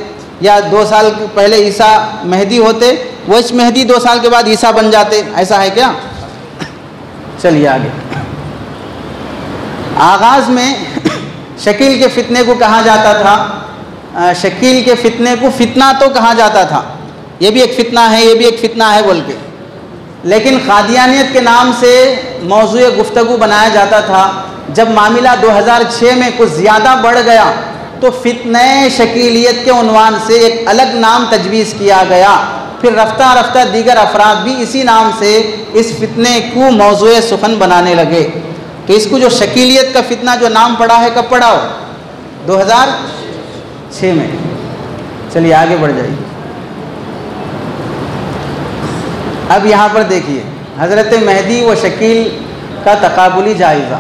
या 2 साल पहले ईसा मेहदी होते, वो इस मेहदी 2 साल के बाद ईसा बन जाते। ऐसा है क्या? चलिए आगे। आगाज़ में शकील के फितने को कहा जाता था, शकील के फितने को फितना तो कहा जाता था, ये भी एक फितना है, ये भी एक फितना है बोल के। लेकिन कादियानियत के नाम से मौज़ूए गुफ्तगू बनाया जाता था। जब मामला 2006 में कुछ ज़्यादा बढ़ गया तो फितने शकीलियत के उन्वान से एक अलग नाम तजवीज़ किया गया। फिर रफ्ता रफ्ता दीगर अफराद भी इसी नाम से इस फितने को मौज़ूए सुखन बनाने लगे। तो इसको जो शकीलियत का फितना जो नाम पड़ा है, कब पड़ा हो? 2006 में। चलिए आगे बढ़ जाइए। अब यहाँ पर देखिए, हज़रत मेहदी व शकील का तकाबुली जायज़ा,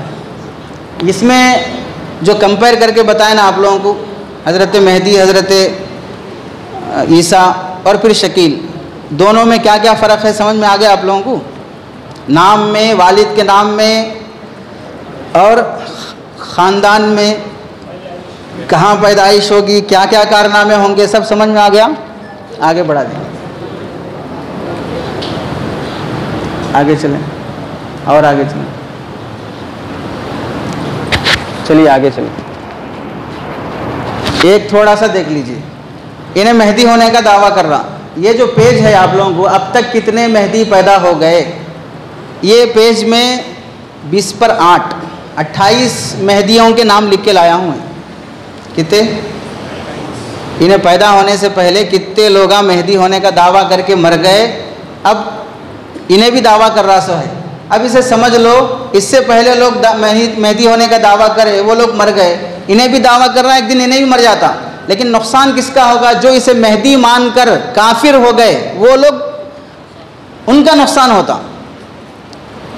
इसमें जो कंपेयर करके बताए ना आप लोगों को, हज़रत मेहदी, हज़रत ईसा और फिर शकील, दोनों में क्या क्या फ़र्क है समझ में आ गया आप लोगों को? नाम में, वालिद के नाम में और ख़ानदान में, कहाँ पैदाइश होगी, क्या क्या कारनामे होंगे, सब समझ में आ गया। आगे बढ़ा दें, आगे चलें और आगे चलें। चलिए आगे चलें। एक थोड़ा सा देख लीजिए, इन्हें मेहदी होने का दावा कर रहा, ये जो पेज है आप लोगों को, अब तक कितने मेहदी पैदा हो गए, ये पेज में 20 पर 8 28 मेहदियों के नाम लिख के लाया हूँ। कितने? इन्हें पैदा होने से पहले कितने लोग मेहदी होने का दावा करके मर गए, अब इन्हें भी दावा कर रहा सो है। अब इसे समझ लो, इससे पहले लोग मेहदी होने का दावा करे, वो लोग मर गए, इन्हें भी दावा कर रहा है, एक दिन इन्हें भी मर जाता। लेकिन नुकसान किसका होगा? जो इसे मेहदी मानकर काफिर हो गए वो लोग, उनका नुकसान होता।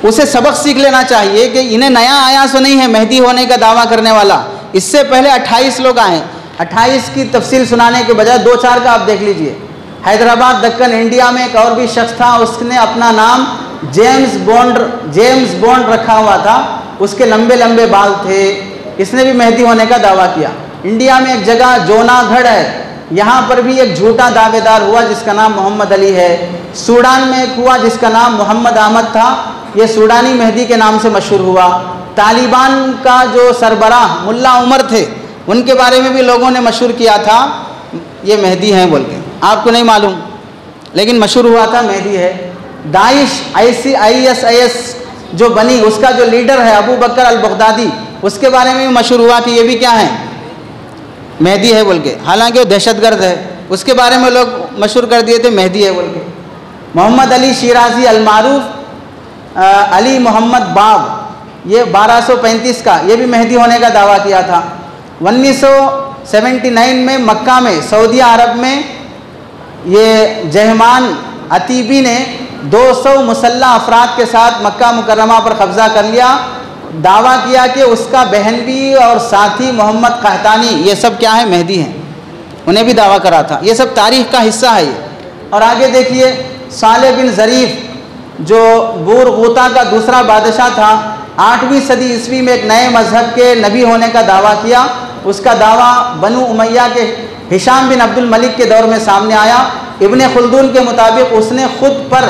उसे सबक सीख लेना चाहिए कि इन्हें नया आया सो नहीं है मेहदी होने का दावा करने वाला। इससे पहले 28 लोग आए, 28 की तफसील सुनाने के बजाय 2-4 का आप देख लीजिए। हैदराबाद दक्कन इंडिया में एक और भी शख्स था, उसने अपना नाम जेम्स बॉन्ड रखा हुआ था, उसके लंबे लंबे बाल थे, इसने भी मेहदी होने का दावा किया। इंडिया में एक जगह जोनागढ़ है, यहाँ पर भी एक झूठा दावेदार हुआ जिसका नाम मोहम्मद अली है। सूडान में एक हुआ जिसका नाम मोहम्मद अहमद था, ये सूडानी मेहदी के नाम से मशहूर हुआ। तालिबान का जो सरबराह मुल्ला उमर थे, उनके बारे में भी लोगों ने मशहूर किया था ये मेहदी हैं बोल के, आपको नहीं मालूम लेकिन मशहूर हुआ था मेहदी है। दाइश ISIS जो बनी, उसका जो लीडर है अबू बकर अल बगदादी, उसके बारे में भी मशहूर हुआ कि ये भी क्या है, मेहदी है बोल के, हालांकि वो दहशतगर्द है, उसके बारे में लोग मशहूर कर दिए थे मेहदी है बोल के। मोहम्मद अली शिराजी अलमारूफ अली मोहम्मद बाब, ये 1235 का, ये भी मेहदी होने का दावा किया था। 1979 में मक्का में सऊदी अरब में ये जहमान अतीबी ने 200 मुसल्लह अफराद के साथ मक्का मुकर्रमा पर कब्ज़ा कर लिया। दावा किया कि उसका बहन भी और साथी मोहम्मद कहतानी, ये सब क्या है, मेहदी हैं, उन्हें भी दावा करा था। ये सब तारीख़ का हिस्सा है ये। और आगे देखिए, सालेह बिन ज़रीफ़ जो बूरगूता का दूसरा बादशाह था, 8वीं सदी ईस्वी में एक नए मज़हब के नबी होने का दावा किया। उसका दावा बनु उमैया के हिशाम बिन अब्दुल मलिक के दौर में सामने आया। इब्ने खुल्दून के मुताबिक उसने खुद पर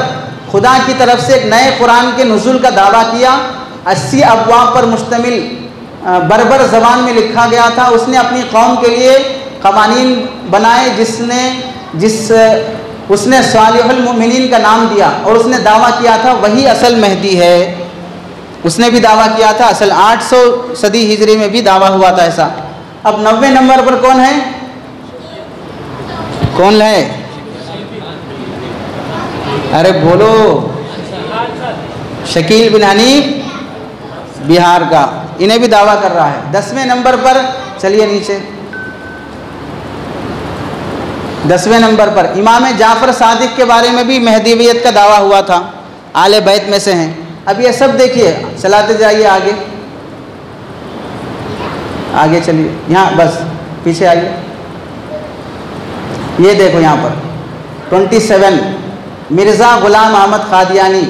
खुदा की तरफ से एक नए कुरान के नुज़ूल का दावा किया। 80 अबवाब पर मुश्तमिल बर्बर ज़बान में लिखा गया था। उसने अपनी कौम के लिए क़वानीन बनाए उसने सालिहुल मुमिनीन का नाम दिया और उसने दावा किया था वही असल मेहदी है। उसने भी दावा किया था असल 800 सदी हिजरी में भी दावा हुआ था ऐसा। अब 90 नंबर पर कौन है, कौन है, अरे बोलो, शकील बिन हनीफ बिहार का, इन्हें भी दावा कर रहा है। 10वें नंबर पर चलिए नीचे, 10वें नंबर पर इमाम जाफ़र सादिक के बारे में भी मेहदीवियत का दावा हुआ था, आले बैत में से हैं। अब ये सब देखिए, चलाते जाइए आगे, आगे चलिए, यहाँ बस पीछे आइए, ये देखो यहाँ पर 27 मिर्ज़ा ग़ुलाम अहमद क़ादियानी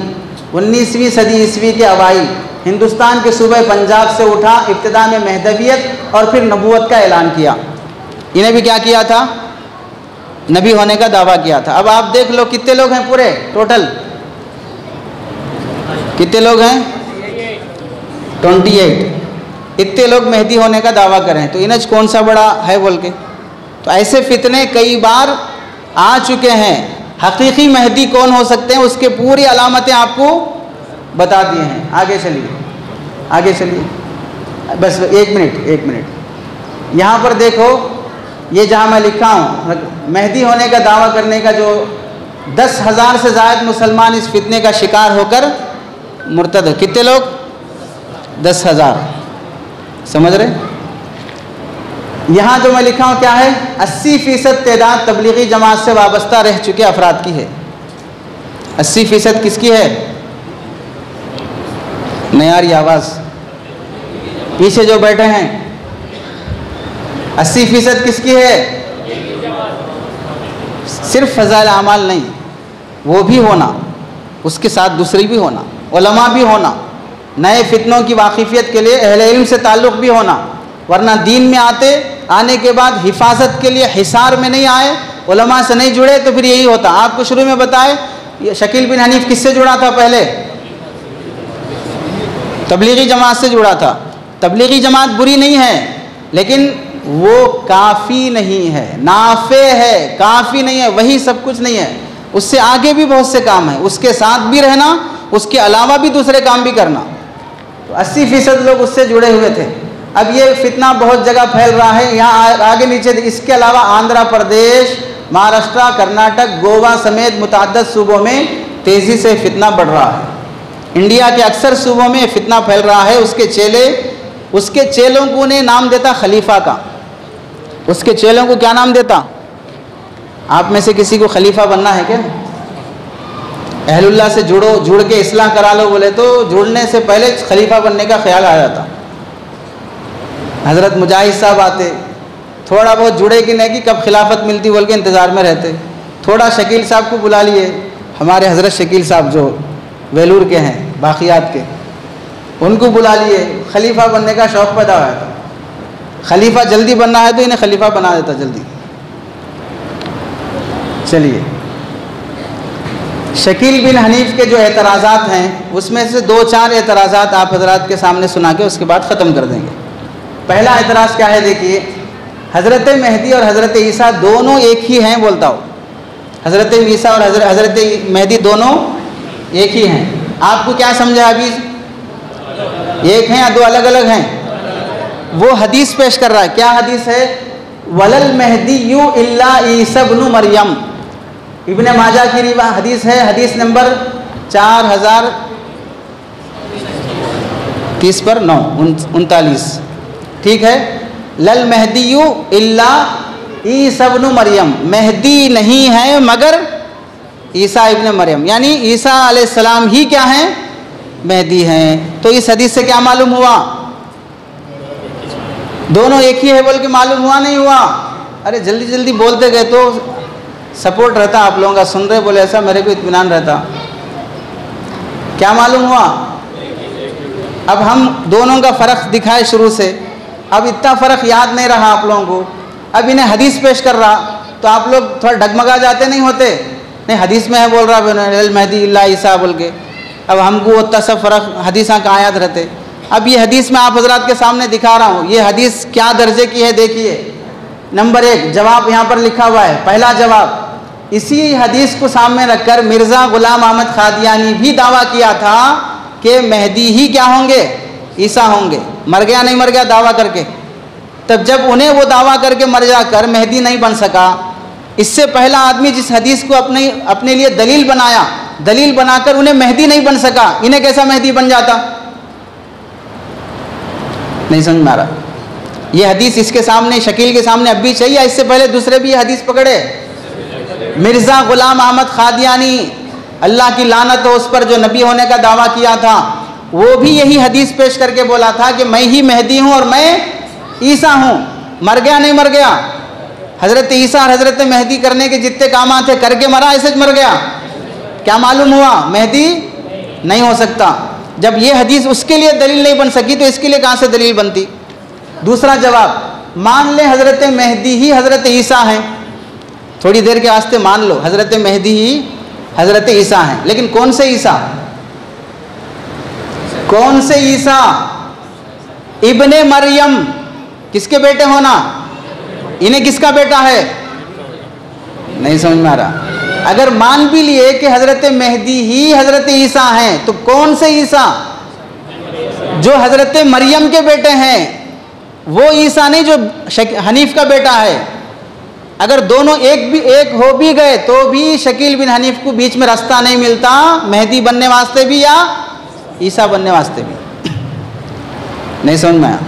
19वीं सदी ईस्वी के अवाइल हिंदुस्तान के सूबे पंजाब से उठा, इब्तिदा में मेहदवियत और फिर नबूवत का ऐलान किया। इन्हें भी क्या किया था, नबी होने का दावा किया था। अब आप देख लो कितने लोग हैं पूरे टोटल, कितने लोग हैं, 28। इतने लोग मेहदी होने का दावा करें तो इनज कौन सा बड़ा है बोल के। तो ऐसे फितने कई बार आ चुके हैं। हकीकी मेहदी कौन हो सकते हैं उसके पूरी अलामतें आपको बता दिए हैं। आगे चलिए, आगे चलिए, बस एक मिनट। यहाँ पर देखो, ये जहाँ मैं लिखा हूँ, मेहदी होने का दावा करने का जो 10,000 से ज़ायद मुसलमान इस फितने का शिकार होकर मुर्तद है। कितने लोग, 10,000, समझ रहे। यहाँ जो मैं लिखा हूँ क्या है, 80% तादाद तबलीगी जमात से वाबस्ता रह चुके अफराद की है। 80% किसकी है, नहीं आ रही आवाज़, पीछे जो बैठे हैं 80% किसकी है, सिर्फ फ़ज़ाइल आमाल नहीं, वो भी होना, उसके साथ दूसरी भी होना, उलमा भी होना, नए फितनों की वाकिफ़ियत के लिए अहले इल्म से ताल्लुक़ भी होना, वरना दीन में आने के बाद हिफाजत के लिए हिसार में नहीं आए, उलमा से नहीं जुड़े तो फिर यही होता। आपको शुरू में बताए, ये शकील बिन हनीफ किससे जुड़ा था, पहले तबलीगी जमात से जुड़ा था। तबलीगी जमात बुरी नहीं है, लेकिन वो काफ़ी नहीं है, नाफे है, काफ़ी नहीं है, वही सब कुछ नहीं है, उससे आगे भी बहुत से काम है, उसके साथ भी रहना, उसके अलावा भी दूसरे काम भी करना। तो 80% लोग उससे जुड़े हुए थे। अब ये फितना बहुत जगह फैल रहा है, यहाँ आगे नीचे। इसके अलावा आंध्र प्रदेश, महाराष्ट्र, कर्नाटक, गोवा समेत मुतअद्दिद सूबों में तेज़ी से फितना बढ़ रहा है। इंडिया के अक्सर सूबों में फितना फैल रहा है। उसके चेलों को ने नाम देता खलीफा का। उसके चेलों को क्या नाम देता, आप में से किसी को खलीफा बनना है क्या? अहलुल्लाह से जुड़ के इस्लाह करा लो बोले तो जुड़ने से पहले खलीफा बनने का ख्याल आ जाता। हज़रत मुजाहिद साहब आते, थोड़ा बहुत जुड़े कि नहीं कि कब खिलाफत मिलती बोल के इंतज़ार में रहते। थोड़ा शकील साहब को बुला लिए, हमारे हज़रत शकील साहब जो वेलूर के हैं, बाक़ियात के, उनको बुला लिए, खलीफा बनने का शौक़ पैदा हुआ था। खलीफा जल्दी बनना है तो इन्हें खलीफा बना देता जल्दी। चलिए, शकील बिन हनीफ के जो एतराज़ात हैं उसमें से 2-4 एतराज़ात आप हजरात के सामने सुना के उसके बाद ख़त्म कर देंगे। पहला एतराज़ क्या है, देखिए, हज़रत मेहदी और हज़रत ईसा दोनों एक ही हैं, बोलता हूँ, हज़रत ईसा और हज़रत मेहदी दोनों एक ही हैं। आपको क्या समझा अभी, एक हैं या दो अलग अलग हैं? वो हदीस पेश कर रहा है। क्या हदीस है? वलल मेहदीयु इल्ला ईसा इब्नु मरियम, इब्ने माजा की हदीस है, हदीस नंबर 4030/9 ठीक है। लल मेहदीयु इल्ला ईसा इब्नु मरियम, मेहदी नहीं है मगर ईसा इब्ने मरियम, यानी ईसा अलैहिस्सलाम ही क्या हैं? मेहदी हैं। तो इस हदीस से क्या मालूम हुआ? दोनों एक ही है बोल के मालूम हुआ, नहीं हुआ? अरे जल्दी जल्दी बोलते गए तो सपोर्ट रहता आप लोगों का, सुन रहे बोले ऐसा मेरे को इत्मीनान रहता। क्या मालूम हुआ? अब हम दोनों का फ़र्क दिखाए शुरू से, अब इतना फ़र्क याद नहीं रहा आप लोगों को। अब इन्हें हदीस पेश कर रहा तो आप लोग थोड़ा डगमगा जाते नहीं होते? नहीं, हदीस में है बोल रहा मेहदी इल्ला ईसा बोल के, अब हमको उतना सब फ़र्क हदीसा का आयात रहते। अब ये हदीस मैं आप हजरात के सामने दिखा रहा हूँ, ये हदीस क्या दर्जे की है देखिए। नंबर 1 जवाब यहाँ पर लिखा हुआ है। पहला जवाब, इसी हदीस को सामने रखकर मिर्ज़ा गुलाम अहमद कादियानी भी दावा किया था कि मेहदी ही क्या होंगे? ईसा होंगे। मर गया नहीं मर गया दावा करके? तब जब उन्हें वो दावा करके मर जाकर मेहदी नहीं बन सका, इससे पहला आदमी जिस हदीस को अपने लिए दलील बनाया, दलील बनाकर उन्हें मेहदी नहीं बन सका, इन्हें कैसा मेहदी बन जाता? नहीं समझ में आ रहा। ये हदीस इसके सामने, शकील के सामने अब भी चाहिए या इससे पहले दूसरे भी हदीस पकड़े? मिर्ज़ा गुलाम अहमद कादियानी, अल्लाह की लानत हो उस पर, जो नबी होने का दावा किया था, वो भी यही हदीस पेश करके बोला था कि मैं ही मेहदी हूँ और मैं ईसा हूँ। मर गया नहीं मर गया? हज़रत ईसा और हज़रत मेहदी करने के जितने काम थे करके मरा, ऐसे मर गया? क्या मालूम हुआ? मेहदी नहीं हो सकता। जब ये हदीस उसके लिए दलील नहीं बन सकी तो इसके लिए कहाँ से दलील बनती? दूसरा जवाब, मान ले हज़रत मेहदी ही हज़रत ईसा हैं, थोड़ी देर के वास्ते मान लो हज़रत मेहदी ही हज़रत ईसा हैं, लेकिन कौन से ईसा? कौन से ईसा? इब्ने मरियम, किसके बेटे होना? इन्हें किसका बेटा है? नहीं समझ में आ रहा। अगर मान भी लिए कि हज़रत मेहदी ही हज़रत ईसा हैं, तो कौन से ईसा? जो हज़रत मरियम के बेटे हैं वो ईसा नहीं जो हनीफ का बेटा है। अगर दोनों एक हो भी गए तो भी शकील बिन हनीफ को बीच में रास्ता नहीं मिलता मेहदी बनने वास्ते भी या ईसा बनने वास्ते भी। नहीं समझ में आया?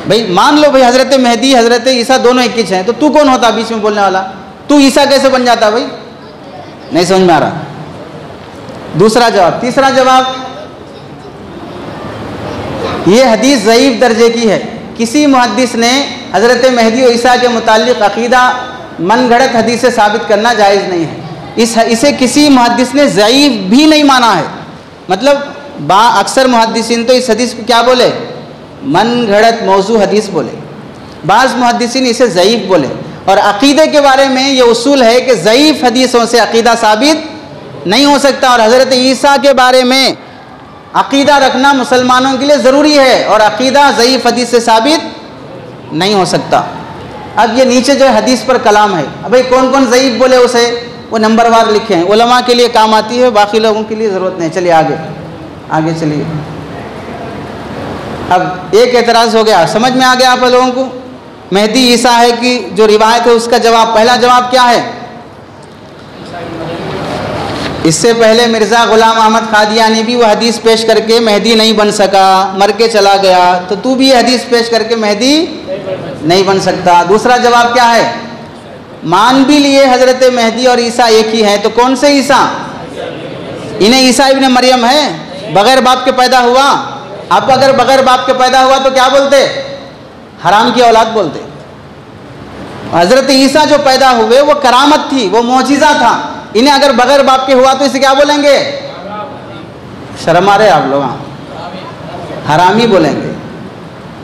भाई मान लो भाई हज़रत मेहदी हज़रत ईसा दोनों एक ही हैं, तो तू कौन होता बीच में बोलने वाला? तू ईसा कैसे बन जाता भाई? नहीं समझ में आ रहा। दूसरा जवाब। तीसरा जवाब, ये हदीस ज़ईफ़ दर्जे की है। किसी मुहद्दिस ने हज़रत मेहदी और ईसा के मुताल्लिक़ अक़ीदा मनगढ़ंत हदीस से साबित करना जायज़ नहीं है। इसे किसी मुहद्दिस ने ज़ईफ़ भी नहीं माना है। मतलब अक्सर मुहद्दिसीन तो इस हदीस को क्या बोले? मनगढ़ंत मौजू हदीस बोले। बाज़ मुहद्दिसीन इसे ज़ईफ़ बोले। और अक़ीदे के बारे में ये उसूल है कि ज़ईफ़ हदीसों से अक़ीदा साबित नहीं हो सकता, और हज़रत ईसा के बारे में अक़ीदा रखना मुसलमानों के लिए ज़रूरी है, और अक़ीदा ज़ईफ़ हदीस से साबित नहीं हो सकता। अब ये नीचे जो हदीस पर कलाम है, अब भाई कौन कौन ज़ईफ़ बोले उसे वो नंबरवार लिखे हैं, उलमा के लिए काम आती है, बाकी लोगों के लिए ज़रूरत नहीं। चलिए आगे चलिए। अब एक एतराज़ हो गया, समझ में आ गया आप लोगों को? मेहदी ईसा है कि जो रिवायत है उसका जवाब। पहला जवाब क्या है? इससे पहले मिर्ज़ा गुलाम अहमद कादियानी भी वो हदीस पेश करके मेहदी नहीं बन सका, मर के चला गया, तो तू भी हदीस पेश करके मेहदी नहीं बन सकता। दूसरा जवाब क्या है? मान भी लिए हज़रत मेहदी और ईसा एक ही हैं, तो कौन से ईसा? इन्हें ईसा इब्ने मरियम है, बग़ैर बाप के पैदा हुआ। आप अगर बग़ैर बाप के पैदा हुआ तो क्या बोलते? हराम की औलाद बोलते। हज़रत ईसा जो पैदा हुए वो करामत थी, वो मौजिज़ा था। इन्हें अगर बग़ैर बाप के हुआ तो इसे क्या बोलेंगे? शर्म आ रहे आप लोग? हरामी बोलेंगे।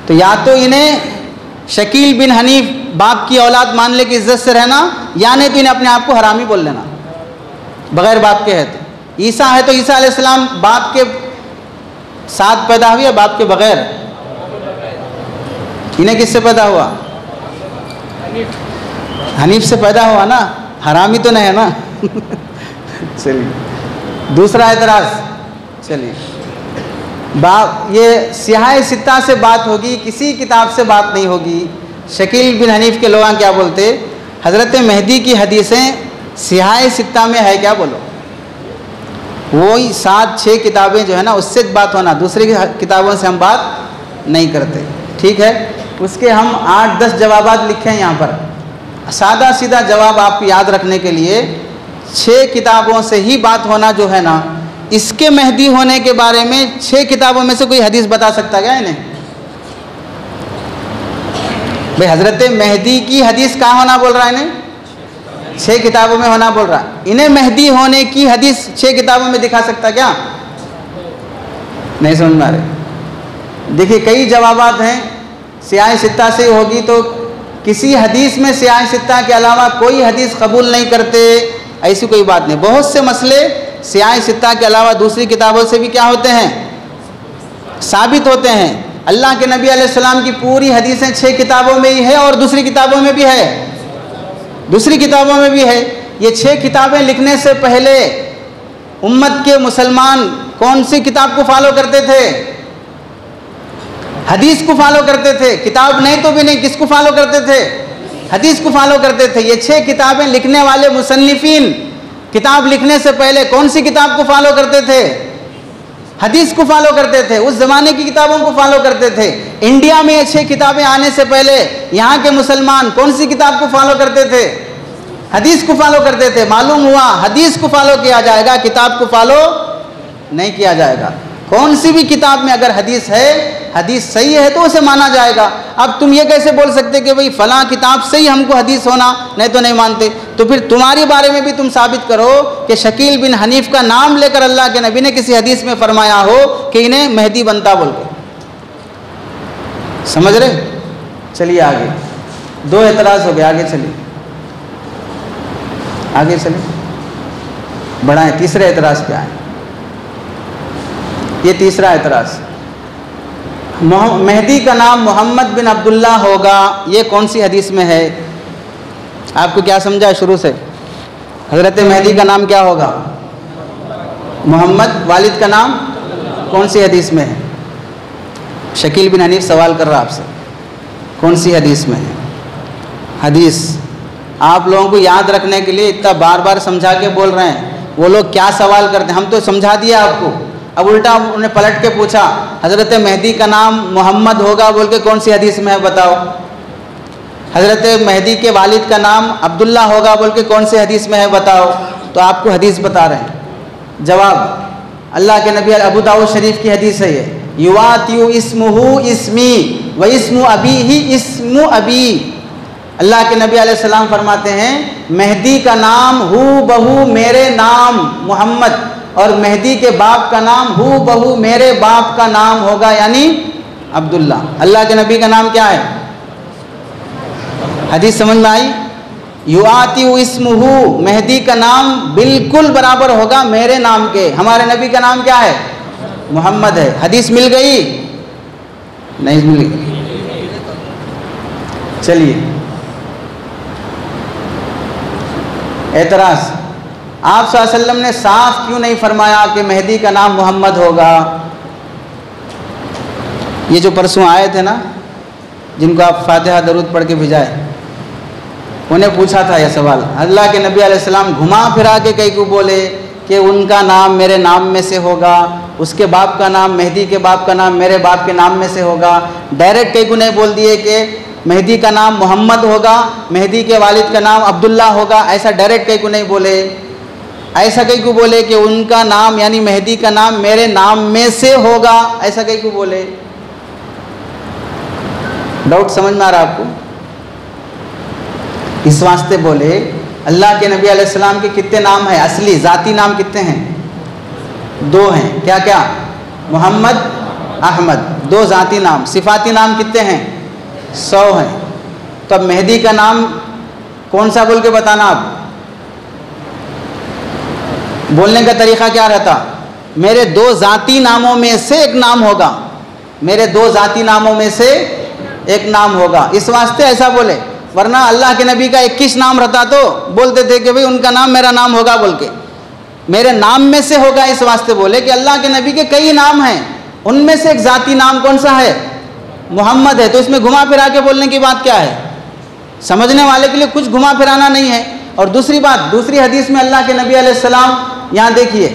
तो या तो इन्हें शकील बिन हनीफ बाप की औलाद मान ले कि इज्जत से रहना, या नहीं तो इन्हें अपने आप को हरामी बोल लेना, बगैर बाप के है तो। ईसा है तो ईसा अलैहिस्सलाम बाप के साथ पैदा हुए या बाप के बगैर? इन्हें किससे पैदा हुआ? हनीफ से पैदा हुआ ना, हरामी तो नहीं है ना। चलिए दूसरा एतराज। चलिए बाप, ये सिहाए सित्ता से बात होगी, किसी किताब से बात नहीं होगी। शकील बिन हनीफ के लोग क्या बोलते? हज़रत मेहदी की हदीसें सिहाए सित्ता में है क्या? बोलो, वही 7-6 किताबें जो है ना उससे बात होना, दूसरी किताबों से हम बात नहीं करते। ठीक है, उसके हम 8-10 जवाबात लिखे हैं यहाँ पर, सादा सीधा जवाब आपको याद रखने के लिए। 6 किताबों से ही बात होना जो है ना, इसके मेहदी होने के बारे में 6 किताबों में से कोई हदीस बता सकता क्या इन्हें? भाई हज़रत मेहदी की हदीस कहाँ होना बोल रहा है इन्हें? 6 किताबों में होना बोल रहा है। इन्हें मेहदी होने की हदीस 6 किताबों में दिखा सकता क्या? नहीं समझ में आ रहे। देखिए कई जवाबात हैं, सियाह सित्ता से होगी तो किसी हदीस में सियाह सित्ता के अलावा कोई हदीस कबूल नहीं करते, ऐसी कोई बात नहीं। बहुत से मसले सियाह सित्ता के अलावा दूसरी किताबों से भी क्या होते हैं? साबित होते हैं। अल्लाह के नबी अलैहिस्सलाम की पूरी हदीसें 6 किताबों में ही है और दूसरी किताबों में भी है, दूसरी किताबों में भी है। ये 6 किताबें लिखने से पहले उम्मत के मुसलमान कौन सी किताब को फॉलो करते थे? हदीस को फॉलो करते थे। किताब नहीं तो भी नहीं, किसको फॉलो करते थे? हदीस को फॉलो करते थे। ये 6 किताबें लिखने वाले मुसन्निफीन किताब लिखने से पहले कौन सी किताब को फॉलो करते थे? हदीस को फॉलो करते थे, उस ज़माने की किताबों को फॉलो करते थे। इंडिया में ये 6 किताबें आने से पहले यहाँ के मुसलमान कौन सी किताब को फॉलो करते थे? हदीस को फॉलो करते थे। मालूम हुआ हदीस को फॉलो किया जाएगा, किताब को फॉलो नहीं किया जाएगा। कौन सी भी किताब में अगर हदीस है, हदीस सही है तो उसे माना जाएगा। अब तुम ये कैसे बोल सकते कि भाई फलां किताब से ही हमको हदीस होना, नहीं तो नहीं मानते। तो फिर तुम्हारे बारे में भी तुम साबित करो कि शकील बिन हनीफ का नाम लेकर अल्लाह के नबी ने किसी हदीस में फरमाया हो कि इन्हें मेहदी बनता बोल के। समझ रहे? चलिए आगे, 2 एतराज़ हो गए, आगे चलिए, आगे चलिए बढ़ाएं। तीसरे एतराज़ पे आए। ये तीसरा एतराज़, मेहदी का नाम मोहम्मद बिन अब्दुल्ला होगा, ये कौन सी हदीस में है? आपको क्या समझा है शुरू से? हज़रत मेहदी का नाम क्या होगा? मोहम्मद। वालिद का नाम कौन सी हदीस में है? शकील बिन हनीफ सवाल कर रहा आपसे, कौन सी हदीस में है? हदीस आप लोगों को याद रखने के लिए इतना बार बार समझा के बोल रहे हैं। वो लोग क्या सवाल करते हैं, हम तो समझा दिया आपको, अब उल्टा उन्होंने पलट के पूछा हज़रत मेहदी का नाम मोहम्मद होगा बोल के कौन सी हदीस में है बताओ। हज़रत मेहदी के वालिद का नाम अब्दुल्ला होगा बोल के कौन सी हदीस में है बताओ। तो आपको हदीस बता रहे हैं। जवाब, अल्लाह के नबी, अबू दाऊद शरीफ की हदीस है ये, युवातियु इस्मुहु इस्मी व इस्मु अबी ही इस्मु अबी। अल्लाह के नबी अलैहिस्सलाम फरमाते हैं मेहदी का नाम हू बहू मेरे नाम मोहम्मद और मेहदी के बाप का नाम हू बहू मेरे बाप का नाम होगा, यानी अब्दुल्ला। अल्लाह के नबी का नाम क्या है? हदीस समझ में आई? युआतियु इस्मुहु, मेहदी का नाम बिल्कुल बराबर होगा मेरे नाम के। हमारे नबी का नाम क्या है? मोहम्मद है। हदीस मिल गई? नहीं मिली। चलिए एतराज़, आप सल्लल्लाहु अलैहि वसल्लम ने साफ क्यों नहीं फरमाया कि मेहदी का नाम मोहम्मद होगा? ये जो परसों आए थे ना, जिनको आप फातिहा दरूद पढ़ के भिजाए, उन्हें पूछा था यह सवाल। अल्लाह के नबी अलैहिस्सलाम घुमा फिरा के कई को बोले कि उनका नाम मेरे नाम में से होगा, उसके बाप का नाम, मेहदी के बाप का नाम मेरे बाप के नाम में से होगा। डायरेक्ट कई को नहीं बोल दिए कि मेहदी का नाम मोहम्मद होगा, मेहदी के वालिद का नाम अब्दुल्ला होगा, ऐसा डायरेक्ट कई को नहीं बोले। ऐसा कई को बोले कि उनका नाम यानी मेहदी का नाम मेरे नाम में से होगा, ऐसा कई को बोले। डाउट समझ में आ रहा आपको? इस वास्ते बोले अल्लाह के नबी अलैहिस्सलाम के कितने नाम हैं? असली ज़ाती नाम कितने हैं? 2 हैं। क्या क्या? मोहम्मद, अहमद, 2 ज़ाती नाम। सिफाती नाम कितने हैं? 100 हैं। तो अब मेहदी का नाम कौन सा बोल के बताना। आप बोलने का तरीक़ा क्या रहता, मेरे 2 ज़ाती नामों में से एक नाम होगा, मेरे 2 ज़ाती नामों में से एक नाम होगा, इस वास्ते ऐसा बोले। वरना अल्लाह के नबी का 21 नाम रहता तो बोलते थे कि भाई उनका नाम मेरा नाम होगा बोल के, मेरे नाम में से होगा इस वास्ते बोले कि अल्लाह के नबी के कई नाम हैं, उनमें से एक ज़ाती नाम कौन सा है, मोहम्मद है। तो इसमें घुमा फिरा के बोलने की बात क्या है, समझने वाले के लिए कुछ घुमा फिराना नहीं है। और दूसरी बात, दूसरी हदीस में अल्लाह के नबी अलैहिस्सलाम यहाँ देखिए,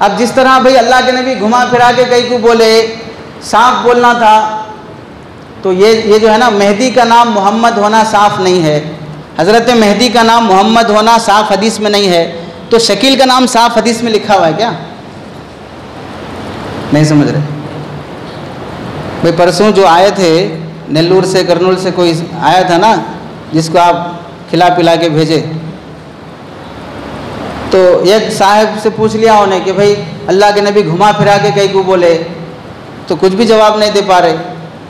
अब जिस तरह भाई अल्लाह के नबी घुमा फिरा के कई को बोले, साफ बोलना था, तो ये जो है ना, मेहदी का नाम मोहम्मद होना साफ नहीं है, हज़रत मेहदी का नाम मोहम्मद होना साफ हदीस में नहीं है। तो शकील का नाम साफ हदीस में लिखा हुआ है क्या, नहीं समझ रहे भाई। परसों जो आए थे नेल्लूर से, कर्नूल से कोई आया था ना, जिसको आप खिला पिला के भेजे, तो एक साहब से पूछ लिया उन्हें कि भाई अल्लाह के नबी घुमा फिरा के कई को बोले, तो कुछ भी जवाब नहीं दे पा रहे।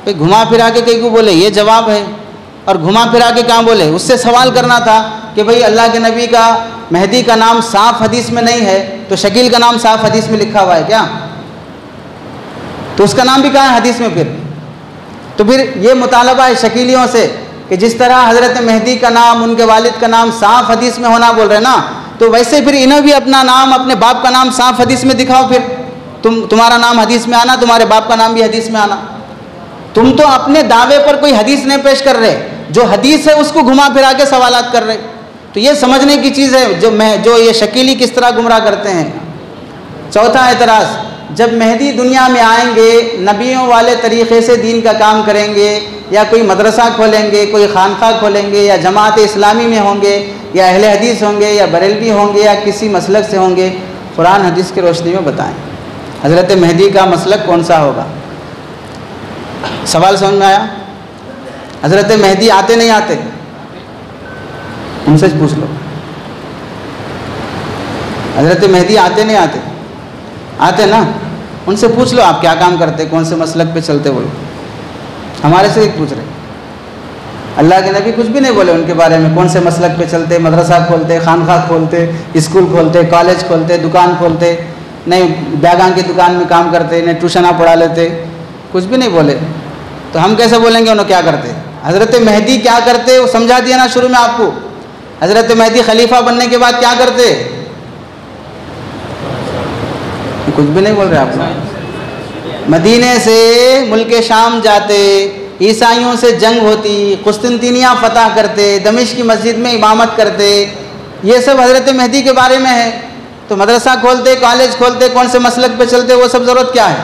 भाई घुमा फिरा के कई को बोले ये जवाब है, और घुमा फिरा के कहाँ बोले। उससे सवाल करना था कि भाई अल्लाह के नबी का मेहदी का नाम साफ हदीस में नहीं है, तो शकील का नाम साफ हदीस में लिखा हुआ है क्या, तो उसका नाम भी कहाँ है हदीस में फिर। तो फिर ये मुतालबा है शकीलियों से कि जिस तरह हज़रत मेहदी का नाम, उनके वालिद का नाम साफ हदीस में होना बोल रहे ना, तो वैसे फिर इन्हें भी अपना नाम, अपने बाप का नाम साफ हदीस में दिखाओ। फिर तुम्हारा नाम हदीस में आना, तुम्हारे बाप का नाम भी हदीस में आना। तुम तो अपने दावे पर कोई हदीस नहीं पेश कर रहे, जो हदीस है उसको घुमा फिरा के सवालात कर रहे। तो ये समझने की चीज़ है जो ये शकीली किस तरह गुमराह करते हैं। चौथा एतराज़, जब मेहदी दुनिया में आएंगे, नबियों वाले तरीक़े से दीन का काम करेंगे, या कोई मदरसा खोलेंगे, कोई खानका खोलेंगे, या जमात इस्लामी में होंगे, या अहले हदीस होंगे, या बरेलवी होंगे, या किसी मसलक से होंगे, कुरान हदीस की रोशनी में बताएं हज़रत मेहदी का मसलक कौन सा होगा। सवाल समझ में आया। हज़रत मेहदी आते नहीं आते, उनसे पूछ लो, हज़रत मेहदी आते नहीं आते, आते ना, उनसे पूछ लो आप क्या काम करते, कौन से मसलक पे चलते, बोलो। हमारे से पूछ रहे, अल्लाह के नबी कुछ भी नहीं बोले उनके बारे में, कौन से मसलक पे चलते, मदरसा खोलते, खानखा खोलते, स्कूल खोलते, कॉलेज खोलते, दुकान खोलते, नहीं बैगां की दुकान में काम करते, नहीं ट्यूशना पढ़ा लेते, कुछ भी नहीं बोले। तो हम कैसे बोलेंगे उन्होंने क्या करते। हज़रत मेहदी क्या करते वो समझा दिया ना शुरू में आपको। हज़रत मेहदी खलीफा बनने के बाद क्या करते, कुछ भी नहीं बोल रहे आप। मदीने से मुल्क शाम जाते, ईसाइयों से जंग होती, कुस्तुनतिनिया फतह करते, दमिश्क की मस्जिद में इमामत करते, ये सब हज़रत मेहदी के बारे में है। तो मदरसा खोलते, कॉलेज खोलते, कौन से मसलक पे चलते, वो सब ज़रूरत क्या है।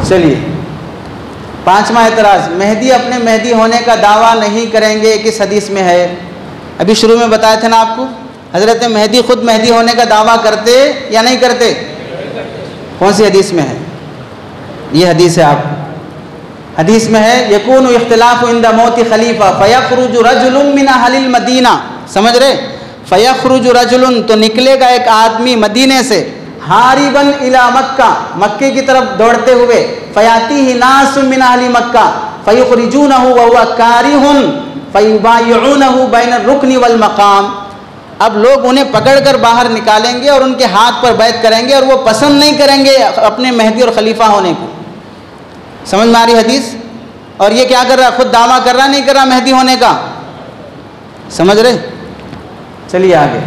चलिए, पांचवा एतराज़, मेहदी अपने मेहदी होने का दावा नहीं करेंगे, किस हदीस में है। अभी शुरू में बताया था ना आपको, हज़रत मेहदी खुद मेहदी होने का दावा करते या नहीं करते, कौन सी हदीस में है। ये हदीस है, आप हदीस में है, यकूनु इख्तिलाफु इंदा मौति खलीफा फयखरुजु रजुलुन मिन अहलिल मदीना, समझ रहे, फयखरुजु रजुलुन, तो निकलेगा एक आदमी मदीने से, हारिबन इला मक्का, मक्के की तरफ दौड़ते हुए, फयातीहि नासु मिन अहली मक्का फयुखरिजूनहु व हुवा कारिहुन फयुबायिऊनहु बैन रुकनी वल मकाम। अब लोग उन्हें पकड़कर बाहर निकालेंगे और उनके हाथ पर बैत करेंगे, और वो पसंद नहीं करेंगे अपने मेहदी और खलीफा होने को। समझ में आ रही हदीस। और ये क्या कर रहा, खुद दावा कर रहा नहीं कर रहा मेहदी होने का, समझ रहे। चलिए आगे,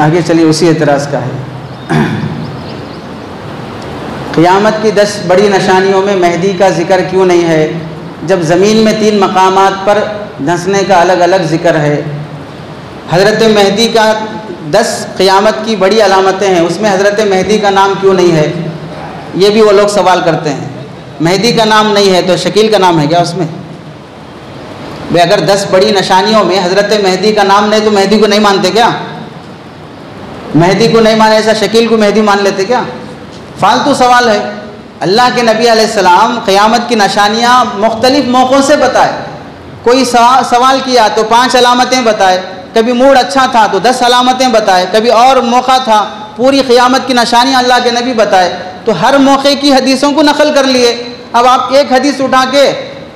आगे चलिए, उसी एतराज़ का है। क़ियामत की 10 बड़ी निशानियों में मेहदी का ज़िक्र क्यों नहीं है, जब ज़मीन में 3 मकामात पर धंसने का अलग अलग ज़िक्र है। हज़रत मेहदी का 10 क़ियामत की बड़ी अलामतें हैं, उसमें हज़रत मेहदी का नाम क्यों नहीं है, ये भी वो लोग सवाल करते हैं। मेहदी का नाम नहीं है तो शकील का नाम है क्या उसमें। भाई अगर 10 बड़ी निशानियों में हज़रत मेहदी का नाम नहीं तो मेहदी को नहीं मानते क्या, मेहदी को नहीं माने ऐसा शकील को मेहदी मान लेते क्या, फालतू सवाल है। अल्लाह के नबी अलैहिस्सलाम क़यामत की निशानियाँ मुख्तलिफ़ मौक़ों से बताए। कोई सवाल किया तो 5 अलामतें बताए, कभी मूड अच्छा था तो 10 अलामतें बताए, कभी और मौका था पूरी क़यामत की निशानियाँ अल्लाह के नबी बताए, तो हर मौके की हदीसों को नकल कर लिए। अब आप एक हदीस उठा के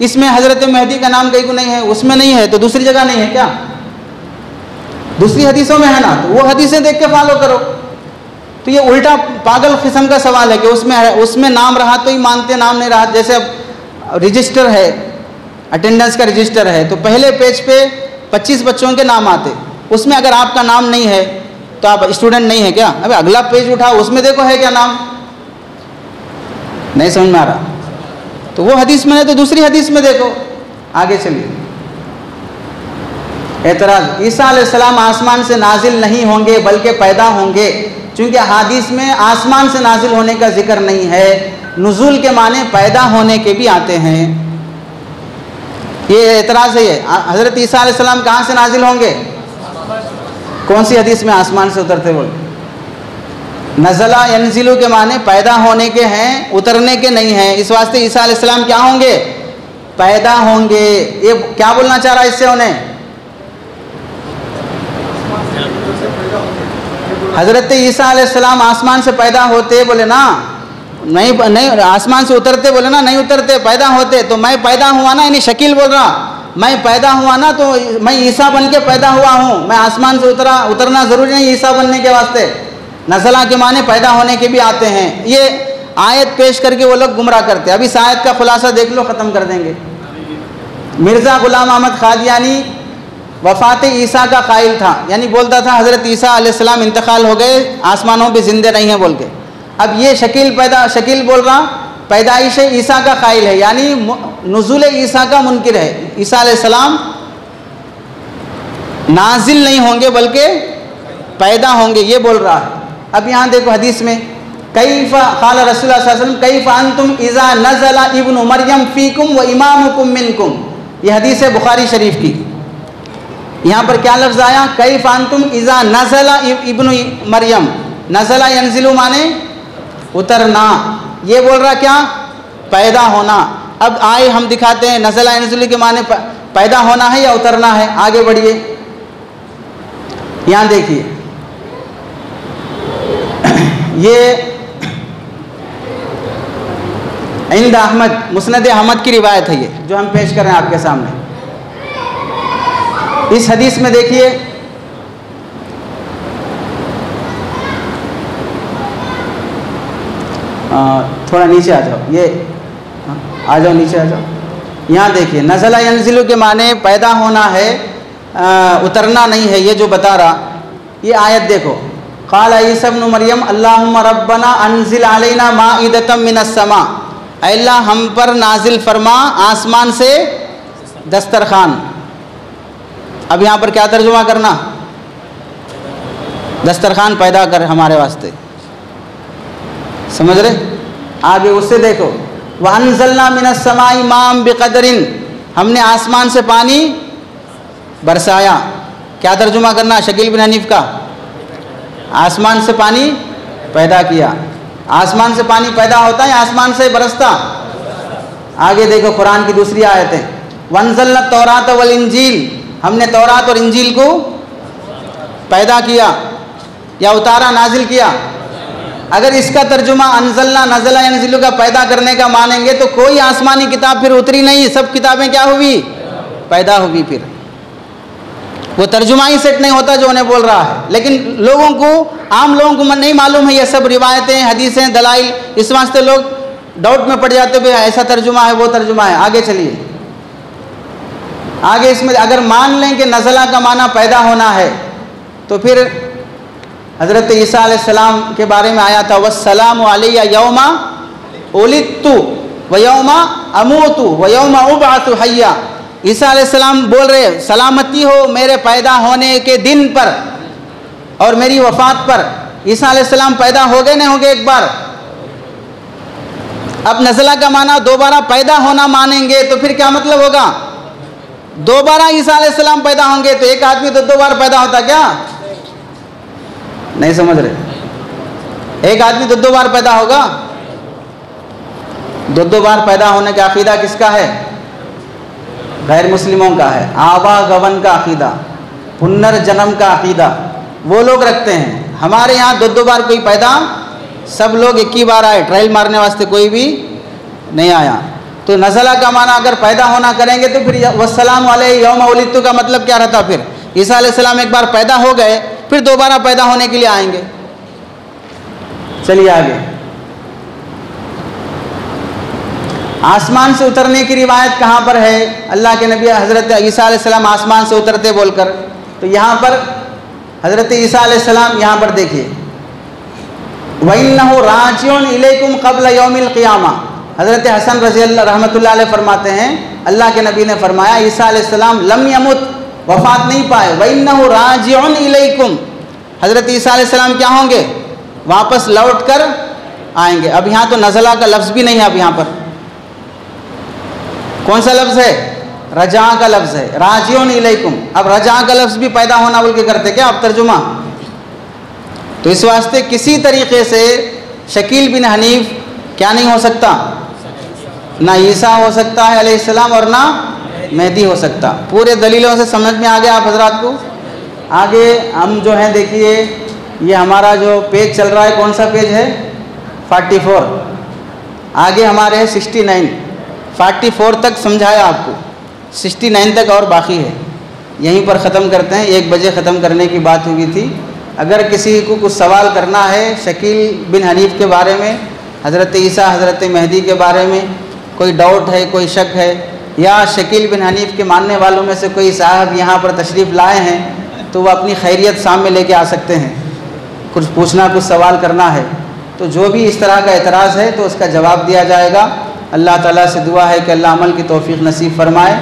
इसमें हज़रत मेहदी का नाम कहीं को नहीं है, उसमें नहीं है, तो दूसरी जगह नहीं है क्या? दूसरी हदीसों में है ना, तो वो हदीसें देख के फॉलो करो। तो ये उल्टा पागल किस्म का सवाल है कि उसमें नाम रहा तो ही मानते, नाम नहीं रहा। जैसे अब रजिस्टर है, अटेंडेंस का रजिस्टर है, तो पहले पेज पे 25 बच्चों के नाम आते, उसमें अगर आपका नाम नहीं है तो आप स्टूडेंट नहीं है क्या? अबे अगला पेज उठाओ, उसमें देखो है क्या नाम। नहीं समझ में आ रहा तो वो हदीस में है तो दूसरी हदीस में देखो। आगे चलिए। एतराज़, ईसा अलैहिस्सलाम आसमान से नाजिल नहीं होंगे बल्कि पैदा होंगे, चूँकि हदीस में आसमान से नाजिल होने का जिक्र नहीं है। नुज़ूल के माने पैदा होने के भी आते हैं। ये एतराज़ है। ये हज़रत ईसा अलैहिस्सलाम कहाँ से नाजिल होंगे? कौन सी हदीस में आसमान से उतरते? बोल, नज़ला यंजिलु के माने पैदा होने के हैं, उतरने के नहीं हैं। इस वास्ते ईसा अलैहिस्सलाम क्या होंगे? पैदा होंगे। ये क्या बोलना चाह रहा है इससे उन्हें? हज़रत ईसा अलैहिस्सलाम आसमान से पैदा होते बोले ना, नहीं आसमान से उतरते बोले ना, नहीं उतरते, पैदा होते। तो मैं पैदा हुआ ना, यानी शकील बोल रहा, मैं पैदा हुआ ना तो मैं ईसा बन के पैदा हुआ हूँ। मैं आसमान से उतरना ज़रूरी नहीं ईसा बनने के वास्ते। नज़ला के माने पैदा होने के भी आते हैं। ये आयत पेश करके वो लोग गुमराह करते हैं। अब इस आयत का खुलासा देख लो, ख़त्म कर देंगे। मिर्ज़ा ग़ुलाम अहमद क़ादियानी वफ़ात ईसा का कायल था, यानी बोलता था हज़रत ईसा अलैहिस्सलाम इंतकाल हो गए, आसमानों पे ज़िंदे नहीं हैं बोल के। अब ये शकील बोल रहा पैदाइश ईसा का कायल है, यानी नुज़ूल ईसा का मुनकिर है। ईसा अलैहिस्सलाम नाजिल नहीं होंगे बल्कि पैदा होंगे, ये बोल रहा है। अब यहाँ देखो हदीस में, कैफ़ा क़ाल रसूलुल्लाह सल्लल्लाहु अलैहि वसल्लम कैफ़ा अंतुम इज़ा नज़ला इब्नु मरियम फ़ीकुम व इमामुकुम मिनकुम। ये हदीस है बुखारी शरीफ की। यहाँ पर क्या लफ्ज़ आया? कैफ़ा अंतुम इज़ा नज़ला इब्नु मरियम। नज़ला यंज़िलु माने उतरना, ये बोल रहा क्या? पैदा होना। अब आए हम दिखाते हैं नज़ला यंज़िलु के माने पैदा होना है या उतरना है। आगे बढ़िए, यहाँ देखिए, ये इंद अहमद, मुस्नद अहमद की रिवायत है, ये जो हम पेश कर रहे हैं आपके सामने। इस हदीस में देखिए, थोड़ा नीचे आ जाओ, ये आ जाओ, नीचे आ जाओ। यहाँ देखिए, नज़ला यंज़िलु के माने पैदा होना है, उतरना नहीं है, ये जो बता रहा। ये आयत देखो, क़ाल ईसा इब्नु मरियम अल्लाहुम्मा रब्बना अनज़िल अलैना माइदतम मिनस समा। अल्लाह हम पर नाजिल फरमा आसमान से दस्तरखान। अब यहाँ पर क्या तर्जुमा करना? दस्तरखान पैदा कर हमारे वास्ते, समझ रहे? आगे उससे देखो, व अनज़लना मिनस समाई माम बिक़दरिन, हमने आसमान से पानी बरसाया। क्या तर्जुमा करना शकील बिन हनीफ का? आसमान से पानी पैदा किया। आसमान से पानी पैदा होता है, आसमान से बरसता। आगे देखो कुरान की दूसरी आयतें, वंज़लना तौरात वल इंजील, हमने तौरात और इंजील को पैदा किया या उतारा, नाजिल किया। अगर इसका तर्जुमा अनज़लना नज़ला यंज़िलु का पैदा करने का मानेंगे तो कोई आसमानी किताब फिर उतरी नहीं, सब किताबें क्या हुई? पैदा हुई। फिर वो तर्जुमा ही सेट नहीं होता जो उन्हें बोल रहा है। लेकिन लोगों को, आम लोगों को नहीं मालूम है ये सब रिवायतें, हदीसें, दलाइल, इस वास्ते लोग डाउट में पड़ जाते भाई ऐसा तर्जुमा है, वो तर्जुमा है। आगे चलिए, आगे इसमें अगर मान लें कि नज़ला का माना पैदा होना है तो फिर हज़रत ईसा अलैहिस्सलाम के बारे में आया था, वस्सलामु अलैया यौमा उलिदतु व यौमा अमूतु व यौमा उबअतु हय्या। ईसा अलैहिस्सलाम बोल रहे सलामती हो मेरे पैदा होने के दिन पर और मेरी वफ़ात पर। ईसा अलैहिस्सलाम पैदा हो गए, नहीं हो गए एक बार। अब नज़ला का माना दोबारा पैदा होना मानेंगे तो फिर क्या मतलब होगा? दोबारा ईसा अलैहिस्सलाम पैदा होंगे तो एक आदमी तो 2 बार पैदा होता क्या? नहीं समझ रहे? एक आदमी तो 2 बार पैदा होगा। 2 बार पैदा होने का अकीदा किसका है? गैर मुस्लिमों का है। आवागमन का अकीदा, पुनर्जन्म का अकीदा वो लोग रखते हैं। हमारे यहाँ दो बार कोई पैदा, सब लोग एक ही बार आए, ट्रायल मारने वास्ते कोई भी नहीं आया। तो नज़ला का माना अगर पैदा होना करेंगे तो फिर वस्सलाम अलैहि यौम वुलिदतु का मतलब क्या रहता? फिर ईसा अलैहिस्सलाम एक बार पैदा हो गए, फिर दोबारा पैदा होने के लिए आएंगे। चलिए आगे। आसमान से उतरने की रिवायत कहाँ पर है? अल्लाह के नबी हज़रत ईसा अलैहिस्सलाम आसमान से उतरते बोलकर, तो यहाँ पर हज़रत ईसा अलैहिस्सलाम यहाँ पर देखिए, वइन्नहु राजिउन इलैकुम क़ब्ल यौमिल क़ियामा। हज़रत हसन रज़ी अल्लाह रहमतुल्लाह अलैह फरमाते हैं, अल्लाह के नबी ने फरमाया ईसा अलैहिस्सलाम लम यमुत, वफ़ात नहीं पाए, वइन्नहु राजिउन इलैकुम, हज़रत ईसा अलैहिस्सलाम क्या होंगे? वापस लौट कर आएंगे। अब यहाँ तो नज़ला का लफ्ज़ भी नहीं है, अब यहाँ पर कौन सा लफ्ज़ है? रजा का लफ्ज़ है, राजिउन इलैकुम। अब रजा का लफ्ज़ भी पैदा होना बोल के करते क्या अब तर्जुमा? तो इस वास्ते किसी तरीके से शकील बिन हनीफ क्या नहीं हो सकता? ना ईसा हो सकता है अलैहिस्सलाम और ना मेहदी हो सकता। पूरे दलीलों से समझ में आ गया आप हजरात को। आगे हम जो हैं देखिए, ये हमारा जो पेज चल रहा है, कौन सा पेज है? 44। आगे हमारे है 69। 44 तक समझाया आपको, 69 तक और बाकी है। यहीं पर ख़त्म करते हैं, 1 बजे ख़त्म करने की बात हुई थी। अगर किसी को कुछ सवाल करना है शकील बिन हनीफ के बारे में, हज़रत ईसा हज़रत मेहदी के बारे में कोई डाउट है, कोई शक है, या शकील बिन हनीफ के मानने वालों में से कोई साहब यहाँ पर तशरीफ़ लाए हैं, तो वह अपनी खैरियत सामने लेके आ सकते हैं। कुछ पूछना, कुछ सवाल करना है, तो जो भी इस तरह का एतराज़ है तो उसका जवाब दिया जाएगा। अल्लाह ताला से दुआ है कि अल्लाह अमल की तौफ़ीक़ नसीब फ़रमाए।